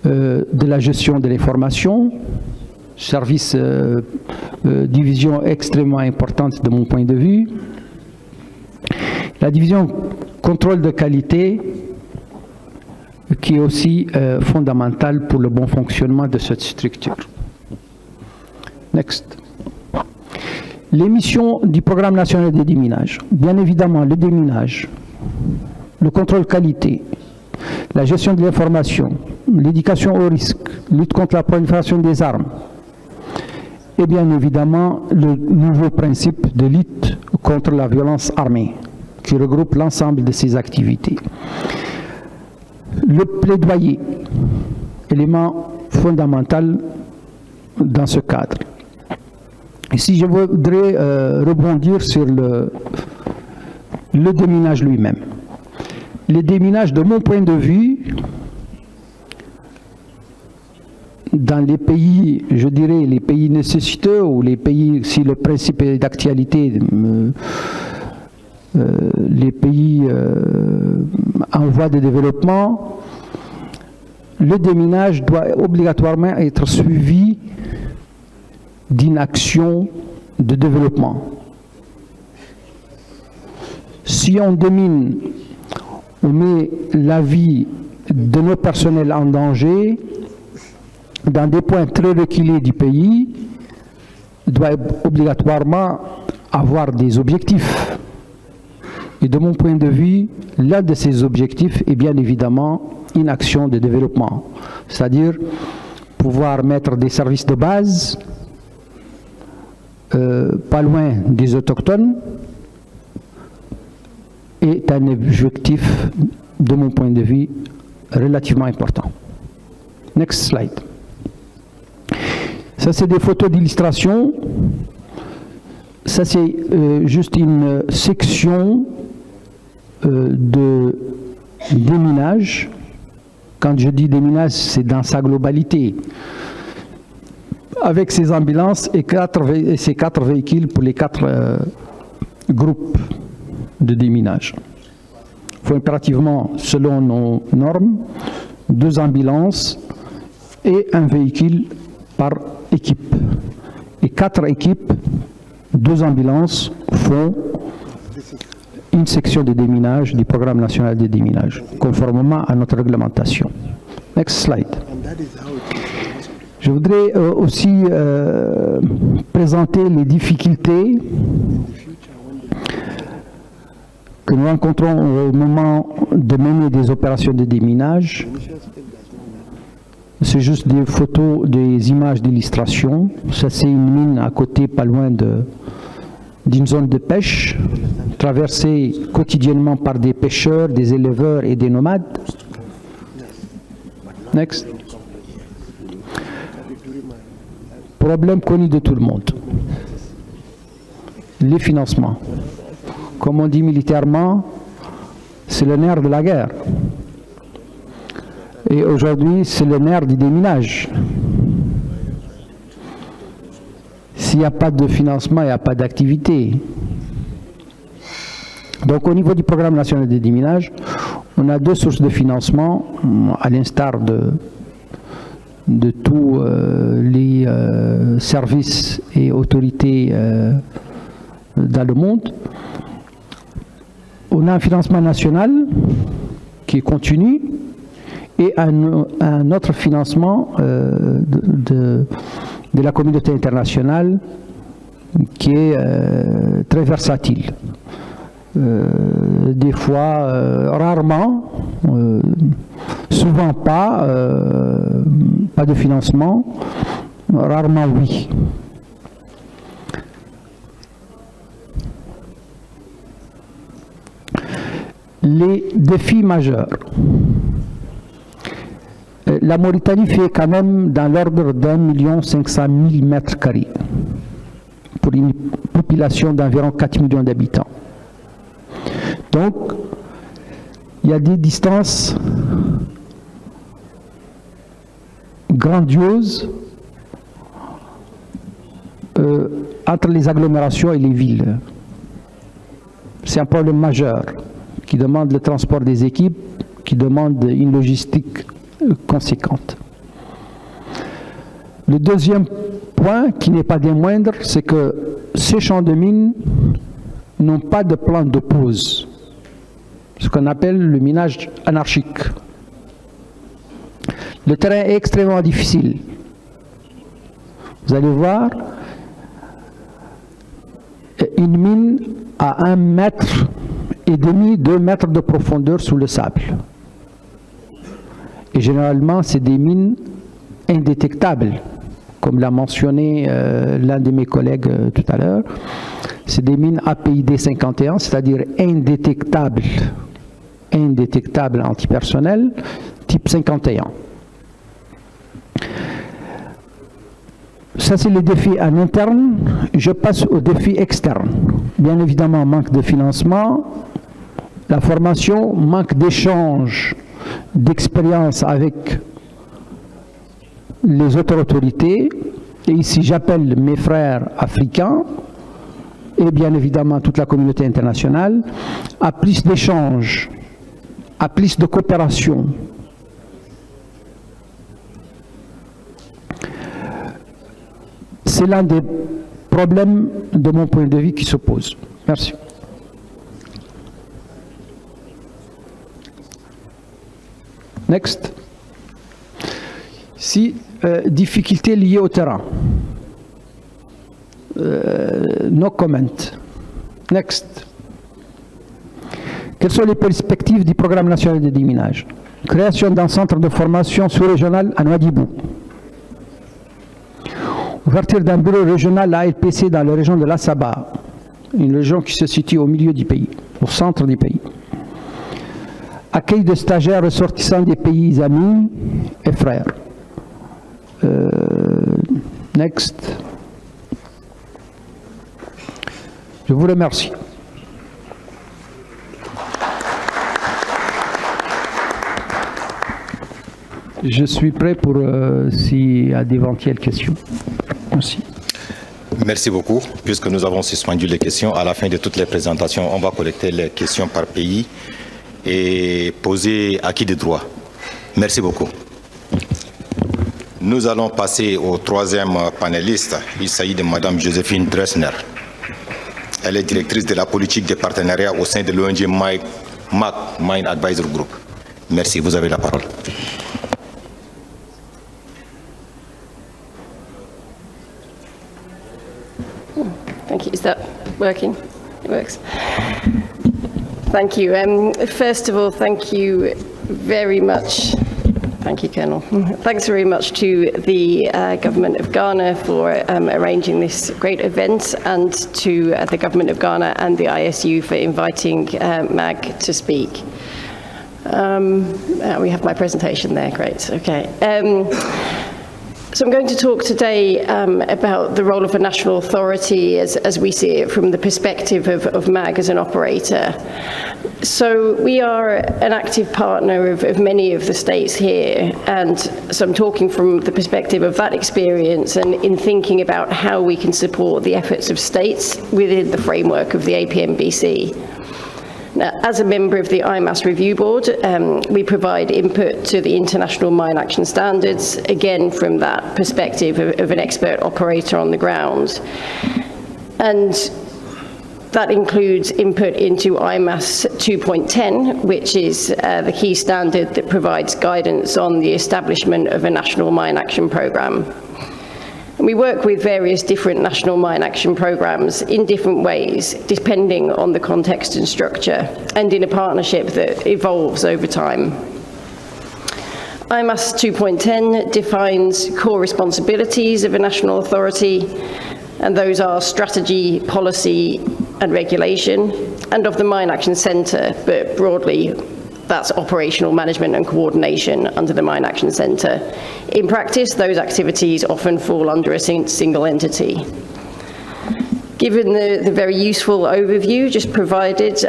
Speaker 16: de la gestion de l'information, service division extrêmement importante de mon point de vue. La division contrôle de qualité, qui est aussi fondamentale pour le bon fonctionnement de cette structure. Next. Les missions du programme national de déminage. Bien évidemment, le déminage, le contrôle qualité, la gestion de l'information, l'éducation au risque, lutte contre la prolifération des armes, et bien évidemment le nouveau principe de lutte contre la violence armée, qui regroupe l'ensemble de ces activités. Le plaidoyer, élément fondamental dans ce cadre. Ici, je voudrais rebondir sur le déminage lui-même. Le déminage, de mon point de vue, dans les pays, je dirais, les pays nécessiteux, ou les pays, si le principe est d'actualité, les pays en voie de développement, le déminage doit obligatoirement être suivi d'une action de développement. Si on démine, on met la vie de nos personnels en danger, dans des points très reculés du pays, doit obligatoirement avoir des objectifs. Et de mon point de vue, l'un de ces objectifs est bien évidemment une action de développement, c'est-à-dire pouvoir mettre des services de base pas loin des autochtones est un objectif, de mon point de vue, relativement important. Next slide. Ça, c'est des photos d'illustration. Ça, c'est juste une section de déminage. Quand je dis déminage, c'est dans sa globalité. Avec ces ambulances et ces 4 véhicules pour les 4 groupes de déminage. Il faut impérativement, selon nos normes, 2 ambulances et un véhicule par équipe. Et 4 équipes, 2 ambulances font une section de déminage du programme national de déminage, conformément à notre réglementation. Next slide. Je voudrais aussi présenter les difficultés que nous rencontrons au moment de mener des opérations de déminage. C'est juste des photos, des images d'illustration. Ça, c'est une mine à côté, pas loin d'une zone de pêche, traversée quotidiennement par des pêcheurs, des éleveurs et des nomades. Next. Problème connu de tout le monde. Les financements. Comme on dit militairement, c'est le nerf de la guerre. Et aujourd'hui, c'est le nerf du déminage. S'il n'y a pas de financement, il n'y a pas d'activité. Donc au niveau du programme national de déminage, on a 2 sources de financement, à l'instar de tous les services et autorités dans le monde. On a un financement national qui est continu et un autre financement de la communauté internationale qui est très versatile. Des fois, rarement, souvent pas de financement, rarement oui. Les défis majeurs. La Mauritanie fait quand même dans l'ordre d'1 500 000 mètres carrés pour une population d'environ 4 millions d'habitants. Donc, il y a des distances grandioses entre les agglomérations et les villes. C'est un problème majeur qui demande le transport des équipes, qui demande une logistique conséquente. Le deuxième point, qui n'est pas des moindres, c'est que ces champs de mines n'ont pas de plan de pause, ce qu'on appelle le minage anarchique. Le terrain est extrêmement difficile. Vous allez voir, une mine à 1,5 mètre, 2 mètres de profondeur sous le sable. Et généralement, c'est des mines indétectables, comme l'a mentionné l'un de mes collègues tout à l'heure. C'est des mines APID 51, c'est-à-dire indétectables antipersonnelles, type 51. Ça, c'est les défis en interne. Je passe aux défis externes. Bien évidemment, manque de financement, la formation, manque d'échange, d'expérience avec les autres autorités. Et ici, j'appelle mes frères africains et bien évidemment toute la communauté internationale à plus d'échanges, à plus de coopération. C'est l'un des problèmes de mon point de vue qui se pose. Merci. Next. Si, difficultés liées au terrain. No comment. Next. Quelles sont les perspectives du programme national de déminage? Création d'un centre de formation sous-régional à Nouadhibou. Ouverture d'un bureau régional à LPC dans la région de l'Assaba, une région qui se situe au milieu du pays, au centre du pays. Accueil de stagiaires ressortissants des pays amis et frères. Next. Je vous remercie. Je suis prêt pour s'il y a d'éventuelles questions. Merci.
Speaker 13: Merci beaucoup. Puisque nous avons suspendu les questions, à la fin de toutes les présentations, on va collecter les questions par pays et poser à qui de droit. Merci beaucoup. Nous allons passer au troisième panéliste. Il s'agit de Mme Joséphine Dressner. Elle est directrice de la politique des partenariats au sein de l'ONG MAC, Mine Advisor Group. Merci, vous avez la parole.
Speaker 17: Thank you. Is that working? It works. Thank you. First of all, thank you very much. Thank you, Colonel. Thanks very much to the Government of Ghana for arranging this great event, and to the Government of Ghana and the ISU for inviting MAG to speak. We have my presentation there, great, okay. So I'm going to talk today about the role of a national authority as we see it from the perspective of MAG as an operator. So we are an active partner of many of the states here, and so I'm talking from the perspective of that experience and in thinking about how we can support the efforts of states within the framework of the APMBC. Now, as a member of the IMAS Review Board, we provide input to the International Mine Action Standards, again from that perspective of an expert operator on the ground. And that includes input into IMAS 2.10, which is the key standard that provides guidance on the establishment of a national mine action programme. And we work with various different national mine action programmes in different ways, depending on the context and structure, and in a partnership that evolves over time. IMAS 2.10 defines core responsibilities of a national authority, and those are strategy, policy, and regulation, and of the Mine Action Centre, but broadly, that's operational management and coordination under the Mine Action Centre. In practice, those activities often fall under a single entity. Given the very useful overview just provided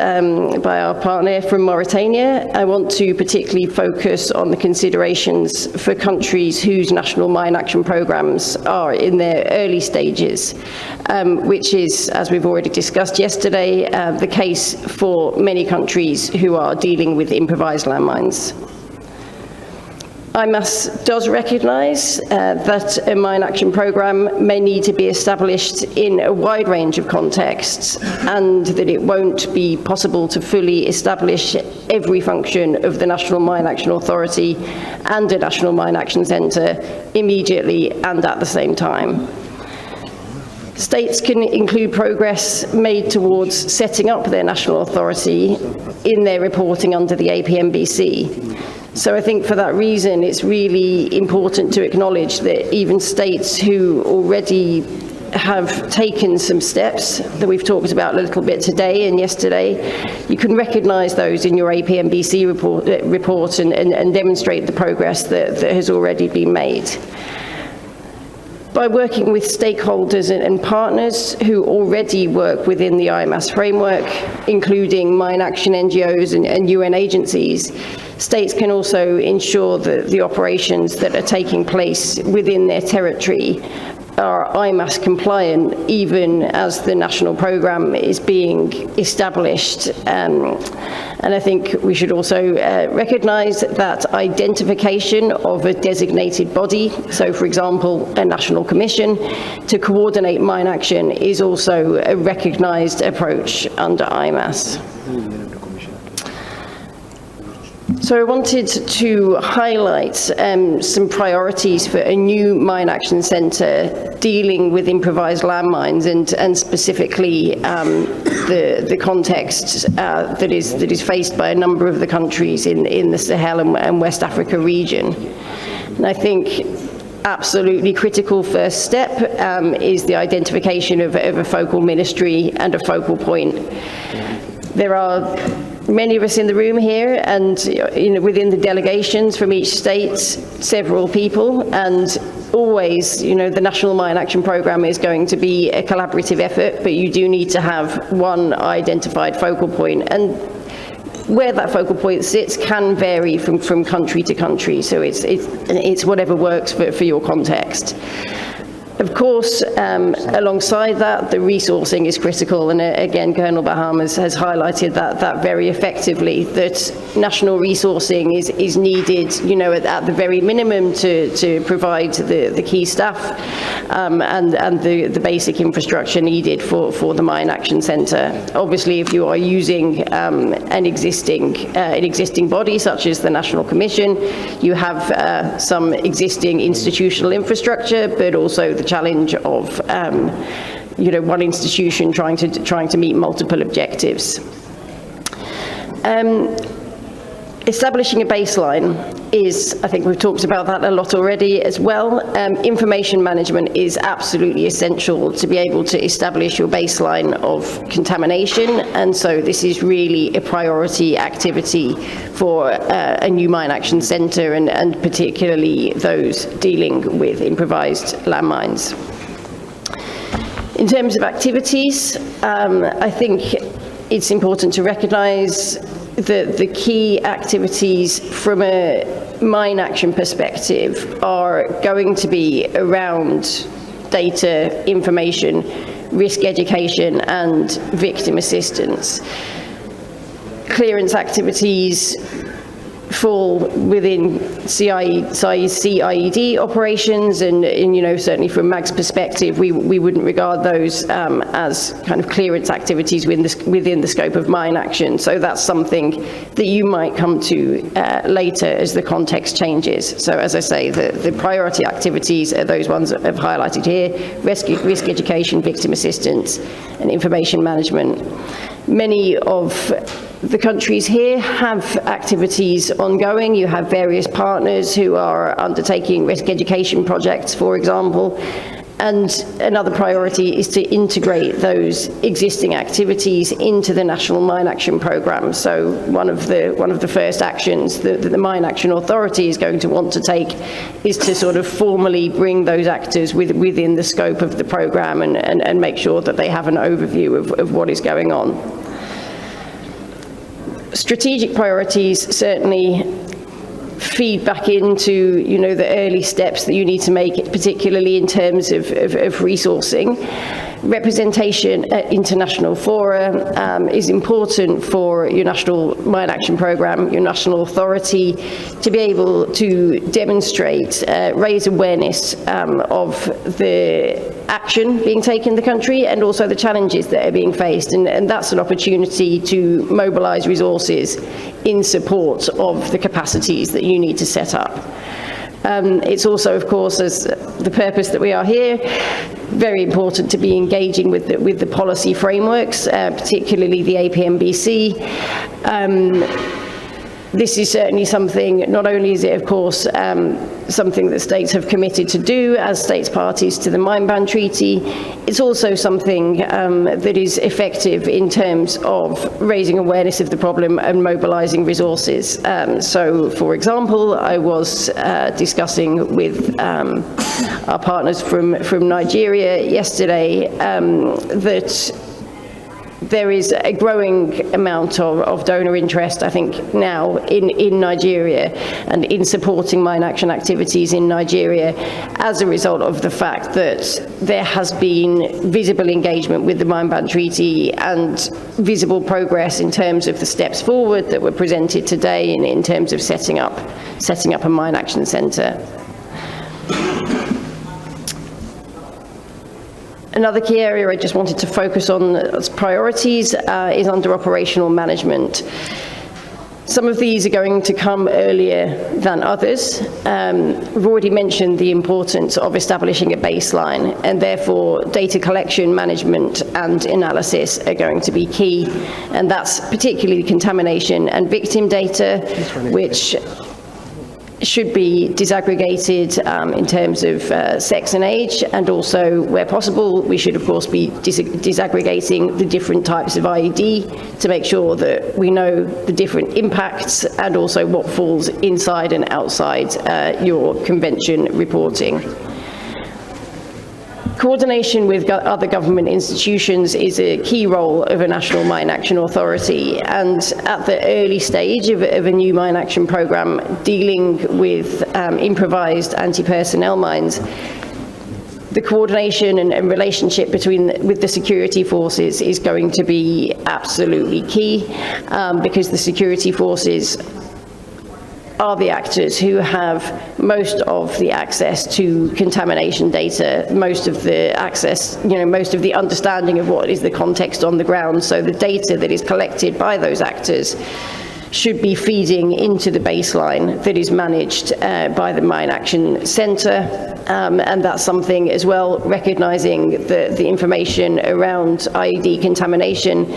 Speaker 17: by our partner from Mauritania, I want to particularly focus on the considerations for countries whose national mine action programs are in their early stages, which is, as we've already discussed yesterday, the case for many countries who are dealing with improvised landmines. IMAS does recognise that a mine action programme may need to be established in a wide range of contexts, and that it won't be possible to fully establish every function of the National Mine Action Authority and a National Mine Action Centre immediately and at the same time. States can include progress made towards setting up their national authority in their reporting under the APMBC. So I think for that reason, it's really important to acknowledge that even states who already have taken some steps that we've talked about a little bit today and yesterday, you can recognise those in your APMBC report and demonstrate the progress that has already been made. By working with stakeholders and partners who already work within the IMAS framework, including mine action NGOs and UN agencies, states can also ensure that the operations that are taking place within their territory are IMAS compliant, even as the national programme is being established. And I think we should also recognise that identification of a designated body, so for example, a national commission, to coordinate mine action is also a recognised approach under IMAS. So I wanted to highlight some priorities for a new mine action centre dealing with improvised landmines and specifically the context that is faced by a number of the countries in the Sahel and West Africa region. And I think absolutely critical first step is the identification of a focal ministry and a focal point. There are many of us in the room here, and within the delegations from each state, several people, and always, the National Mine Action Programme is going to be a collaborative effort, but you do need to have one identified focal point. And where that focal point sits can vary from country to country, so it's whatever works for your context. Of course, alongside that, the resourcing is critical, and again, Colonel Bahamas has highlighted that very effectively, that national resourcing is needed, at the very minimum to provide the key staff and the basic infrastructure needed for the Mine Action Centre. Obviously, if you are using an existing body, such as the National Commission, you have some existing institutional infrastructure, but also the challenge of one institution trying to meet multiple objectives. Establishing a baseline is, I think we've talked about that a lot already as well. Information management is absolutely essential to be able to establish your baseline of contamination, and so this is really a priority activity for a new mine action centre, and particularly those dealing with improvised landmines. In terms of activities, I think it's important to recognise the key activities from a mine action perspective are going to be around data, information, risk education, and victim assistance. Clearance activities fall within CIED operations, and certainly from MAG's perspective, we wouldn't regard those as kind of clearance activities within the scope of mine action. So that's something that you might come to later as the context changes. So as I say, the priority activities are those ones that I've highlighted here: risk education, victim assistance, and information management. Many of the countries here have activities ongoing. You have various partners who are undertaking risk education projects, for example, And another priority is to integrate those existing activities into the National Mine Action Programme. So one of the first actions that the Mine Action Authority is going to want to take is to sort of formally bring those actors within the scope of the programme and make sure that they have an overview of what is going on. Strategic priorities certainly feed back into, you know, the early steps that you need to make, particularly in terms of resourcing. Representation at international fora is important for your National Mine Action Programme, your national authority, to be able to demonstrate, raise awareness of the action being taken in the country and also the challenges that are being faced. And that's an opportunity to mobilise resources in support of the capacities that you need to set up. It's also, of course, as the purpose that we are here, very important to be engaging with the policy frameworks, particularly the APMBC. This is certainly something, not only is it, of course, something that states have committed to do as states parties to the Mine Ban Treaty, it's also something that is effective in terms of raising awareness of the problem and mobilising resources. So, for example, I was discussing with our partners from Nigeria yesterday that there is a growing amount of donor interest, I think, now in Nigeria and in supporting mine action activities in Nigeria as a result of the fact that there has been visible engagement with the Mine Ban Treaty and visible progress in terms of the steps forward that were presented today in terms of setting up a mine action centre. Another key area I just wanted to focus on as priorities is under operational management. Some of these are going to come earlier than others. We've already mentioned the importance of establishing a baseline, and therefore data collection, management and analysis are going to be key. And that's particularly contamination and victim data, which should be disaggregated in terms of sex and age, and also, where possible, we should of course be disaggregating the different types of IED to make sure that we know the different impacts and also what falls inside and outside your convention reporting. Coordination with other government institutions is a key role of a National Mine Action Authority, and at the early stage of a new mine action programme dealing with improvised anti-personnel mines, the coordination and relationship with the security forces is going to be absolutely key, because the security forces are the actors who have most of the access to contamination data, most of the access, most of the understanding of what is the context on the ground. So the data that is collected by those actors should be feeding into the baseline that is managed by the Mine Action Centre. And that's something as well, recognising the information around IED contamination.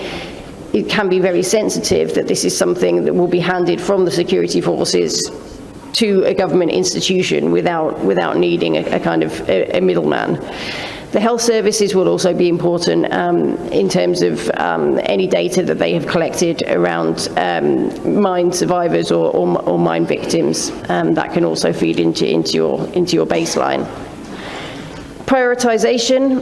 Speaker 17: It can be very sensitive that this is something that will be handed from the security forces to a government institution without needing a kind of a middleman. The health services will also be important in terms of any data that they have collected around mine survivors or mine victims. That can also feed into your baseline. Prioritisation,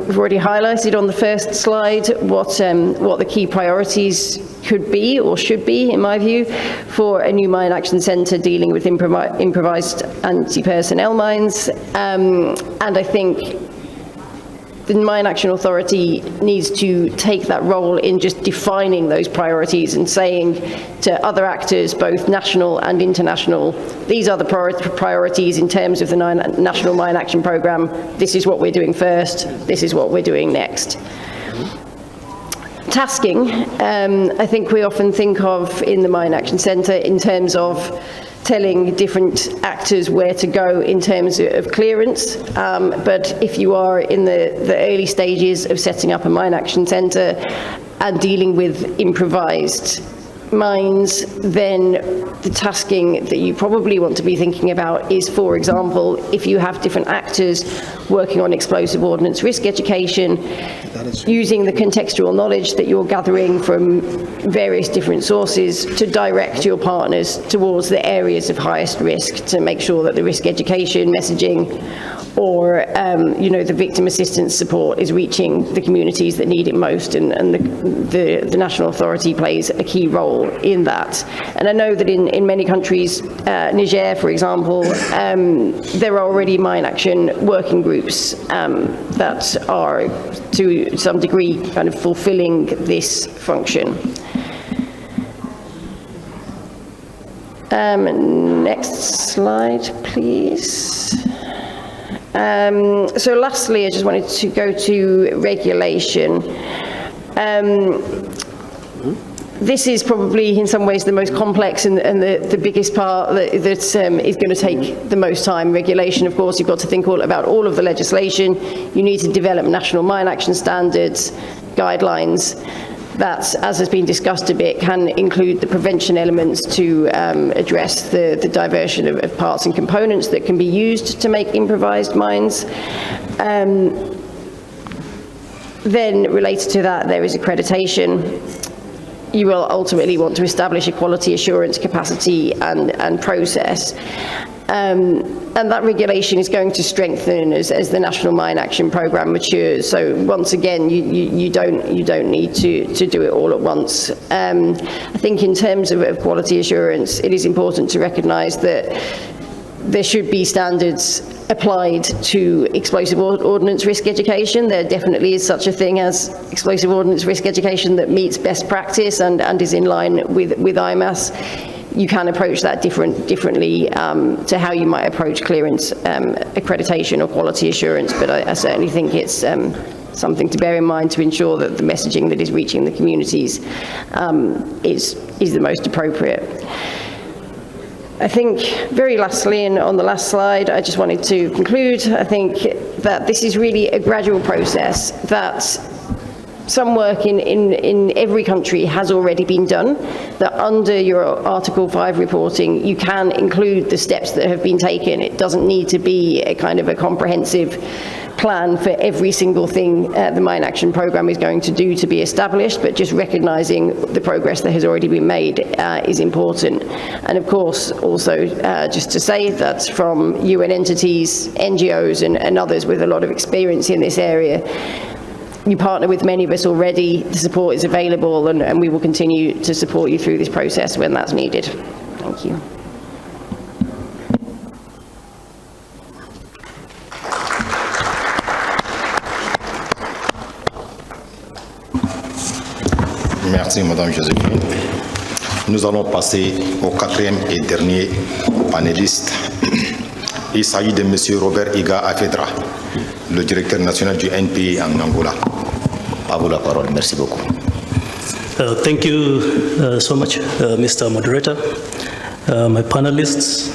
Speaker 17: we've already highlighted on the first slide what the key priorities could be or should be, in my view, for a new mine action centre dealing with improvised anti-personnel mines. And I think the Mine Action Authority needs to take that role in just defining those priorities and saying to other actors, both national and international, these are the priorities in terms of the National Mine Action Programme. This is what we're doing first. This is what we're doing next. Tasking, I think we often think of in the Mine Action Centre in terms of telling different actors where to go in terms of clearance, but if you are in the early stages of setting up a mine action centre and dealing with improvised mines, then the tasking that you probably want to be thinking about is, for example, if you have different actors working on explosive ordnance risk education, using the contextual knowledge that you're gathering from various different sources to direct your partners towards the areas of highest risk to make sure that the risk education messaging or the victim assistance support is reaching the communities that need it most, and the national authority plays a key role in that. And I know that in many countries, Niger, for example, there are already mine action working groups that are to some degree kind of fulfilling this function. Next slide, please. So lastly, I just wanted to go to regulation. This is probably in some ways the most complex and the biggest part that is going to take the most time. Regulation, of course, you've got to think about all of the legislation. You need to develop national mine action standards, guidelines. That, as has been discussed a bit, can include the prevention elements to address the diversion of parts and components that can be used to make improvised mines. Then related to that, there is accreditation. You will ultimately want to establish a quality assurance capacity and process. And that regulation is going to strengthen as the National Mine Action Programme matures. So once again, you don't need to do it all at once. I think in terms of quality assurance, it is important to recognise that there should be standards applied to explosive ordnance risk education. There definitely is such a thing as explosive ordnance risk education that meets best practice and is in line with IMAS. You can approach that differently to how you might approach clearance, accreditation or quality assurance, but I certainly think it's something to bear in mind to ensure that the messaging that is reaching the communities is the most appropriate. I think very lastly, and on the last slide, I just wanted to conclude, I think that this is really a gradual process, that some work in every country has already been done, that under your Article 5 reporting, you can include the steps that have been taken. It doesn't need to be a kind of a comprehensive plan for every single thing the Mine Action Programme is going to do to be established, but just recognising the progress that has already been made is important. And of course, also just to say that from UN entities, NGOs and others with a lot of experience in this area, you partner with many of us already, the support is available, and we will continue to support you through this process when that's needed. Thank you.
Speaker 13: Merci, Madame Joséphine. Nous allons passer au quatrième et dernier panéliste. Il s'agit de Monsieur Robert Iga Afedra, le directeur national du NPA en Angola. À vous la parole. Merci beaucoup.
Speaker 18: Thank you so much, Mr. Moderator, my panelists,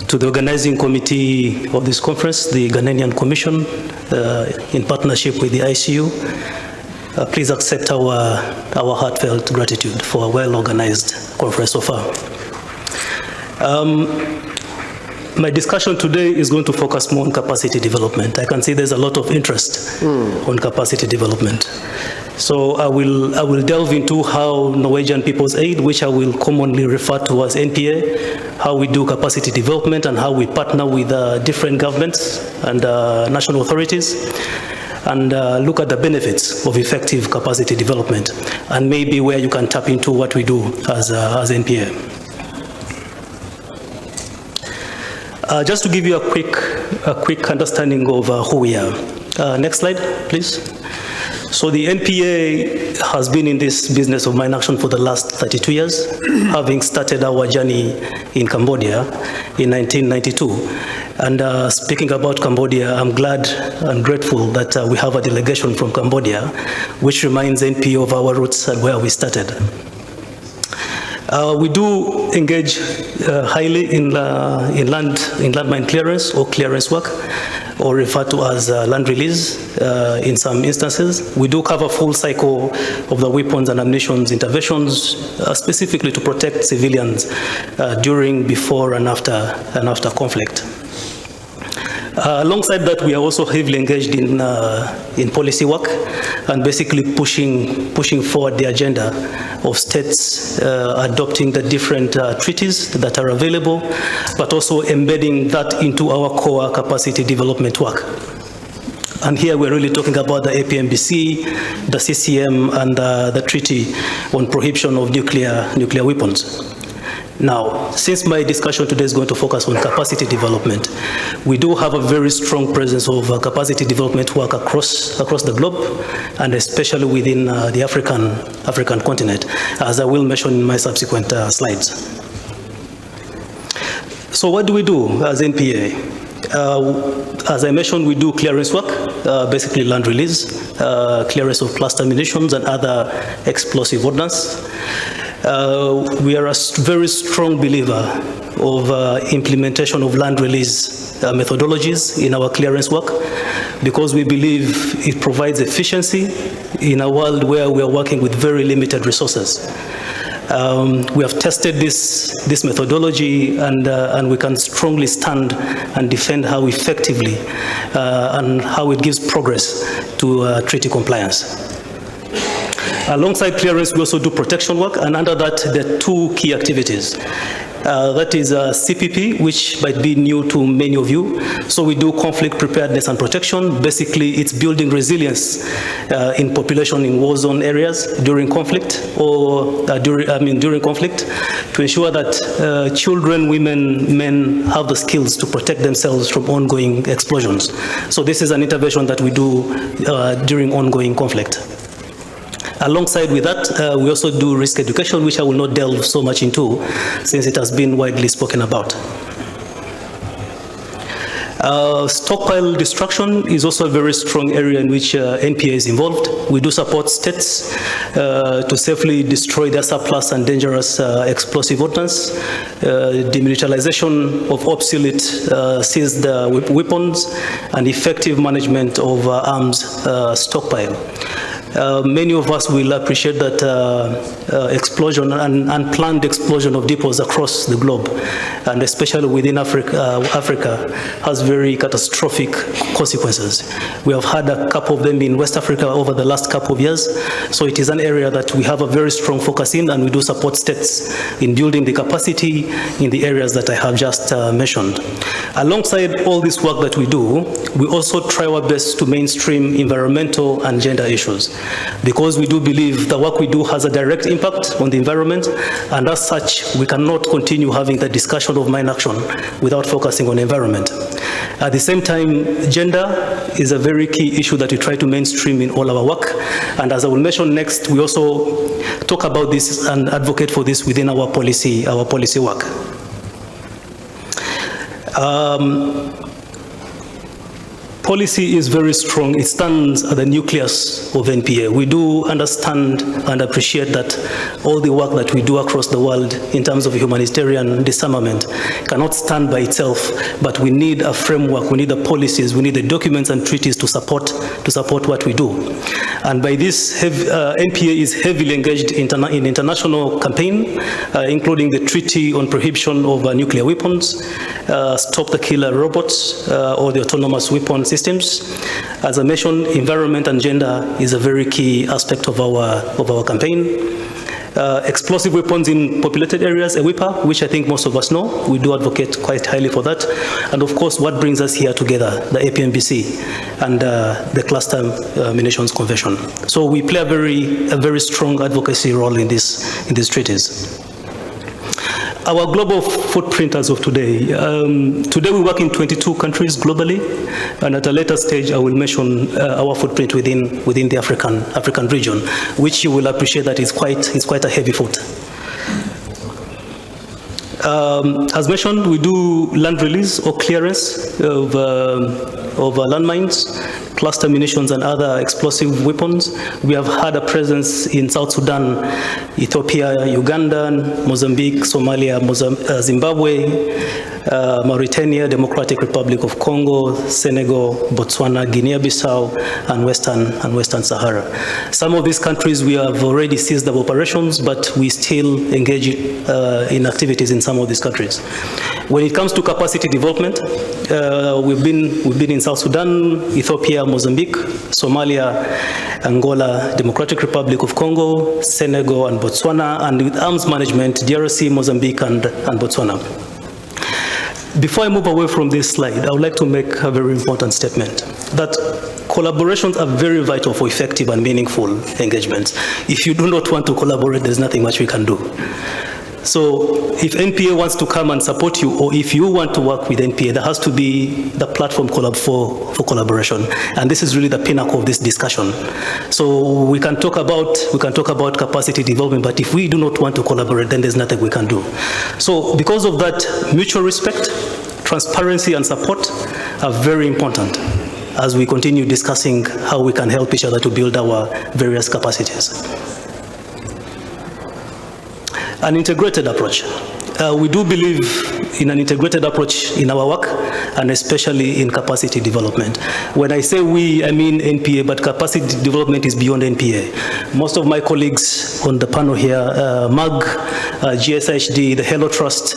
Speaker 18: to the organizing committee of this conference, the Ghanaian Commission, in partnership with the ICU. Please accept our heartfelt gratitude for a well-organized conference so far. My discussion today is going to focus more on capacity development. I can see there's a lot of interest on capacity development. So I will delve into how Norwegian People's Aid, which I will commonly refer to as NPA, how we do capacity development and how we partner with different governments and national authorities, and look at the benefits of effective capacity development, and maybe where you can tap into what we do as NPA. Just to give you a quick understanding of who we are. Next slide, please. So the NPA has been in this business of mine action for the last 32 years, having started our journey in Cambodia in 1992. And speaking about Cambodia, I'm glad and grateful that we have a delegation from Cambodia, which reminds NPA of our roots and where we started. We do engage highly in landmine clearance or clearance work, or referred to as land release in some instances. We do cover full cycle of the weapons and ammunition interventions, specifically to protect civilians during, before, and after conflict. Alongside that, we are also heavily engaged in policy work and basically pushing forward the agenda of states adopting the different treaties that are available, but also embedding that into our core capacity development work. And here we're really talking about the APMBC, the CCM, and the Treaty on Prohibition of Nuclear Weapons. Now, since my discussion today is going to focus on capacity development, we do have a very strong presence of capacity development work across the globe, and especially within the African continent, as I will mention in my subsequent slides. So what do we do as NPA? As I mentioned, we do clearance work, basically land release, clearance of cluster munitions and other explosive ordnance. We are a very strong believer of implementation of land release methodologies in our clearance work, because we believe it provides efficiency in a world where we are working with very limited resources. We have tested this methodology, and we can strongly stand and defend how effectively and how it gives progress to treaty compliance. Alongside clearance, we also do protection work, and under that, there are two key activities. That is CPP, which might be new to many of you. So we do conflict preparedness and protection. Basically, it's building resilience in population in war zone areas during conflict, or during conflict, to ensure that children, women, men have the skills to protect themselves from ongoing explosions. So this is an intervention that we do during ongoing conflict. Alongside with that, we also do risk education, which I will not delve so much into, since it has been widely spoken about. Stockpile destruction is also a very strong area in which NPA is involved. We do support states to safely destroy their surplus and dangerous explosive ordnance, demilitarization of obsolete seized weapons, and effective management of arms stockpile. Many of us will appreciate that explosion and unplanned explosion of depots across the globe, and especially within Africa, has very catastrophic consequences. We have had a couple of them in West Africa over the last couple of years, so it is an area that we have a very strong focus in, and we do support states in building the capacity in the areas that I have just mentioned. Alongside all this work that we do, we also try our best to mainstream environmental and gender issues, because we do believe the work we do has a direct impact on the environment, and as such, we cannot continue having the discussion of mine action without focusing on environment. At the same time, gender is a very key issue that we try to mainstream in all our work, and as I will mention next, we also talk about this and advocate for this within our policy work. Policy is very strong. It stands at the nucleus of NPA. We do understand and appreciate that all the work that we do across the world in terms of humanitarian disarmament cannot stand by itself, but we need a framework, we need the policies, we need the documents and treaties to support what we do. And by this, NPA is heavily engaged in international campaign, including the Treaty on Prohibition of Nuclear Weapons, Stop the Killer Robots, or the Autonomous Weapons Systems. As I mentioned, environment and gender is a very key aspect of our campaign. Explosive weapons in populated areas, EWIPA, which I think most of us know. We do advocate quite highly for that. And of course, what brings us here together, the APMBC and the Cluster Munitions Convention. So we play a very strong advocacy role in these treaties. Our global footprint as of today. Today we work in 22 countries globally, and at a later stage I will mention our footprint within the African region, which you will appreciate that is quite a heavy foot. As mentioned, we do land release or clearance of landmines, cluster munitions and other explosive weapons. We have had a presence in South Sudan, Ethiopia, Uganda, Mozambique, Somalia, Zimbabwe, Mauritania, Democratic Republic of Congo, Senegal, Botswana, Guinea-Bissau, and Western Sahara. Some of these countries we have already ceased the operations, but we still engage in activities in some of these countries. When it comes to capacity development, we've been in South Sudan, Ethiopia, Mozambique, Somalia, Angola, Democratic Republic of Congo, Senegal, and Botswana, and with arms management, DRC, Mozambique, and Botswana. Before I move away from this slide, I would like to make a very important statement that collaborations are very vital for effective and meaningful engagements. If you do not want to collaborate, there's nothing much we can do. So if NPA wants to come and support you, or if you want to work with NPA, there has to be the platform for collaboration. And this is really the pinnacle of this discussion. So we can talk about capacity development, but if we do not want to collaborate, then there's nothing we can do. So because of that, mutual respect, transparency, and support are very important as we continue discussing how we can help each other to build our various capacities. An integrated approach. We do believe in an integrated approach in our work, and especially in capacity development. When I say we, I mean NPA, but capacity development is beyond NPA. Most of my colleagues on the panel here, MAG, GSHD, the Hello Trust,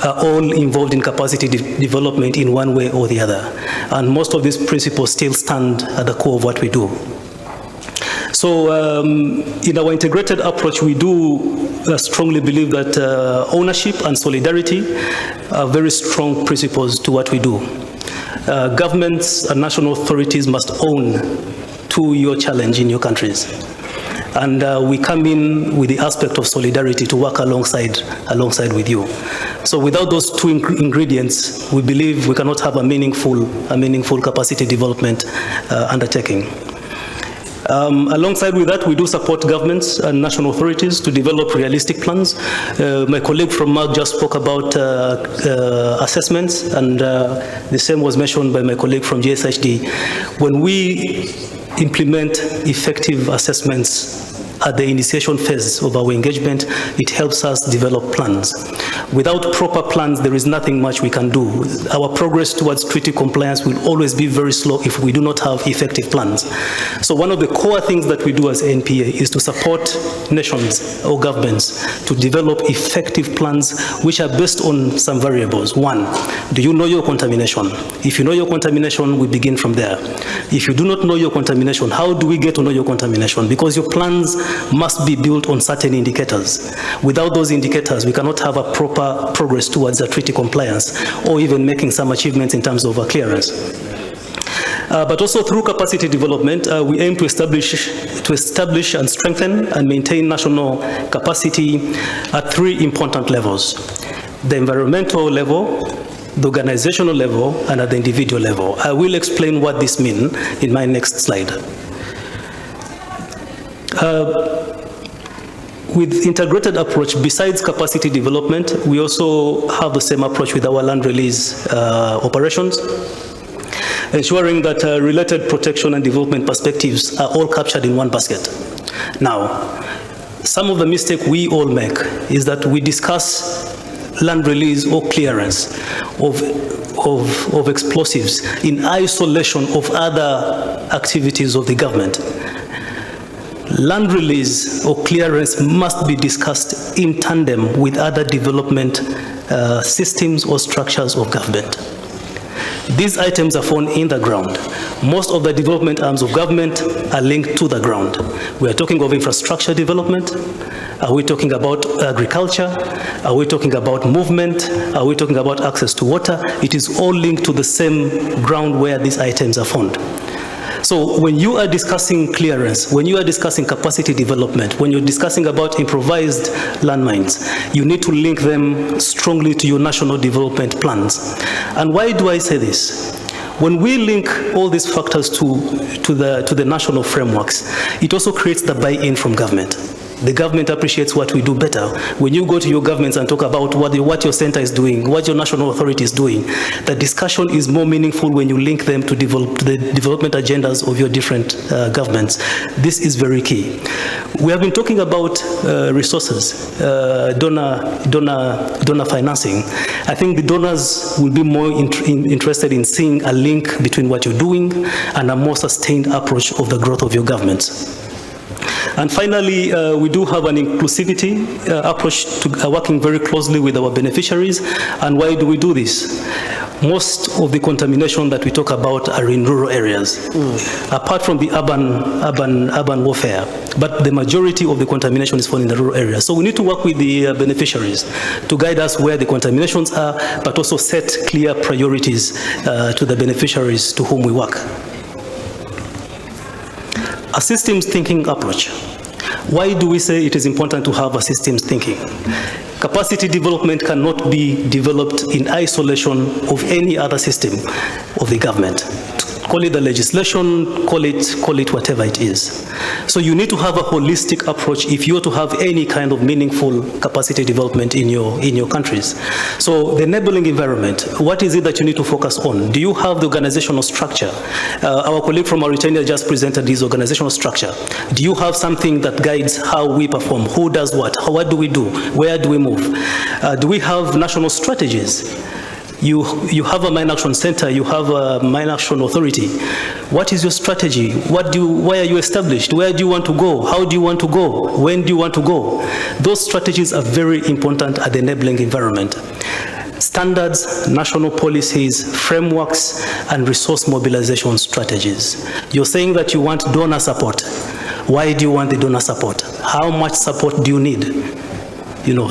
Speaker 18: are all involved in capacity development in one way or the other. And most of these principles still stand at the core of what we do. So in our integrated approach, we do strongly believe that ownership and solidarity are very strong principles to what we do. Governments and national authorities must own to your challenge in your countries. And we come in with the aspect of solidarity to work alongside with you. So without those two ingredients, we believe we cannot have a meaningful capacity development undertaking. Alongside with that, we do support governments and national authorities to develop realistic plans. My colleague from MAG just spoke about assessments, and the same was mentioned by my colleague from GSHD. When we implement effective assessments at the initiation phase of our engagement, it helps us develop plans. Without proper plans, there is nothing much we can do. Our progress towards treaty compliance will always be very slow if we do not have effective plans. So one of the core things that we do as NPA is to support nations or governments to develop effective plans which are based on some variables. One, do you know your contamination? If you know your contamination, we begin from there. If you do not know your contamination, how do we get to know your contamination? Because your plans must be built on certain indicators. Without those indicators, we cannot have a proper progress towards a treaty compliance or even making some achievements in terms of clearance. But also through capacity development, we aim to establish and strengthen and maintain national capacity at three important levels: the environmental level, the organizational level, and at the individual level. I will explain what this means in my next slide. With integrated approach, besides capacity development, we also have the same approach with our land release operations, ensuring that related protection and development perspectives are all captured in one basket. Now, some of the mistake we all make is that we discuss land release or clearance of explosives in isolation of other activities of the government. Land release or clearance must be discussed in tandem with other development systems or structures of government. These items are found in the ground. Most of the development arms of government are linked to the ground. We are talking of infrastructure development. Are we talking about agriculture? Are we talking about movement? Are we talking about access to water? It is all linked to the same ground where these items are found. So when you are discussing clearance, when you are discussing capacity development, when you're discussing about improvised landmines, you need to link them strongly to your national development plans. And why do I say this? When we link all these factors to the national frameworks, it also creates the buy-in from government. The government appreciates what we do better. When you go to your governments and talk about what your center is doing, what your national authority is doing, the discussion is more meaningful when you link them to the development agendas of your different governments. This is very key. We have been talking about resources, donor financing. I think the donors will be more interested in seeing a link between what you're doing and a more sustained approach of the growth of your governments. And finally, we do have an inclusivity approach to working very closely with our beneficiaries. And why do we do this? Most of the contamination that we talk about are in rural areas, apart from the urban warfare. But the majority of the contamination is found in the rural areas. So we need to work with the beneficiaries to guide us where the contaminations are, but also set clear priorities to the beneficiaries to whom we work. A systems thinking approach. Why do we say it is important to have a systems thinking? Capacity development cannot be developed in isolation of any other system of the government. Call it the legislation, call it whatever it is. So you need to have a holistic approach if you are to have any kind of meaningful capacity development in your countries. So the enabling environment, what is it that you need to focus on? Do you have the organizational structure? Our colleague from Mauritania just presented this organizational structure. Do you have something that guides how we perform? Who does what? What do we do? Where do we move? Do we have national strategies? You have a mine action center, you have a mine action authority. What is your strategy? Why are you established? Where do you want to go? How do you want to go? When do you want to go? Those strategies are very important at the enabling environment. Standards, national policies, frameworks, and resource mobilization strategies. You're saying that you want donor support. Why do you want the donor support? How much support do you need?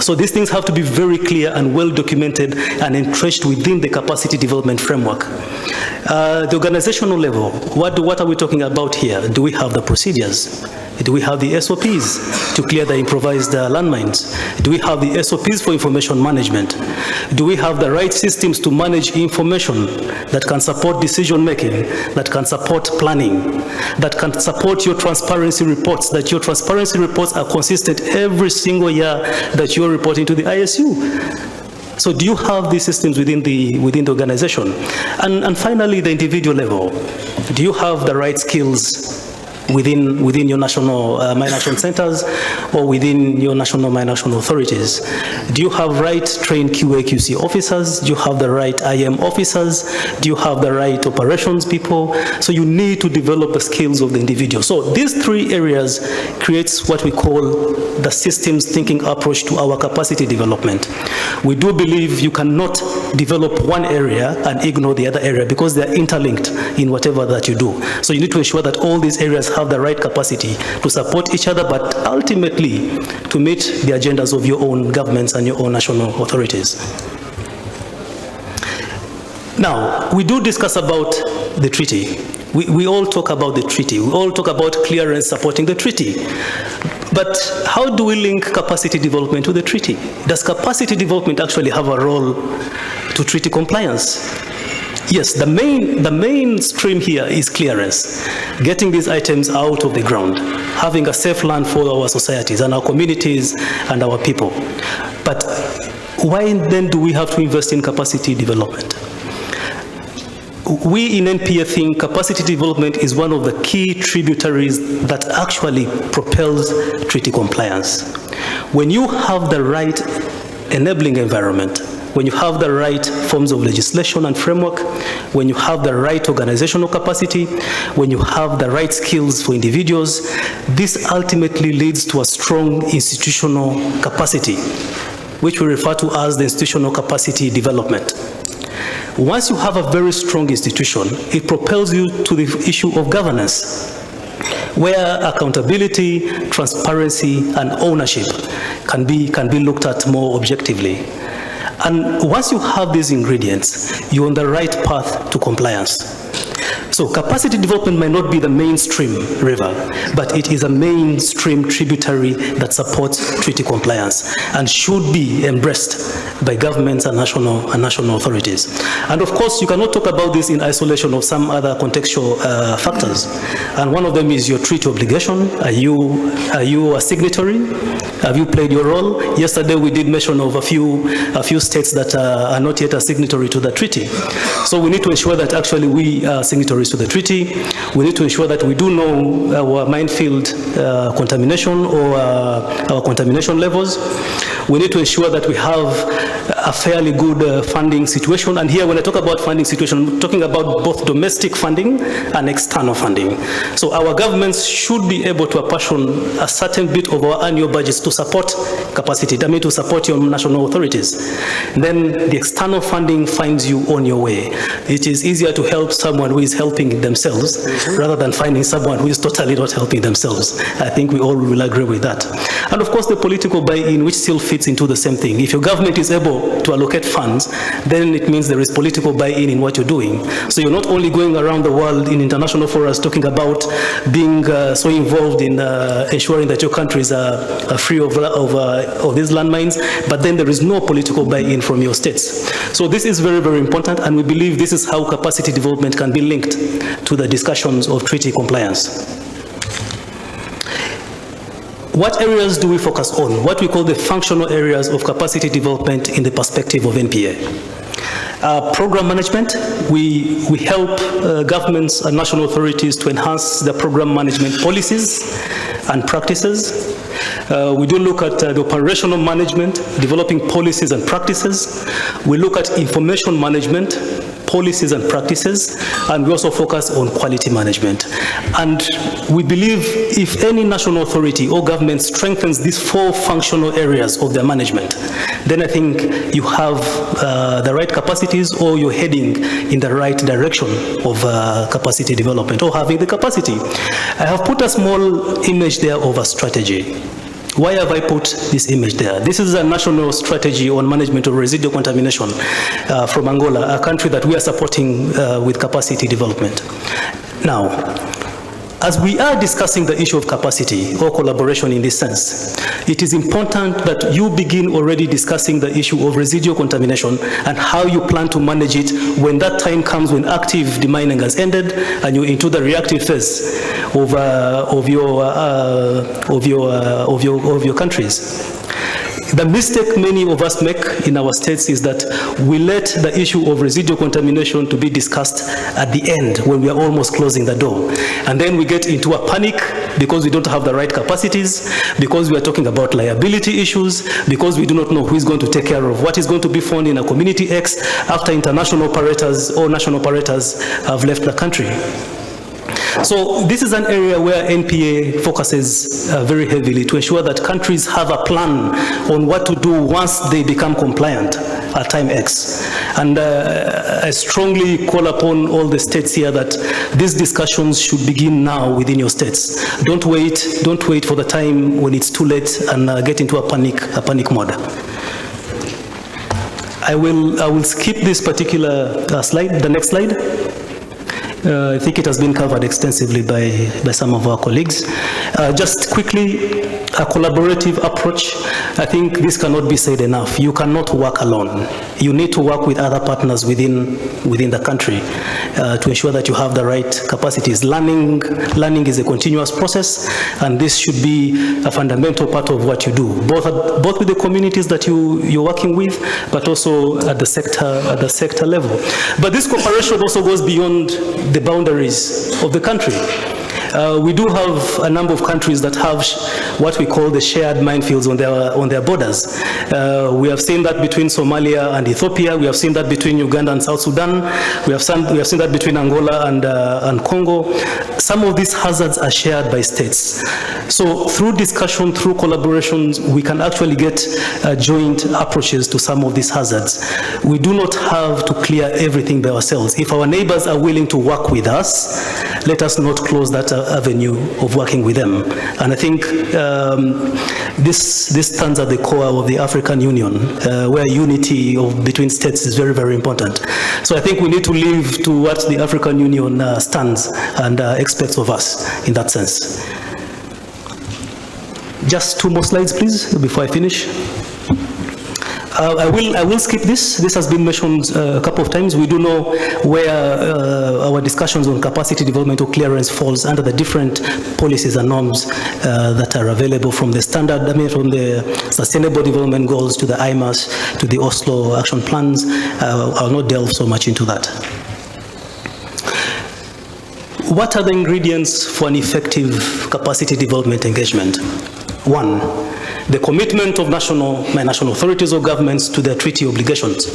Speaker 18: So these things have to be very clear and well documented and entrenched within the capacity development framework. The organizational level, what are we talking about here? Do we have the procedures? Do we have the SOPs to clear the improvised landmines? Do we have the SOPs for information management? Do we have the right systems to manage information that can support decision making, that can support planning, that can support your transparency reports, that your transparency reports are consistent every single year that you're reporting to the ISU? So do you have these systems within the organization? And finally, the individual level. Do you have the right skills within your national mine action centers or within your national mine action authorities? Do you have right trained QA/QC officers? Do you have the right IM officers? Do you have the right operations people? So you need to develop the skills of the individual. So these three areas creates what we call the systems thinking approach to our capacity development. We do believe you cannot develop one area and ignore the other area because they're interlinked in whatever that you do. So you need to ensure that all these areas have the right capacity to support each other, but ultimately to meet the agendas of your own governments and your own national authorities. Now, we do discuss about the treaty. We all talk about the treaty. We all talk about clearance supporting the treaty. But how do we link capacity development to the treaty? Does capacity development actually have a role to treaty compliance? Yes, the main stream here is clearance, getting these items out of the ground, having a safe land for our societies and our communities and our people. But why then do we have to invest in capacity development? We in NPA think capacity development is one of the key tributaries that actually propels treaty compliance. When you have the right enabling environment, when you have the right forms of legislation and framework, when you have the right organizational capacity, when you have the right skills for individuals, this ultimately leads to a strong institutional capacity, which we refer to as the institutional capacity development. Once you have a very strong institution, it propels you to the issue of governance, where accountability, transparency, and ownership can be looked at more objectively. And once you have these ingredients, you're on the right path to compliance. So capacity development might not be the mainstream river, but it is a mainstream tributary that supports treaty compliance and should be embraced by governments and national authorities. And of course, you cannot talk about this in isolation of some other contextual factors. And one of them is your treaty obligation. Are you a signatory? Have you played your role? Yesterday, we did mention of a few states that are not yet a signatory to the treaty. So we need to ensure that actually we are signatories to the treaty. We need to ensure that we do know our minefield contamination or our contamination levels. We need to ensure that we have a fairly good funding situation. And here, when I talk about funding situation, I'm talking about both domestic funding and external funding. So our governments should be able to apportion a certain bit of our annual budgets to support capacity, to support your national authorities. Then the external funding finds you on your way. It is easier to help someone who is helping themselves rather than finding someone who is totally not helping themselves. I think we all will agree with that. And of course, the political buy-in, which still fits into the same thing. If your government is able to allocate funds, then it means there is political buy-in in what you're doing. So you're not only going around the world in international forums talking about being so involved in ensuring that your countries are free of these landmines, but then there is no political buy-in from your states. So this is very, very important, and we believe this is how capacity development can be linked to the discussions of treaty compliance. What areas do we focus on? What we call the functional areas of capacity development in the perspective of NPA. Program management, we help governments and national authorities to enhance their program management policies and practices. We do look at the operational management, developing policies and practices. We look at information management, policies and practices, and we also focus on quality management. And we believe if any national authority or government strengthens these 4 functional areas of their management, then I think you have the right capacities, or you're heading in the right direction of capacity development, or having the capacity. I have put a small image there of a strategy. Why have I put this image there? This is a national strategy on management of residual contamination from Angola, a country that we are supporting with capacity development. Now, as we are discussing the issue of capacity or collaboration in this sense, it is important that you begin already discussing the issue of residual contamination and how you plan to manage it when that time comes, when active demining has ended and you're into the reactive phase of your countries. The mistake many of us make in our states is that we let the issue of residual contamination to be discussed at the end when we are almost closing the door. And then we get into a panic because we don't have the right capacities, because we are talking about liability issues, because we do not know who is going to take care of what is going to be found in a community X after international operators or national operators have left the country. So this is an area where NPA focuses very heavily to ensure that countries have a plan on what to do once they become compliant at time X. And I strongly call upon all the states here that these discussions should begin now within your states. Don't wait for the time when it's too late and get into a panic mode. I will skip this particular slide, the next slide. I think it has been covered extensively by some of our colleagues. Just quickly, a collaborative approach. I think this cannot be said enough. You cannot work alone. You need to work with other partners within the country to ensure that you have the right capacities. Learning is a continuous process, and this should be a fundamental part of what you do, both with the communities that you're working with, but also at the sector level. But this cooperation also goes beyond the boundaries of the country. We do have a number of countries that have what we call the shared minefields on their borders. We have seen that between Somalia and Ethiopia. We have seen that between Uganda and South Sudan. We have seen that between Angola and Congo. Some of these hazards are shared by states. So through discussion, through collaborations, we can actually get joint approaches to some of these hazards. We do not have to clear everything by ourselves. If our neighbors are willing to work with us, let us not close that avenue of working with them. And I think this stands at the core of the African Union, where unity between states is very, very important. So I think we need to live to what the African Union stands and expects of us in that sense. Just 2 more slides, please, before I finish. I will skip this. This has been mentioned a couple of times. We do know where our discussions on capacity development or clearance falls under the different policies and norms that are available from the standard, from the Sustainable Development Goals to the IMAS to the Oslo Action Plans. I'll not delve so much into that. What are the ingredients for an effective capacity development engagement? 1, the commitment of national authorities or governments to their treaty obligations.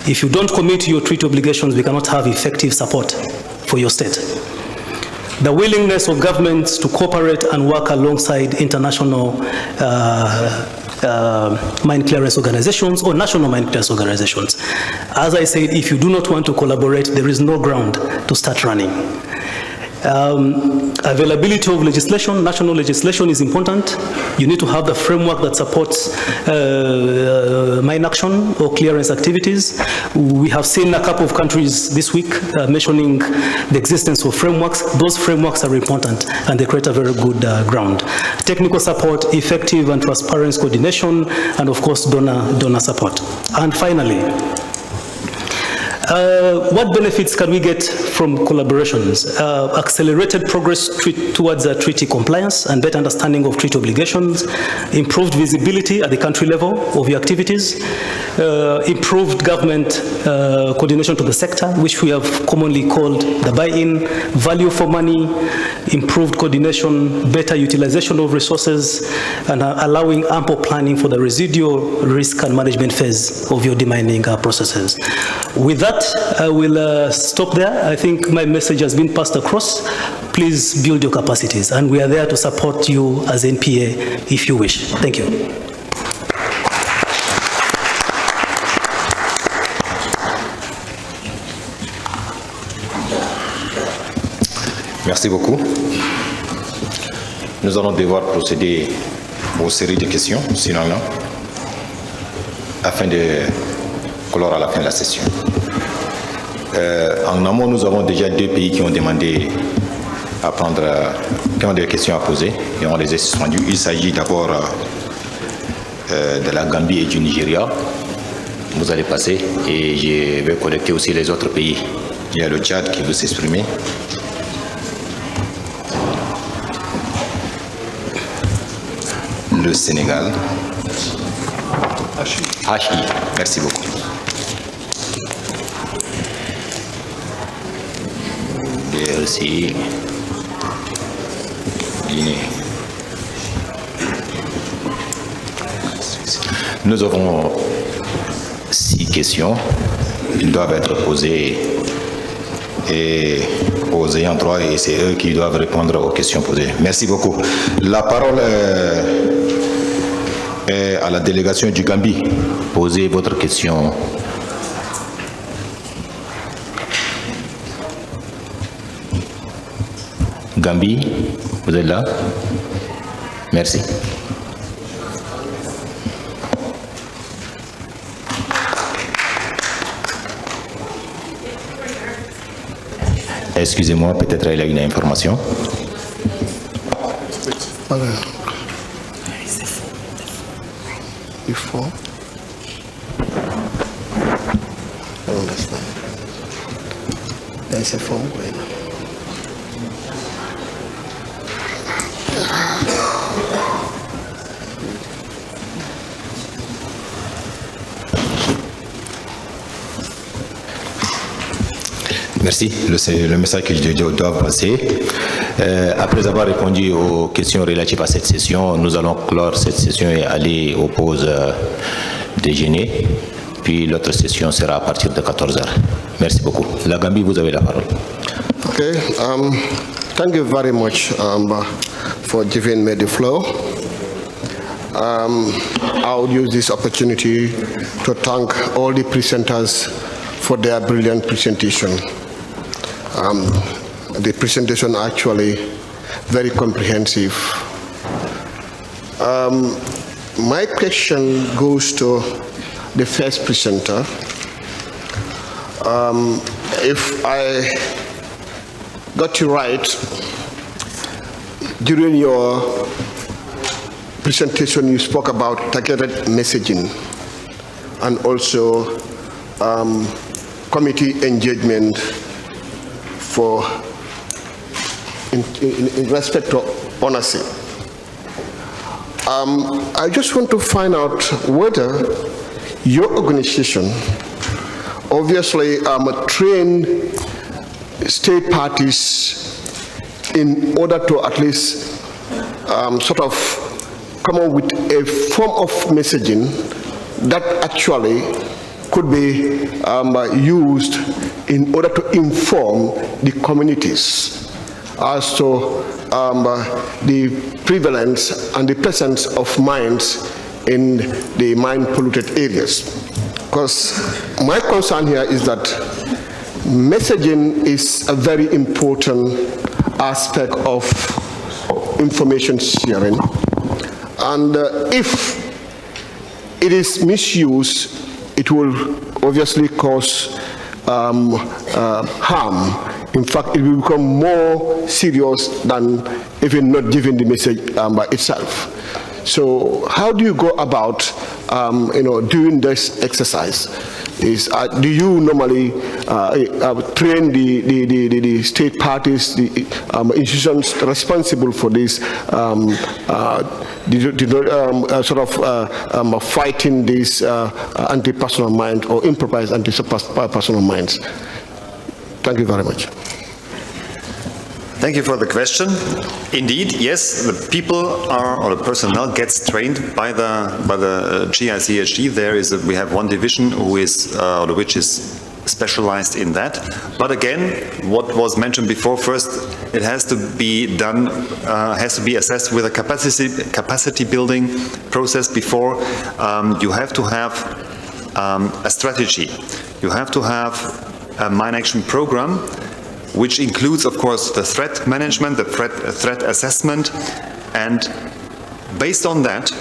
Speaker 18: If you don't commit to your treaty obligations, we cannot have effective support for your state. The willingness of governments to cooperate and work alongside international mine clearance organizations or national mine clearance organizations. As I said, if you do not want to collaborate, there is no ground to start running. Availability of legislation, national legislation is important. You need to have the framework that supports mine action or clearance activities. We have seen a couple of countries this week mentioning the existence of frameworks. Those frameworks are important and they create a very good ground. Technical support, effective and transparent coordination, and of course donor support. And finally, what benefits can we get from collaborations? Accelerated progress towards treaty compliance and better understanding of treaty obligations, improved visibility at the country level of your activities, improved government coordination to the sector, which we have commonly called the buy-in, value for money, improved coordination, better utilization of resources, and allowing ample planning for the residual risk and management phase of your demining processes. With that, I will stop there. I think my message has been passed across. Please build your capacities, and we are there to support you as NPA if you wish. Thank you.
Speaker 13: Merci beaucoup. Nous allons devoir procéder aux séries de questions, sinon là, afin de clore à la fin de la session. En amont, nous avons déjà 2 pays qui ont demandé à prendre, qui ont des questions à poser et on les a suspendues. Il s'agit d'abord de la Gambie et du Nigeria. Vous allez passer et je vais collecter aussi les autres pays. Il y a le Tchad qui veut s'exprimer. Le Sénégal. HI. Merci beaucoup. DRC. Guinée. Nous avons 6 questions. Ils doivent être posées aux ayants droit et c'est eux qui doivent répondre aux questions posées. Merci beaucoup. La parole est à la délégation du Gambie. Posez votre question. Gambie, vous êtes là? Merci. Excusez-moi, peut-être elle a une information.
Speaker 6: Before. I understand. There's a phone going.
Speaker 13: Merci. Le message que je dois passer. Après avoir répondu aux questions relatives à cette session, nous allons clore cette session et aller aux pauses déjeuner. Puis l'autre session sera à partir de 14h. Merci beaucoup. La Gambie, vous avez la parole.
Speaker 6: Okay. Thank you very much for giving me the floor. I'll use this opportunity to thank all the presenters for their brilliant presentation. The presentation actually very comprehensive. My question goes to the first presenter. If I got you right, during your presentation you spoke about targeted messaging and also committee engagement for in respect to ownership. I just want to find out whether your organization obviously trained state parties in order to at least sort of come up with a form of messaging that actually could be used in order to inform the communities as to the prevalence and the presence of mines in the mine polluted areas. Because my concern here is that messaging is a very important aspect of information sharing, and if it is misused, it will obviously cause harm. In fact, it will become more serious than even not giving the message itself. So how do you go about doing this exercise? Do you normally train the state parties, the institutions responsible for this, fighting these anti-personal minds or improper anti-personal minds? Thank you very much.
Speaker 14: Thank you for the question. Indeed, yes, the people or the personnel gets trained by the GICHG. We have one division which is specialized in that. But again, what was mentioned before, first it has to be done, has to be assessed with a capacity building process before. You have to have a strategy. You have to have a mine action program, which includes, of course, the threat management, the threat assessment, and based on that,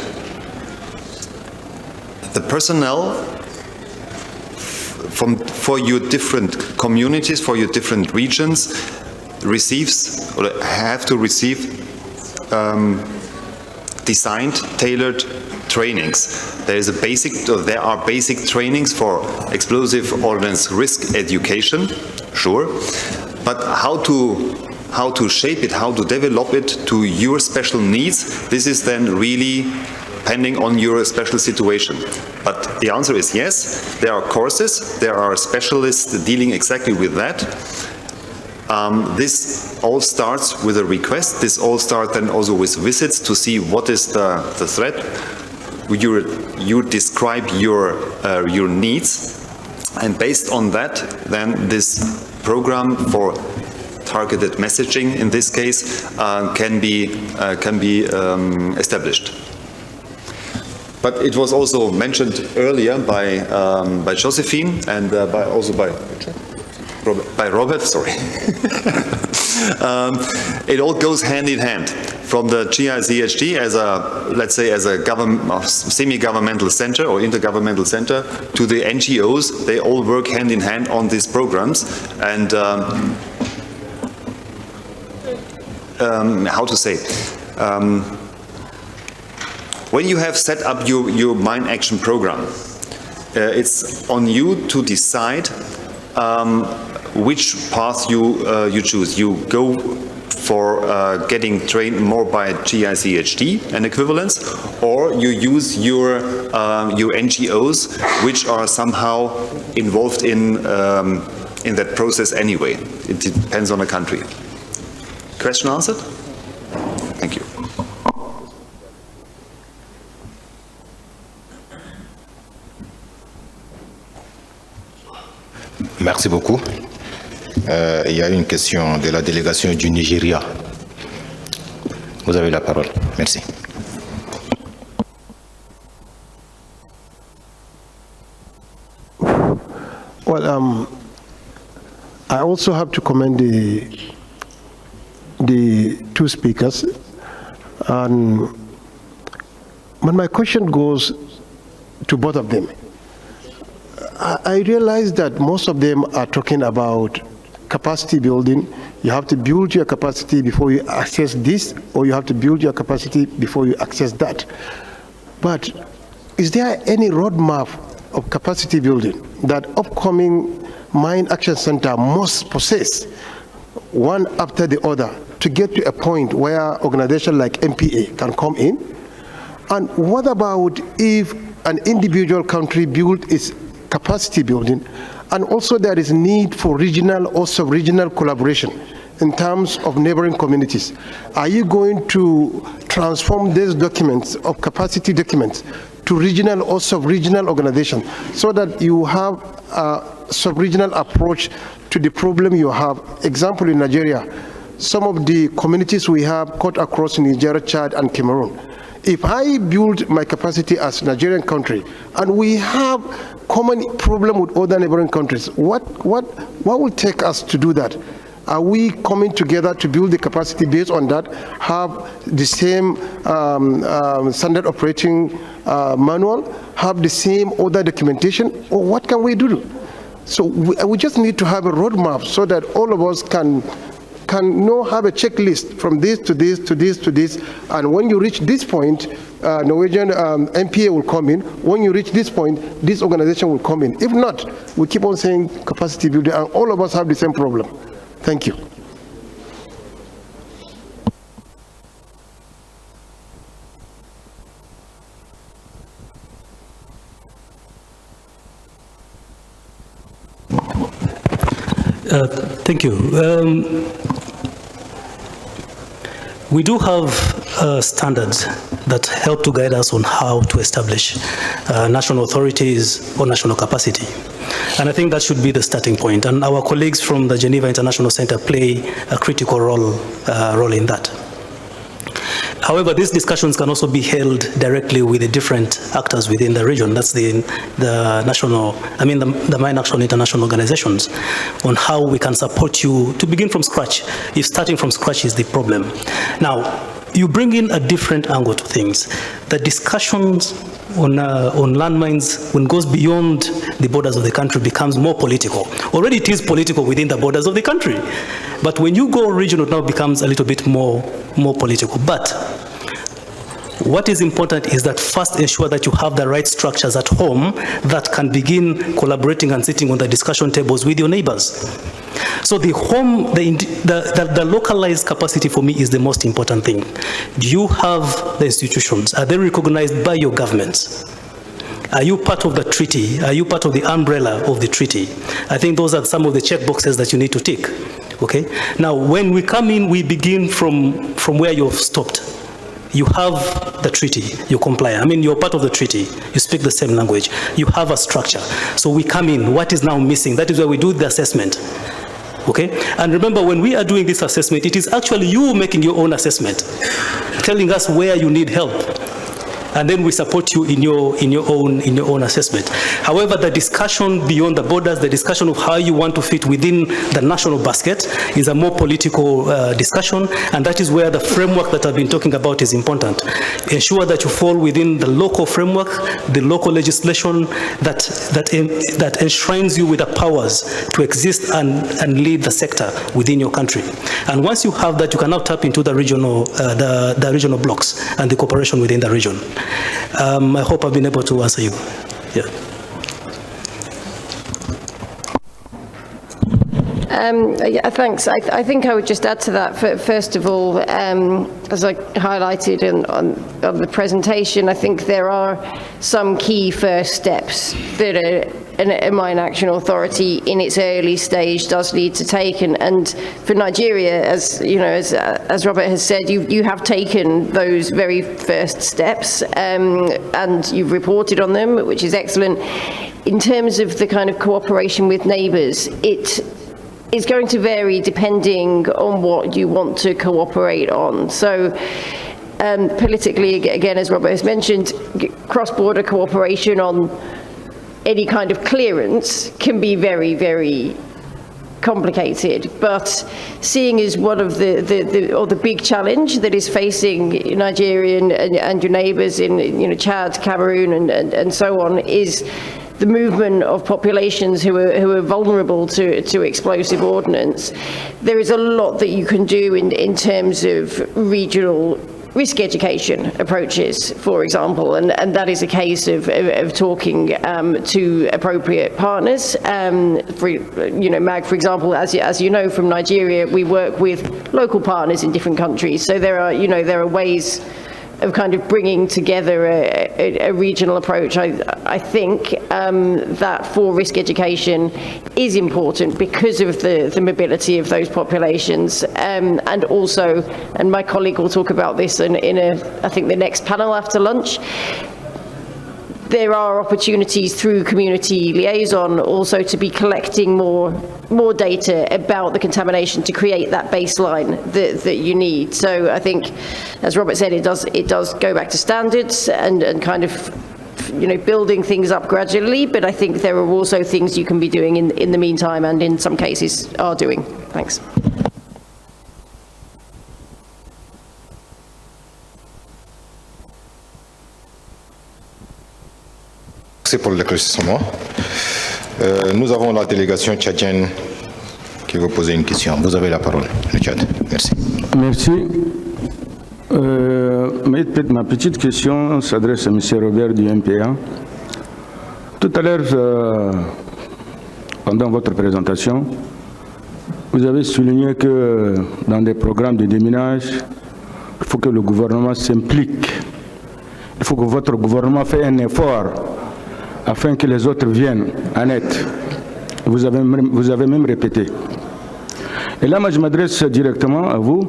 Speaker 14: the personnel for your different communities, for your different regions, receives or have to receive designed, tailored trainings. There are basic trainings for explosive ordnance risk education, sure. But how to shape it, how to develop it to your special needs, this is then really depending on your special situation. But the answer is yes, there are courses, there are specialists dealing exactly with that. This all starts with a request, this all starts then also with visits to see what is the threat. You describe your needs, and based on that, then this program for targeted messaging, in this case, can be established. But it was also mentioned earlier by Josephine and also by Robert. Sorry. It all goes hand in hand. From the GICHG as a semi-governmental center or intergovernmental center to the NGOs, they all work hand in hand on these programs. And how to say? When you have set up your mine action program, it's on you to decide which path you choose. You go for getting trained more by GICHG and equivalents, or you use your NGOs, which are somehow involved in that process anyway. It depends on the country. Question answered? Thank you.
Speaker 13: Merci beaucoup. Il y a une question de la délégation du Nigeria. Vous avez la parole. Merci.
Speaker 3: Well, I also have to commend the the two speakers. And my question goes to both of them. I realize that most of them are talking about capacity building. You have to build your capacity before you access this, or you have to build your capacity before you access that. But is there any roadmap of capacity building that upcoming Mine Action Center must possess, one after the other, to get to a point where organizations like MPA can come in? And what about if an individual country builds its capacity building, and also there is need for regional or sub-regional collaboration in terms of neighboring communities? Are you going to transform these documents of capacity documents to regional or sub-regional organizations so that you have a sub-regional approach to the problem you have? Example, in Nigeria, some of the communities we have cut across Niger, Chad, and Cameroon. If I build my capacity as Nigerian country, and we have common problem with other neighboring countries, what will take us to do that? Are we coming together to build the capacity based on that, have the same standard operating manual, have the same other documentation, or what can we do? So we just need to have a roadmap so that all of us can have a checklist from this to this to this to this, and when you reach this point, Norwegian MPA will come in. When you reach this point, this organization will come in. If not, we keep on saying capacity building, and all of us have the same problem. Thank you.
Speaker 18: Thank you. We do have standards that help to guide us on how to establish national authorities or national capacity. And I think that should be the starting point. And our colleagues from the Geneva International Center play a critical role in that. However, these discussions can also be held directly with the different actors within the region. That's the Mine Action International organizations, on how we can support you to begin from scratch, if starting from scratch is the problem. Now, you bring in a different angle to things. The discussions on landmines, when it goes beyond the borders of the country, becomes more political. Already it is political within the borders of the country. But when you go regional, it now becomes a little bit more political. But what is important is that first ensure that you have the right structures at home that can begin collaborating and sitting on the discussion tables with your neighbors. So the home, the localized capacity for me is the most important thing. Do you have the institutions? Are they recognized by your governments? Are you part of the treaty? Are you part of the umbrella of the treaty? I think those are some of the checkboxes that you need to tick. Okay. Now, when we come in, we begin from where you've stopped. You have the treaty, you comply. I mean, you're part of the treaty. You speak the same language. You have a structure. So we come in. What is now missing? That is where we do the assessment. Okay? And remember, when we are doing this assessment, it is actually you making your own assessment, telling us where you need help. And then we support you in your own assessment. However, the discussion beyond the borders, the discussion of how you want to fit within the national basket, is a more political discussion, and that is where the framework that I've been talking about is important. Ensure that you fall within the local framework, the local legislation that enshrines you with the powers to exist and lead the sector within your country. And once you have that, you can now tap into the regional blocks and the cooperation within the region. I hope I've been able to answer you. Yeah.
Speaker 17: Yeah, thanks. I think I would just add to that. First of all, as I highlighted on the presentation, I think there are some key first steps that a mine action authority in its early stage does need to take. And for Nigeria, as you know, as Robert has said, you have taken those very first steps, and you've reported on them, which is excellent. In terms of the kind of cooperation with neighbours, it's going to vary depending on what you want to cooperate on. So politically, again, as Robert has mentioned, cross-border cooperation on any kind of clearance can be very, very complicated, but seeing as one of the big challenge that is facing Nigeria and your neighbours in Chad, Cameroon, and so on is the movement of populations who are vulnerable to explosive ordnance. There is a lot that you can do in terms of regional risk education approaches, for example, and that is a case of talking to appropriate partners. MAG, for example, as you know from Nigeria, we work with local partners in different countries, so there are ways of kind of bringing together a regional approach. I think that for risk education is important because of the mobility of those populations, and also, and my colleague will talk about this in I think the next panel after lunch, there are opportunities through community liaison also to be collecting more data about the contamination to create that baseline that you need. So I think, as Robert said, it does go back to standards and kind of building things up gradually, but I think there are also things you can be doing in the meantime, and in some cases are doing. Thanks.
Speaker 13: Merci pour l'éclaircissement. Nous avons la délégation tchadienne qui veut poser une question. Vous avez la parole, le Tchad. Merci.
Speaker 19: Merci. Ma petite question s'adresse à M. Robert du MPA. Tout à l'heure, pendant votre présentation, vous avez souligné que dans des programmes de déminage, il faut que le gouvernement s'implique. Il faut que votre gouvernement fasse un effort afin que les autres viennent en aide. Vous avez même répété. Et là, moi, je m'adresse directement à vous,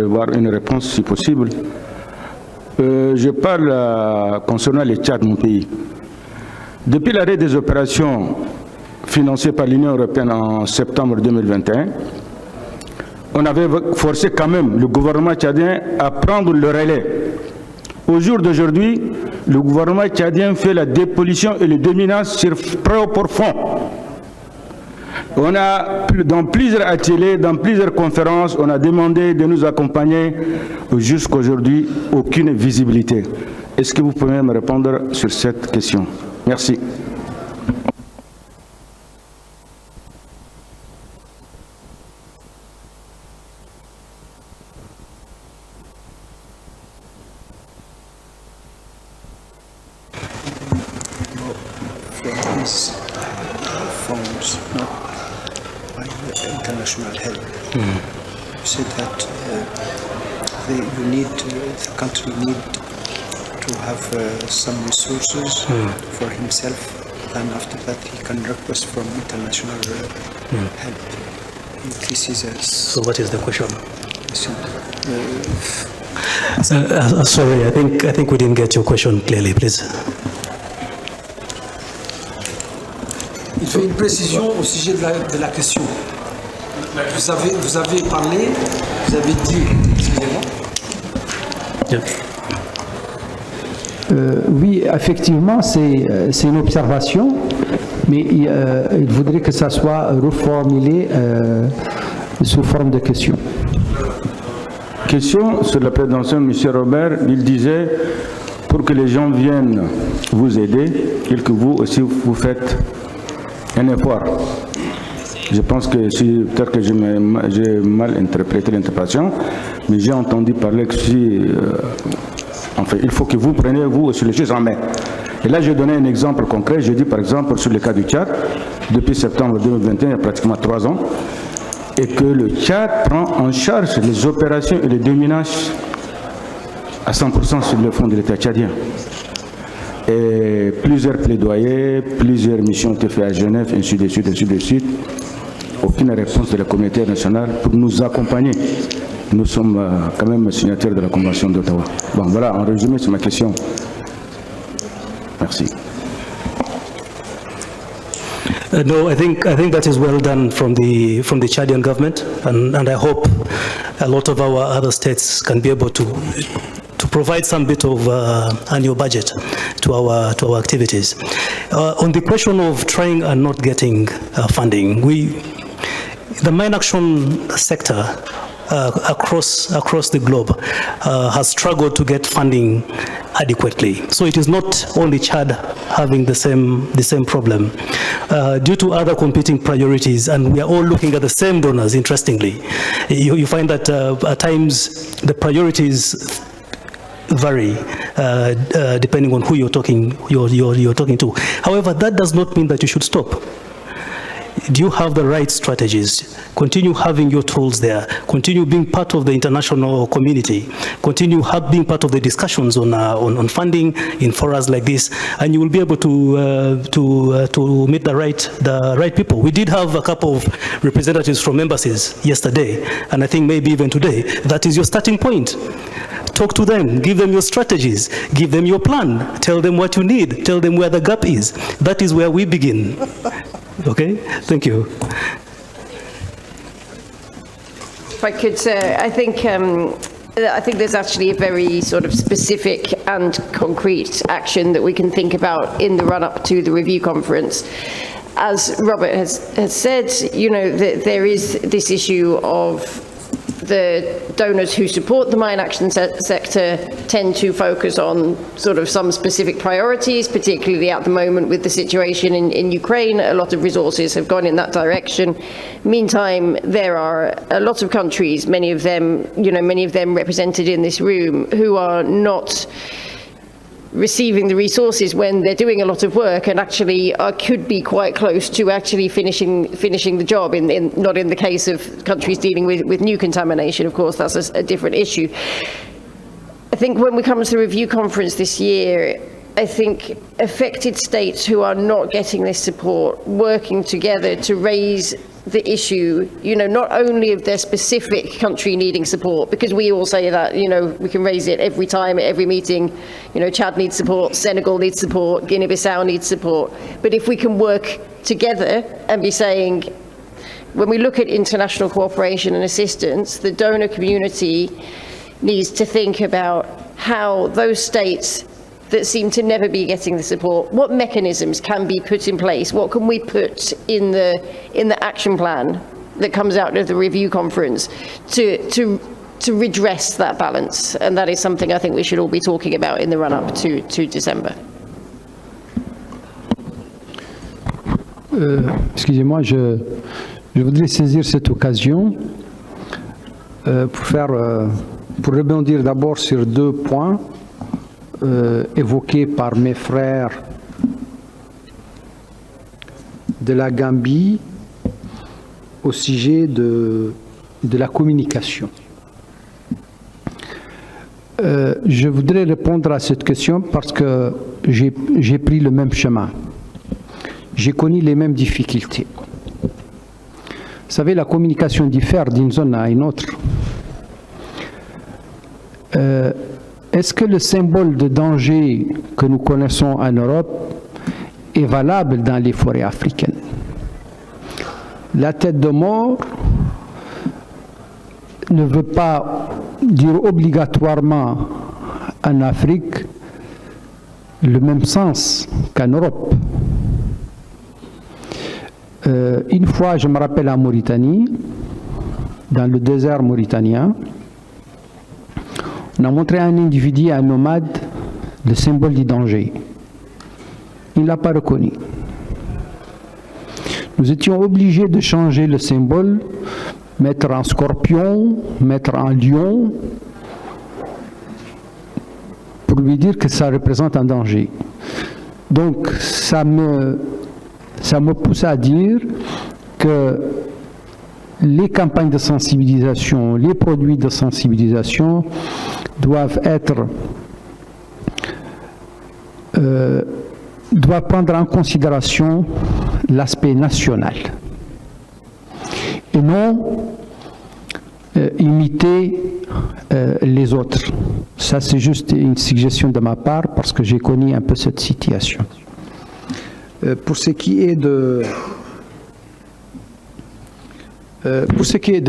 Speaker 19: voir une réponse si possible. Je parle concernant le Tchad, mon pays. Depuis l'arrêt des opérations financées par l'Union européenne en septembre 2021, on avait forcé quand même le gouvernement tchadien à prendre le relais. Au jour d'aujourd'hui, le gouvernement tchadien fait la dépollution et le déminage sur propre fond. On a, dans plusieurs ateliers, dans plusieurs conférences, on a demandé de nous accompagner. Jusqu'à aujourd'hui, aucune visibilité. Est-ce que vous pouvez me répondre sur cette question? Merci.
Speaker 20: International help. You said that the country need to have some resources for himself, and after that he can request from international help. This is
Speaker 18: so what is the question? Sorry, I think we didn't get your question clearly, please.
Speaker 21: Il fait une précision au sujet de la question. Vous avez parlé, vous avez dit, excusez-moi.
Speaker 16: Oui, effectivement, c'est une observation, mais il voudrait que ça soit reformulé sous forme de question.
Speaker 19: Question sur la présentation de M. Robert, il disait, pour que les gens viennent vous aider, et que vous aussi vous faites un effort. Je pense que peut-être que j'ai mal interprété l'interprétation, mais j'ai entendu parler que enfin, il faut que vous preniez vous aussi les choses en main. Et là, je donné un exemple concret. Je dis par exemple sur le cas du Tchad, depuis septembre 2021, il y a pratiquement 3 ans, et que le Tchad prend en charge les opérations et les déminages à 100% sur le fonds de l'État tchadien. Et plusieurs plaidoyers, plusieurs missions ont été faites à Genève, ainsi de suite, ainsi de suite. Aucune réponse de la communauté nationale pour nous accompagner. Nous sommes quand même signataires de la Convention d'Ottawa. Bon, voilà, en résumé, c'est ma question. Merci.
Speaker 18: No, I think that is well done from the Chadian government, and I hope a lot of our other states can be able to provide some bit of annual budget to our activities. On the question of trying and not getting funding, the mine action sector across the globe has struggled to get funding adequately. So it is not only Chad having the same problem. Due to other competing priorities, and we are all looking at the same donors, interestingly, you find that at times the priorities vary depending on who you're talking to. However, that does not mean that you should stop. Do you have the right strategies? Continue having your tools there. Continue being part of the international community. Continue being part of the discussions on funding in forums like this, and you will be able to meet the right people. We did have a couple of representatives from embassies yesterday, and I think maybe even today. That is your starting point. Talk to them, give them your strategies, give them your plan, tell them what you need, tell them where the gap is. That is where we begin. Okay, thank you.
Speaker 17: If I could, I think there's actually a very sort of specific and concrete action that we can think about in the run-up to the review conference. As Robert has said, you know, there is this issue of the donors who support the mine action sector tend to focus on sort of some specific priorities, particularly at the moment with the situation in Ukraine. A lot of resources have gone in that direction. Meantime, there are a lot of countries, many of them represented in this room, who are not receiving the resources when they're doing a lot of work, and actually could be quite close to actually finishing the job, not in the case of countries dealing with new contamination. Of course, that's a different issue. I think when we come to the review conference this year, I think affected states who are not getting this support, working together to raise the issue, you know, not only of their specific country needing support, because we all say that, you know, we can raise it every time at every meeting, you know, Chad needs support, Senegal needs support, Guinea-Bissau needs support. But if we can work together and be saying, when we look at international cooperation and assistance, the donor community needs to think about how those states that seem to never be getting the support, what mechanisms can be put in place, what can we put in the action plan that comes out of the review conference to redress that balance. And that is something I think we should all be talking about in the run-up to December.
Speaker 16: Excusez-moi, je voudrais saisir cette occasion pour rebondir d'abord sur deux points évoqués par mes frères de la Gambie au sujet de la communication. Je voudrais répondre à cette question parce que j'ai pris le même chemin. J'ai connu les mêmes difficultés. Vous savez, la communication diffère d'une zone à une autre. Est-ce que le symbole de danger que nous connaissons en Europe est valable dans les forêts africaines? La tête de mort ne veut pas dire obligatoirement en Afrique le même sens qu'en Europe. Une fois, je me rappelle en Mauritanie, dans le désert mauritanien, on a montré à un individu, à un nomade, le symbole du danger. Il ne l'a pas reconnu. Nous étions obligés de changer le symbole, mettre un scorpion, mettre un lion, pour lui dire que ça représente un danger. Donc, ça me pousse à dire que les campagnes de sensibilisation, les produits de sensibilisation doivent prendre en considération l'aspect national et non imiter les autres. Ça, c'est juste une suggestion de ma part parce que j'ai connu un peu cette situation. Pour ce qui est de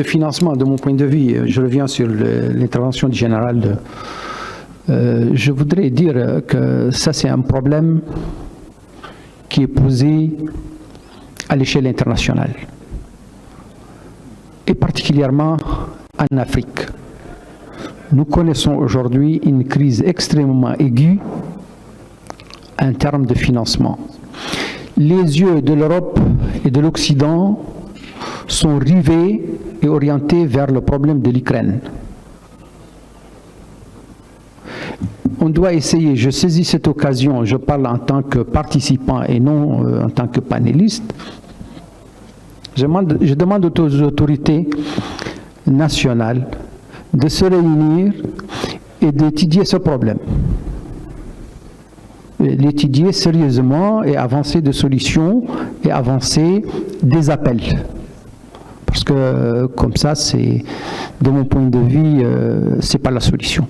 Speaker 16: financement, de mon point de vue, je reviens sur l'intervention du général. Je voudrais dire que ça, c'est un problème qui est posé à l'échelle internationale. particulièrement en Afrique. Nous connaissons aujourd'hui une crise extrêmement aiguë en termes de financement. Les yeux de l'Europe et de l'Occident sont rivés et orientés vers le problème de l'Ukraine. On doit essayer, je saisis cette occasion, je parle en tant que participant et non en tant que panéliste, je demande aux autorités nationales de se réunir et d'étudier ce problème. L'étudier sérieusement et avancer des solutions et avancer des appels. Parce que comme ça, c'est, de mon point de vue, c'est pas la solution.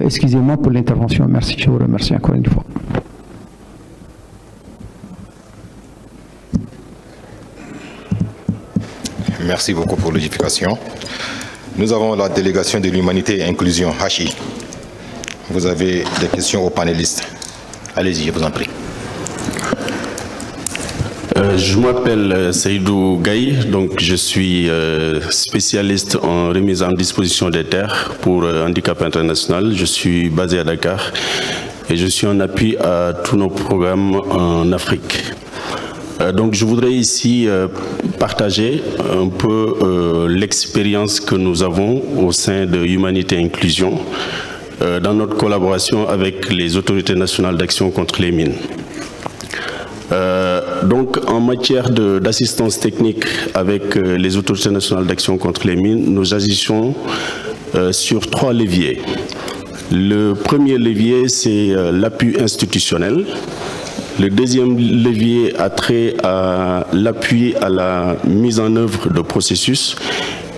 Speaker 16: Excusez-moi pour l'intervention. Merci, je vous remercie encore une fois.
Speaker 13: Merci beaucoup pour l'édification. Nous avons la délégation de l'humanité et inclusion, Hachi. Vous avez des questions aux panélistes. Allez-y, je vous en prie.
Speaker 2: Je m'appelle Seydou Gaye, donc je suis spécialiste en remise en disposition des terres pour Handicap International. Je suis basé à Dakar et je suis en appui à tous nos programmes en Afrique. Donc je voudrais ici partager un peu l'expérience que nous avons au sein de Humanité et Inclusion dans notre collaboration avec les autorités nationales d'action contre les mines. Donc en matière d'assistance technique avec les autorités nationales d'action contre les mines, nous agissons sur 3 leviers. Le premier levier, c'est l'appui institutionnel. Le deuxième levier a trait à l'appui à la mise en œuvre de processus.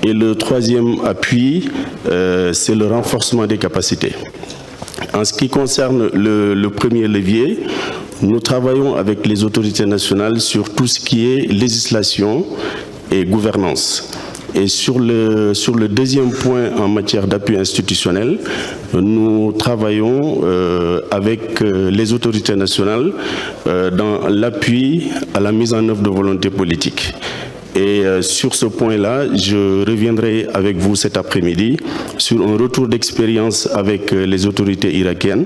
Speaker 2: Et le troisième appui, c'est le renforcement des capacités. En ce qui concerne le premier levier, nous travaillons avec les autorités nationales sur tout ce qui est législation et gouvernance. Et sur le deuxième point en matière d'appui institutionnel, nous travaillons avec les autorités nationales dans l'appui à la mise en œuvre de volonté politique. Et sur ce point-là, je reviendrai avec vous cet après-midi sur un retour d'expérience avec les autorités irakiennes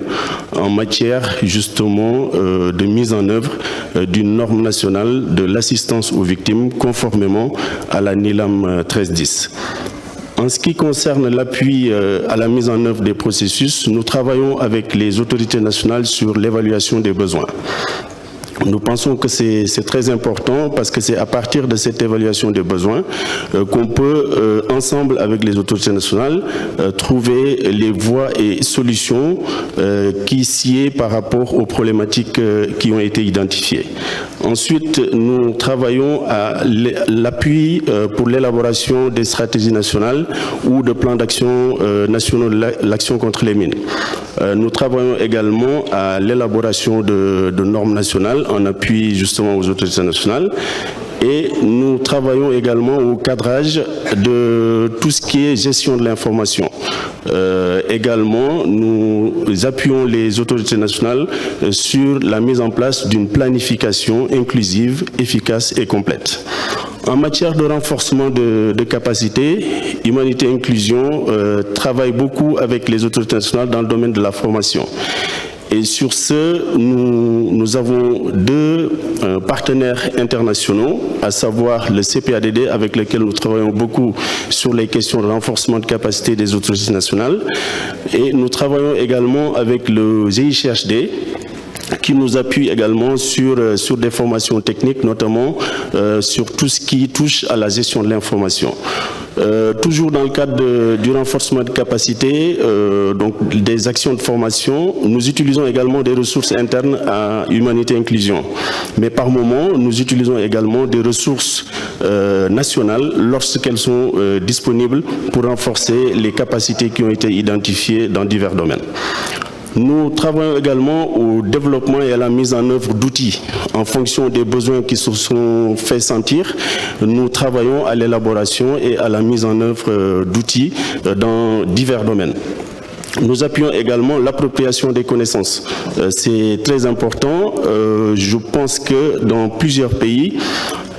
Speaker 2: en matière justement de mise en œuvre d'une norme nationale de l'assistance aux victimes conformément à la NILAM 1310. En ce qui concerne l'appui à la mise en œuvre des processus, nous travaillons avec les autorités nationales sur l'évaluation des besoins. Nous pensons que c'est très important parce que c'est à partir de cette évaluation des besoins qu'on peut, ensemble avec les autorités nationales, trouver les voies et solutions qui sied par rapport aux problématiques qui ont été identifiées. Ensuite, nous travaillons à l'appui pour l'élaboration des stratégies nationales ou de plans d'action nationaux de l'action contre les mines. Nous travaillons également à l'élaboration de normes nationales en appui justement aux autorités nationales. Et nous travaillons également au cadrage de tout ce qui est gestion de l'information. Également, nous appuyons les autorités nationales sur la mise en place d'une planification inclusive, efficace et complète. En matière de renforcement de capacité, Humanité et Inclusion travaille beaucoup avec les autorités nationales dans le domaine de la formation. Et sur ce, nous avons 2 partenaires internationaux, à savoir le CPADD, avec lequel nous travaillons beaucoup sur les questions de renforcement de capacité des autorités nationales. Et nous travaillons également avec le GICHD, qui nous appuie également sur des formations techniques, notamment sur tout ce qui touche à la gestion de l'information. Toujours dans le cadre du renforcement de capacité, donc des actions de formation, nous utilisons également des ressources internes à Humanité et Inclusion. Mais par moment, nous utilisons également des ressources nationales lorsqu'elles sont disponibles pour renforcer les capacités qui ont été identifiées dans divers domaines. Nous travaillons également au développement et à la mise en œuvre d'outils en fonction des besoins qui se sont fait sentir. Nous travaillons à l'élaboration et à la mise en œuvre d'outils dans divers domaines. Nous appuyons également l'appropriation des connaissances. C'est très important. Je pense que dans plusieurs pays,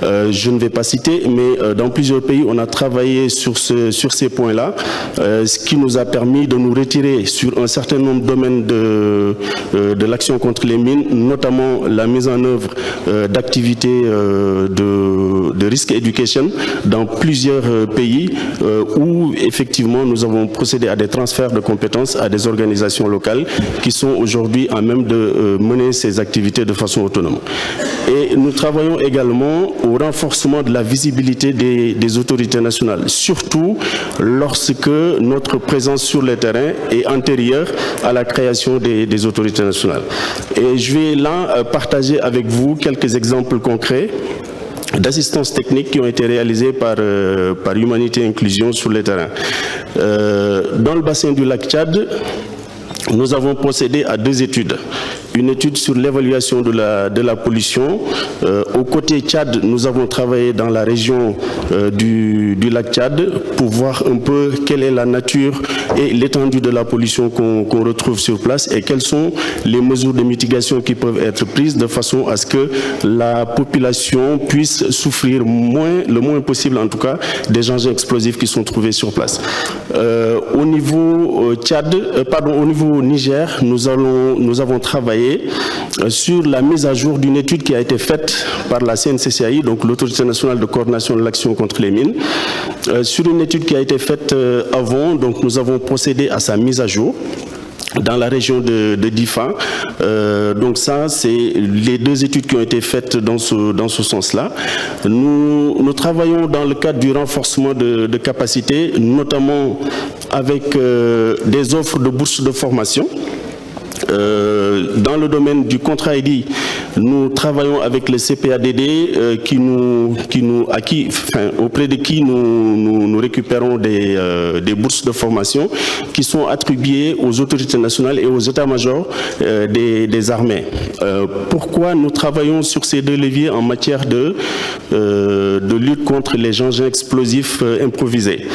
Speaker 2: je ne vais pas citer, mais dans plusieurs pays, on a travaillé sur ces points-là, ce qui nous a permis de nous retirer sur un certain nombre de domaines de l'action contre les mines, notamment la mise en œuvre d'activités de risk education dans plusieurs pays où effectivement nous avons procédé à des transferts de compétences à des organisations locales qui sont aujourd'hui à même de mener ces activités de façon autonome. Et nous travaillons également au renforcement de la visibilité des autorités nationales, surtout lorsque notre présence sur le terrain est antérieure à la création des autorités nationales. Et je vais là partager avec vous quelques exemples concrets d'assistance technique qui ont été réalisés par Humanité et Inclusion sur le terrain. Dans le bassin du lac Tchad, nous avons procédé à 2 études. Une étude sur l'évaluation de la pollution. Au côté Tchad, nous avons travaillé dans la région du lac Tchad pour voir un peu quelle est la nature et l'étendue de la pollution qu'on retrouve sur place et quelles sont les mesures de mitigation qui peuvent être prises de façon à ce que la population puisse souffrir le moins possible en tout cas des engins explosifs qui sont trouvés sur place. Au niveau au niveau Niger, nous avons travaillé sur la mise à jour d'une étude qui a été faite par la CNCCAI, donc l'Autorité nationale de coordination de l'action contre les mines, sur une étude qui a été faite avant, donc nous avons procédé à sa mise à jour dans la région de Difa. Donc ça, c'est les 2 études qui ont été faites dans ce sens-là. Nous travaillons dans le cadre du renforcement de capacités, notamment avec des offres de bourses de formation. Dans le domaine du contrat ID, nous travaillons avec le CPADD auprès de qui nous récupérons des bourses de formation qui sont attribuées aux autorités nationales et aux états-majors des armées. Pourquoi nous travaillons sur ces 2 leviers en matière de lutte contre les engins explosifs improvisés?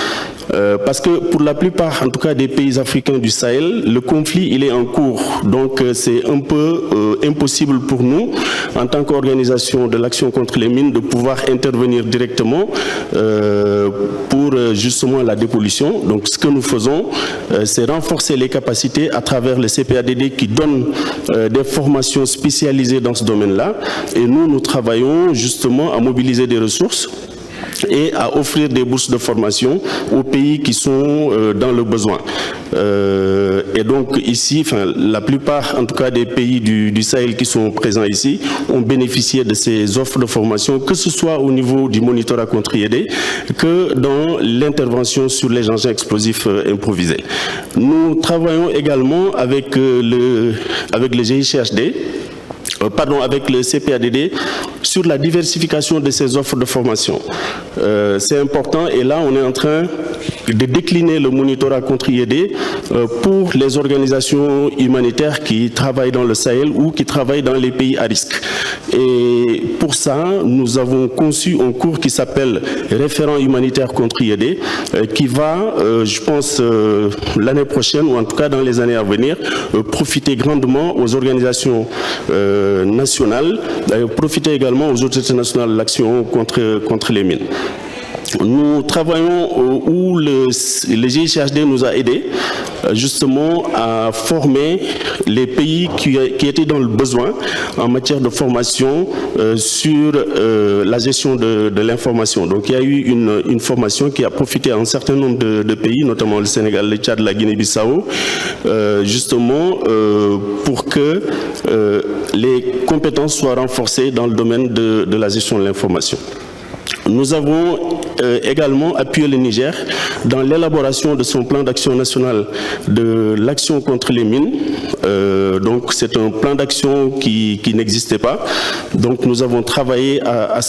Speaker 2: Parce que pour la plupart, en tout cas des pays africains du Sahel, le conflit il est en cours. Donc c'est un peu impossible pour nous, en tant qu'organisation de l'action contre les mines, de pouvoir intervenir directement pour justement la dépollution. Donc ce que nous faisons, c'est renforcer les capacités à travers le CPADD qui donne des formations spécialisées dans ce domaine-là. Et nous travaillons justement à mobiliser des ressources et à offrir des bourses de formation aux pays qui sont dans le besoin. Et donc ici, la plupart en tout cas des pays du Sahel qui sont présents ici ont bénéficié de ces offres de formation, que ce soit au niveau du monitorat contre-IED que dans l'intervention sur les engins explosifs improvisés. Nous travaillons également avec le GICHD, avec le CPADD sur la diversification de ces offres de formation. C'est important et là on est en train de décliner le monitorat contre-IED pour les organisations humanitaires qui travaillent dans le Sahel ou qui travaillent dans les pays à risque. Et pour ça, nous avons conçu un cours qui s'appelle Référent humanitaire contre-IED qui va, je pense, l'année prochaine ou en tout cas dans les années à venir, profiter grandement aux organisations nationales, profiter également aux autorités nationales de l'action contre les mines. Nous travaillons où le GICHD nous a aidés justement à former les pays qui étaient dans le besoin en matière de formation sur la gestion de l'information. Donc il y a eu une formation qui a profité à un certain nombre de pays, notamment le Sénégal, le Tchad, la Guinée-Bissau, justement pour que les compétences soient renforcées dans le domaine de la gestion de l'information. Nous avons également appuyé le Niger dans l'élaboration de son plan d'action national de l'action contre les mines. Donc c'est un plan d'action qui n'existait pas. Donc nous avons travaillé à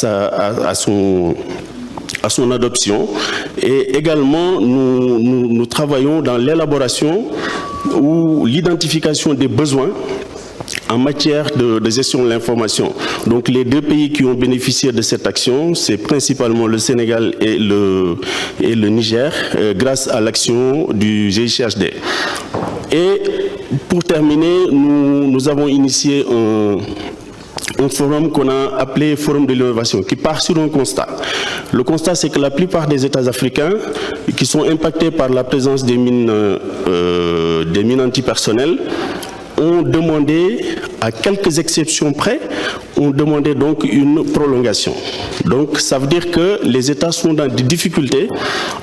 Speaker 2: son adoption et également nous travaillons dans l'élaboration ou l'identification des besoins en matière de gestion de l'information. Donc les 2 pays qui ont bénéficié de cette action, c'est principalement le Sénégal et le Niger, grâce à l'action du GICHD. Et pour terminer, nous avons initié un forum qu'on a appelé Forum de l'innovation, qui part sur un constat. Le constat, c'est que la plupart des États africains qui sont impactés par la présence des mines antipersonnelles ont demandé, à quelques exceptions près, ont demandé donc une prolongation. Donc ça veut dire que les États sont dans des difficultés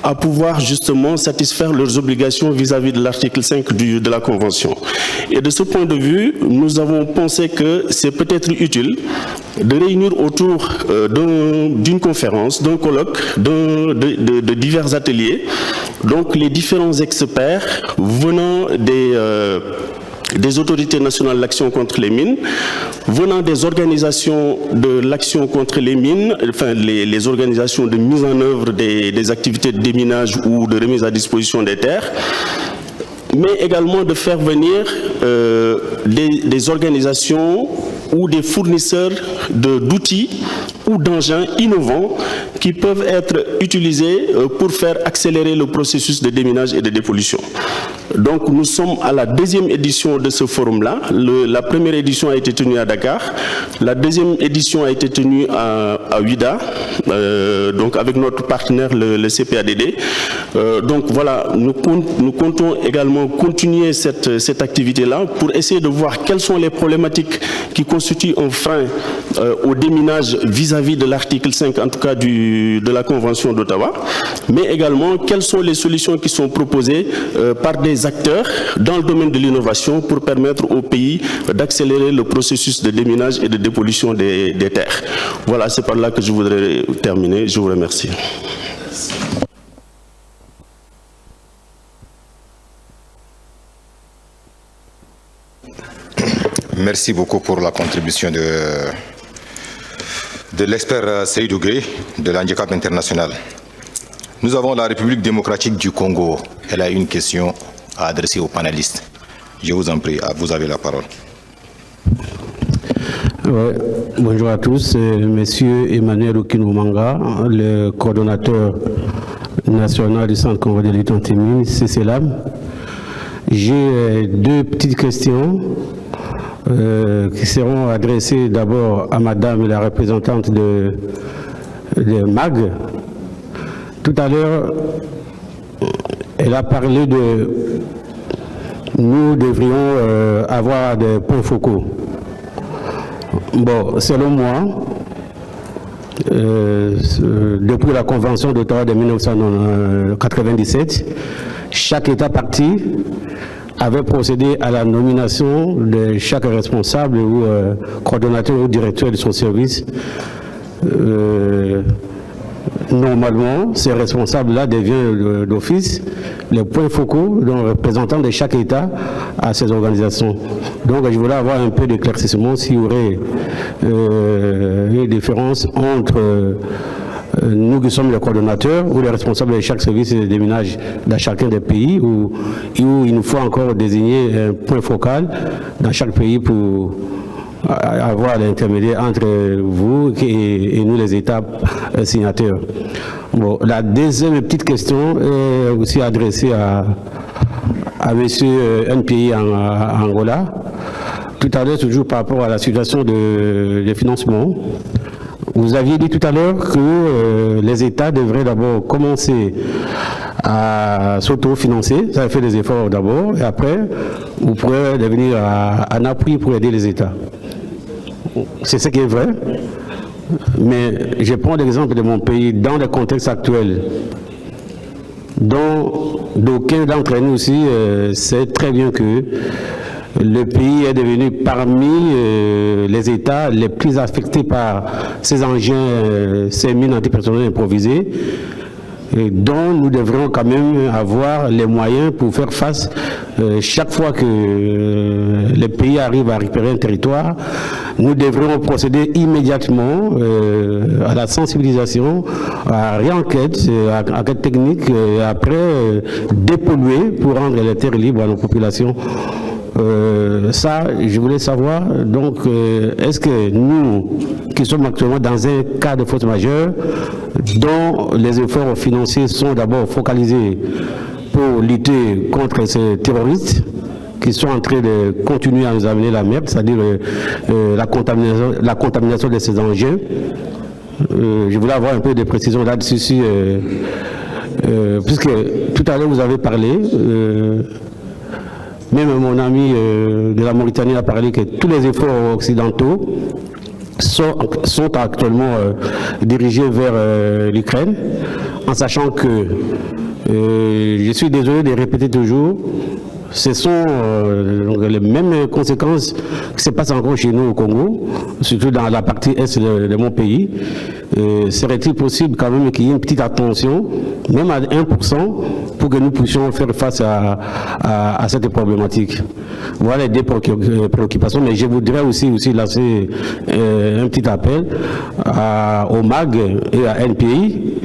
Speaker 2: à pouvoir justement satisfaire leurs obligations vis-à-vis de l'article 5 de la Convention. Et de ce point de vue, nous avons pensé que c'est peut-être utile de réunir autour d'une conférence, d'un colloque, de divers ateliers, donc les différents experts venant des autorités nationales de l'action contre les mines, venant des organisations de l'action contre les mines, enfin les organisations de mise en œuvre des activités de déminage ou de remise à disposition des terres, mais également de faire venir des organisations ou des fournisseurs d'outils ou d'engins innovants qui peuvent être utilisés pour faire accélérer le processus de déminage et de dépollution. Donc nous sommes à la deuxième édition de ce forum-là. La première édition a été tenue à Dakar, la deuxième édition a été tenue à Ouida, donc avec notre partenaire le CPADD. Donc voilà, nous comptons également continuer cette activité-là pour essayer de voir quelles sont les problématiques qui constituent un frein au déminage vis-à-vis de l'article 5, en tout cas de la Convention d'Ottawa, mais également quelles sont les solutions qui sont proposées par des acteurs dans le domaine de l'innovation pour permettre au pays d'accélérer le processus de déminage et de dépollution des terres. Voilà, c'est par là que je voudrais terminer. Je vous remercie.
Speaker 13: Merci beaucoup pour la contribution de l'expert Seydou Gueye de l'Handicap International. Nous avons la République démocratique du Congo. Elle a une question à adresser aux panélistes. Je vous en prie, vous avez la parole.
Speaker 4: Ouais, bonjour à tous. Monsieur Emmanuel Okinomanga, le coordonnateur national du Centre Congo de lutte anti-mine, CCLAM. J'ai deux petites questions qui seront adressées d'abord à Madame la représentante de MAG. Tout à l'heure, elle a parlé de nous devrions avoir des points focaux. Bon, selon moi, depuis la Convention d'Ottawa de 1997, chaque État parti avait procédé à la nomination de chaque responsable ou coordonnateur ou directeur de son service. Normalement, ces responsables-là deviennent d'office les points focaux, donc représentants de chaque État à ces organisations. Donc je voulais avoir un peu d'éclaircissement s'il y aurait une différence entre nous qui sommes les coordonnateurs ou les responsables de chaque service de déminage dans chacun des pays, où il nous faut encore désigner un point focal dans chaque pays pour avoir l'intermédiaire entre vous et nous les États signataires. Bon, la deuxième petite question est aussi adressée à monsieur NPI en Angola. Tout à l'heure, toujours par rapport à la situation de financement. Vous aviez dit tout à l'heure que les États devraient d'abord commencer à s'autofinancer, ça fait des efforts d'abord, et après, vous pourrez devenir un appui pour aider les États. C'est ce qui est vrai, mais je prends l'exemple de mon pays dans le contexte actuel, dont d'aucuns d'entre nous aussi savent très bien que le pays est devenu parmi les États les plus affectés par ces engins, ces mines antipersonnelles improvisées, dont nous devrions quand même avoir les moyens pour faire face chaque fois que le pays arrive à récupérer un territoire. Nous devrions procéder immédiatement à la sensibilisation, à réenquête, à enquête technique, et après dépolluer pour rendre les terres libres à nos populations. Ça, je voulais savoir, donc, est-ce que nous, qui sommes actuellement dans un cas de force majeure, dont les efforts financiers sont d'abord focalisés pour lutter contre ces terroristes, qui sont en train de continuer à nous amener la merde, c'est-à-dire la contamination de ces engins. Je voulais avoir un peu de précision là-dessus, puisque tout à l'heure vous avez parlé, même mon ami de la Mauritanie a parlé que tous les efforts occidentaux sont actuellement dirigés vers l'Ukraine, en sachant que, je suis désolé de répéter toujours, ce sont les mêmes conséquences qui se passent encore chez nous au Congo, surtout dans la partie est de mon pays. Serait-il possible quand même qu'il y ait une petite attention, même à 1%, pour que nous puissions faire face à cette problématique? Voilà les deux préoccupations, mais je voudrais aussi lancer un petit appel au MAG et à NPI,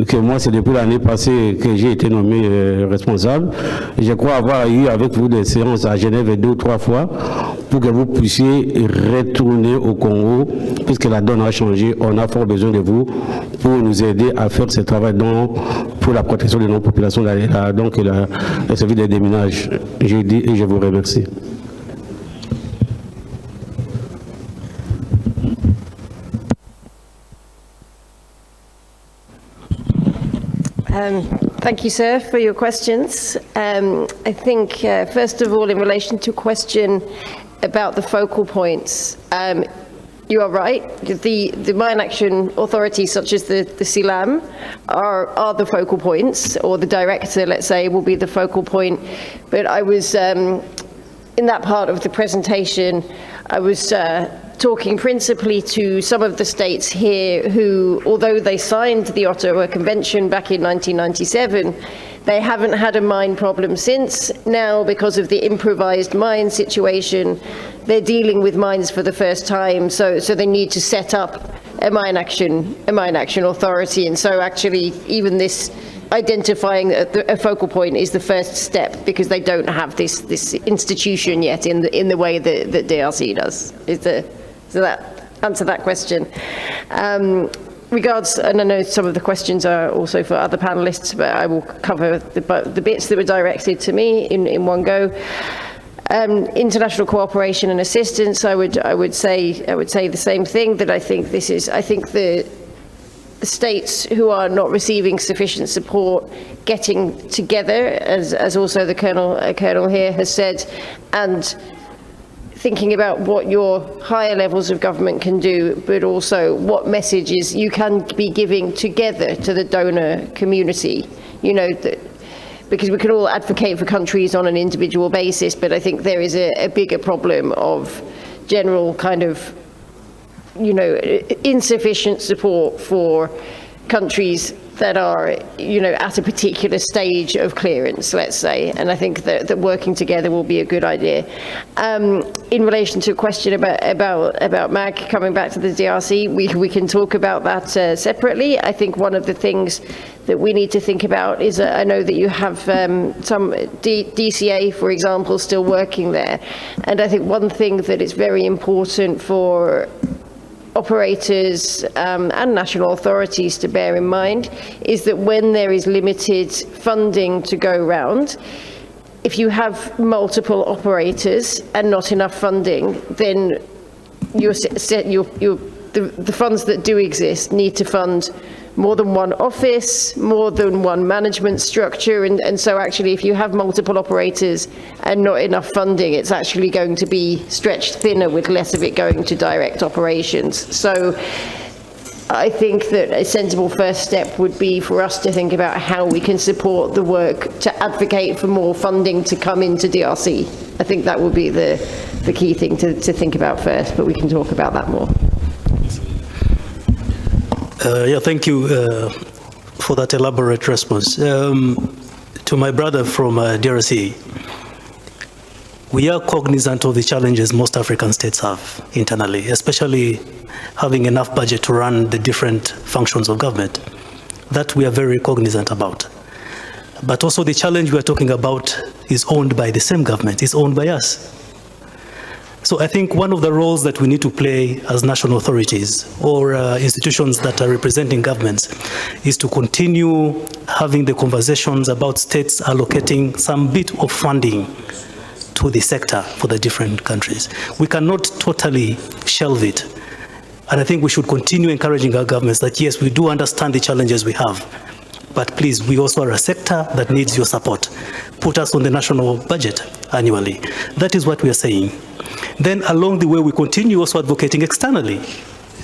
Speaker 4: que moi c'est depuis l'année passée que j'ai été nommé responsable. Je crois avoir eu avec vous des séances à Genève 2 ou 3 fois pour que vous puissiez retourner au Congo, puisque la donne a changé. On a fort besoin de vous pour nous aider à faire ce travail pour la protection de nos populations, donc le service des déminages. Je dis et je vous remercie.
Speaker 17: Thank you, sir, for your questions. I think, first of all, in relation to question about the focal points, you are right. The mine action authorities, such as the SILAM, are the focal points, or the director, let's say, will be the focal point. But I was, in that part of the presentation, I was talking principally to some of the states here who, although they signed the Ottawa Convention back in 1997, they haven't had a mine problem since. Now, because of the improvised mine situation, they're dealing with mines for the first time, so they need to set up a mine action authority. And so actually, even this identifying a focal point is the first step, because they don't have this institution yet in the way that DRC does. Does that answer that question? Regards, and I know some of the questions are also for other panelists, but I will cover the bits that were directed to me in one go. International cooperation and assistance, I would say the same thing, that I think the states who are not receiving sufficient support getting together, as also the Colonel here has said, and thinking about what your higher levels of government can do, but also what messages you can be giving together to the donor community. You know, because we can all advocate for countries on an individual basis, but I think there is a bigger problem of general kind of, you know, insufficient support for countries that are, you know, at a particular stage of clearance, let's say, and I think that working together will be a good idea. In relation to a question about MAG coming back to the DRC, we can talk about that separately. I think one of the things that we need to think about is, I know that you have some DCA, for example, still working there, and I think one thing that is very important for operators and national authorities to bear in mind is that when there is limited funding to go round, if you have multiple operators and not enough funding, then the funds that do exist need to fund more than one office, more than one management structure, and so actually if you have multiple operators and not enough funding, it's actually going to be stretched thinner with less of it going to direct operations. So I think that a sensible first step would be for us to think about how we can support the work to advocate for more funding to come into DRC. I think that would be the key thing to think about first, but we can talk about that more.
Speaker 18: Yeah, thank you for that elaborate response. To my brother from DRC, we are cognizant of the challenges most African states have internally, especially having enough budget to run the different functions of government. That we are very cognizant about. But also the challenge we are talking about is owned by the same government, is owned by us. So I think one of the roles that we need to play as national authorities or institutions that are representing governments is to continue having the conversations about states allocating some bit of funding to the sector for the different countries. We cannot totally shelve it. And I think we should continue encouraging our governments that, yes, we do understand the challenges we have, but please, we also are a sector that needs your support. Put us on the national budget annually. That is what we are saying. Then along the way, we continue also advocating externally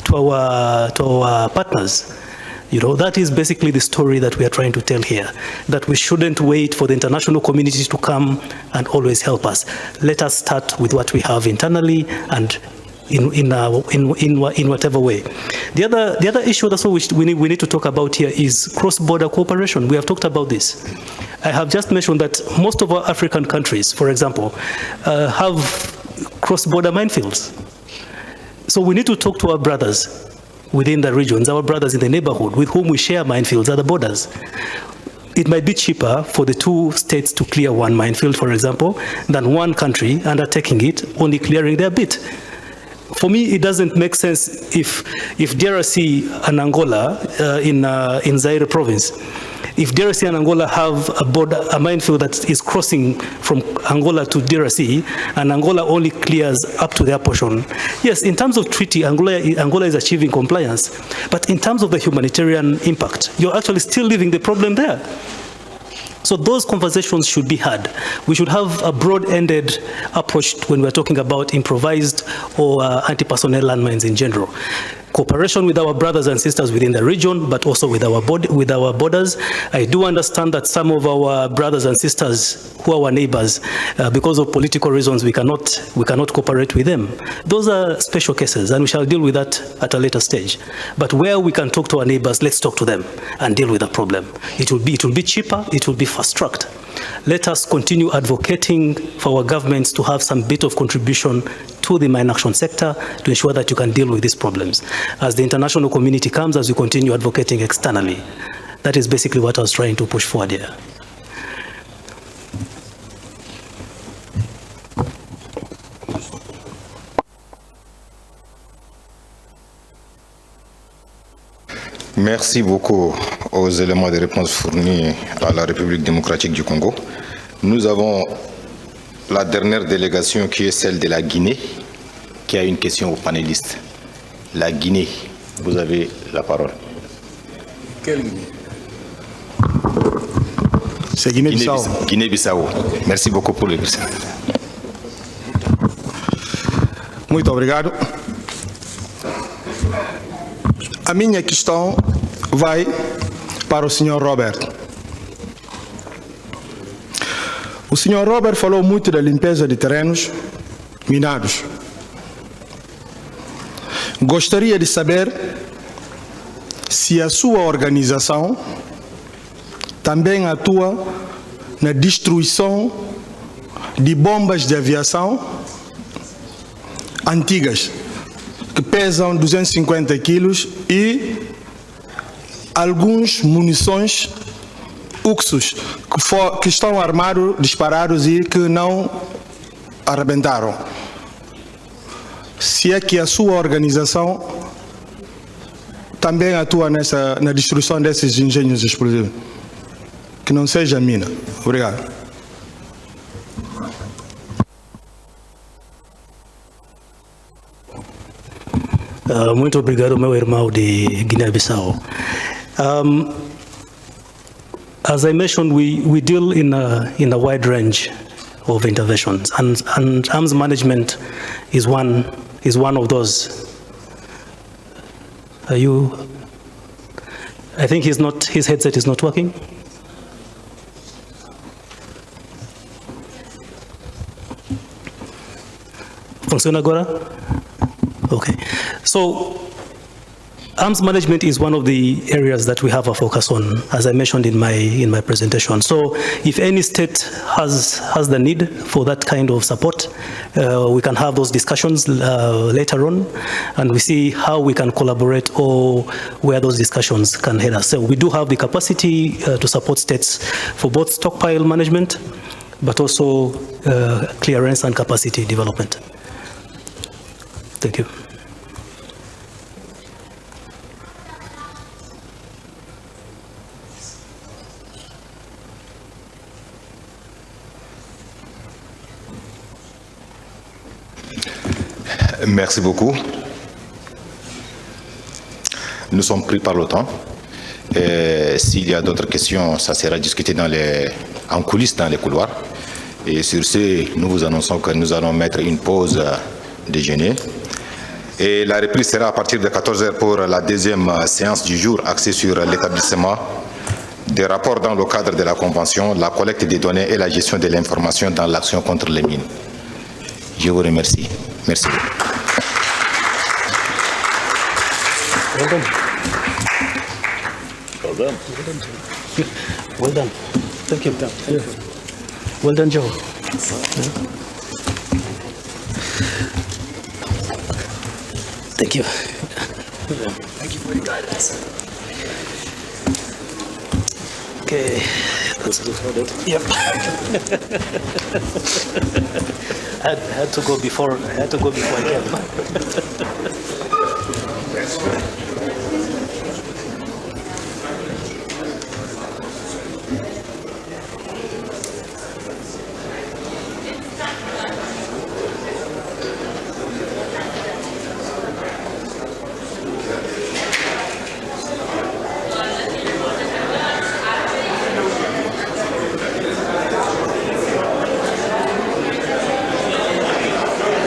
Speaker 18: to our partners. You know, that is basically the story that we are trying to tell here, that we shouldn't wait for the international community to come and always help us. Let us start with what we have internally and in whatever way. The other issue that's what we need to talk about here is cross-border cooperation. We have talked about this. I have just mentioned that most of our African countries, for example, have cross-border minefields. So we need to talk to our brothers within the regions, our brothers in the neighborhood with whom we share minefields at the borders. It might be cheaper for the two states to clear one minefield, for example, than one country undertaking it, only clearing their bit. For me, it doesn't make sense if DRC and Angola in Zaire province, if DRC and Angola have a minefield that is crossing from Angola to DRC, and Angola only clears up to their portion. Yes, in terms of treaty, Angola is achieving compliance, but in terms of the humanitarian impact, you're actually still leaving the problem there. So those conversations should be had. We should have a broad-ended approach when we're talking about improvised or anti-personnel landmines in general. Cooperation with our brothers and sisters within the region, but also with our borders. I do understand that some of our brothers and sisters who are our neighbors, because of political reasons, we cannot cooperate with them. Those are special cases, and we shall deal with that at a later stage. But where we can talk to our neighbors, let's talk to them and deal with the problem. It will be cheaper, it will be fast-tracked. Let us continue advocating for our governments to have some bit of contribution to the mine action sector to ensure that you can deal with these problems. As the international community comes, as we continue advocating externally. That is basically what I was trying to push forward here.
Speaker 13: Merci beaucoup aux éléments de réponse fournis à la République démocratique du Congo. Nous avons la dernière délégation qui est celle de la Guinée, qui a une question aux panélistes. La Guinée, vous avez la parole.
Speaker 15: Quelle Guinée? C'est Guinée-Bissau.
Speaker 13: Guinée-Bissau. Merci beaucoup pour le question.
Speaker 5: Muito obrigado. A minha questão vai para o Sr. Robert. O Sr. Robert falou muito da limpeza de terrenos minados. Gostaria de saber se a sua organização também atua na destruição de bombas de aviação antigas, que pesam 250 quilos, e alguns munições uxos que estão armados, disparados e que não arrebentaram. Se é que a sua organização também atua na destruição desses engenhos explosivos. Que não seja mina. Obrigado.
Speaker 18: Muito obrigado, meu irmão de Guiné-Bissau. As I mentioned, we deal in a wide range of interventions, and arms management is one of those. Are you? I think his headset is not working. Funciona agora? Okay. So arms management is one of the areas that we have a focus on, as I mentioned in my presentation. So if any state has the need for that kind of support, we can have those discussions later on, and we see how we can collaborate or where those discussions can head us. So we do have the capacity to support states for both stockpile management, but also clearance and capacity development. Thank you.
Speaker 13: Merci beaucoup. Nous sommes pris par le temps. S'il y a d'autres questions, ça sera discuté en coulisses dans les couloirs. Et sur ce, nous vous annonçons que nous allons mettre une pause déjeuner. Et la reprise sera à partir de 14 h pour la deuxième séance du jour axée sur l'établissement des rapports dans le cadre de la Convention, la collecte des données et la gestion de l'information dans l'action contre les mines. Je vous remercie. Merci.
Speaker 18: Well done.
Speaker 7: Well done.
Speaker 18: Well done. Thank you. Well done, Joe. Thank you.
Speaker 7: Thank you for your guidance.
Speaker 18: Okay. Yep. I had to go before I came.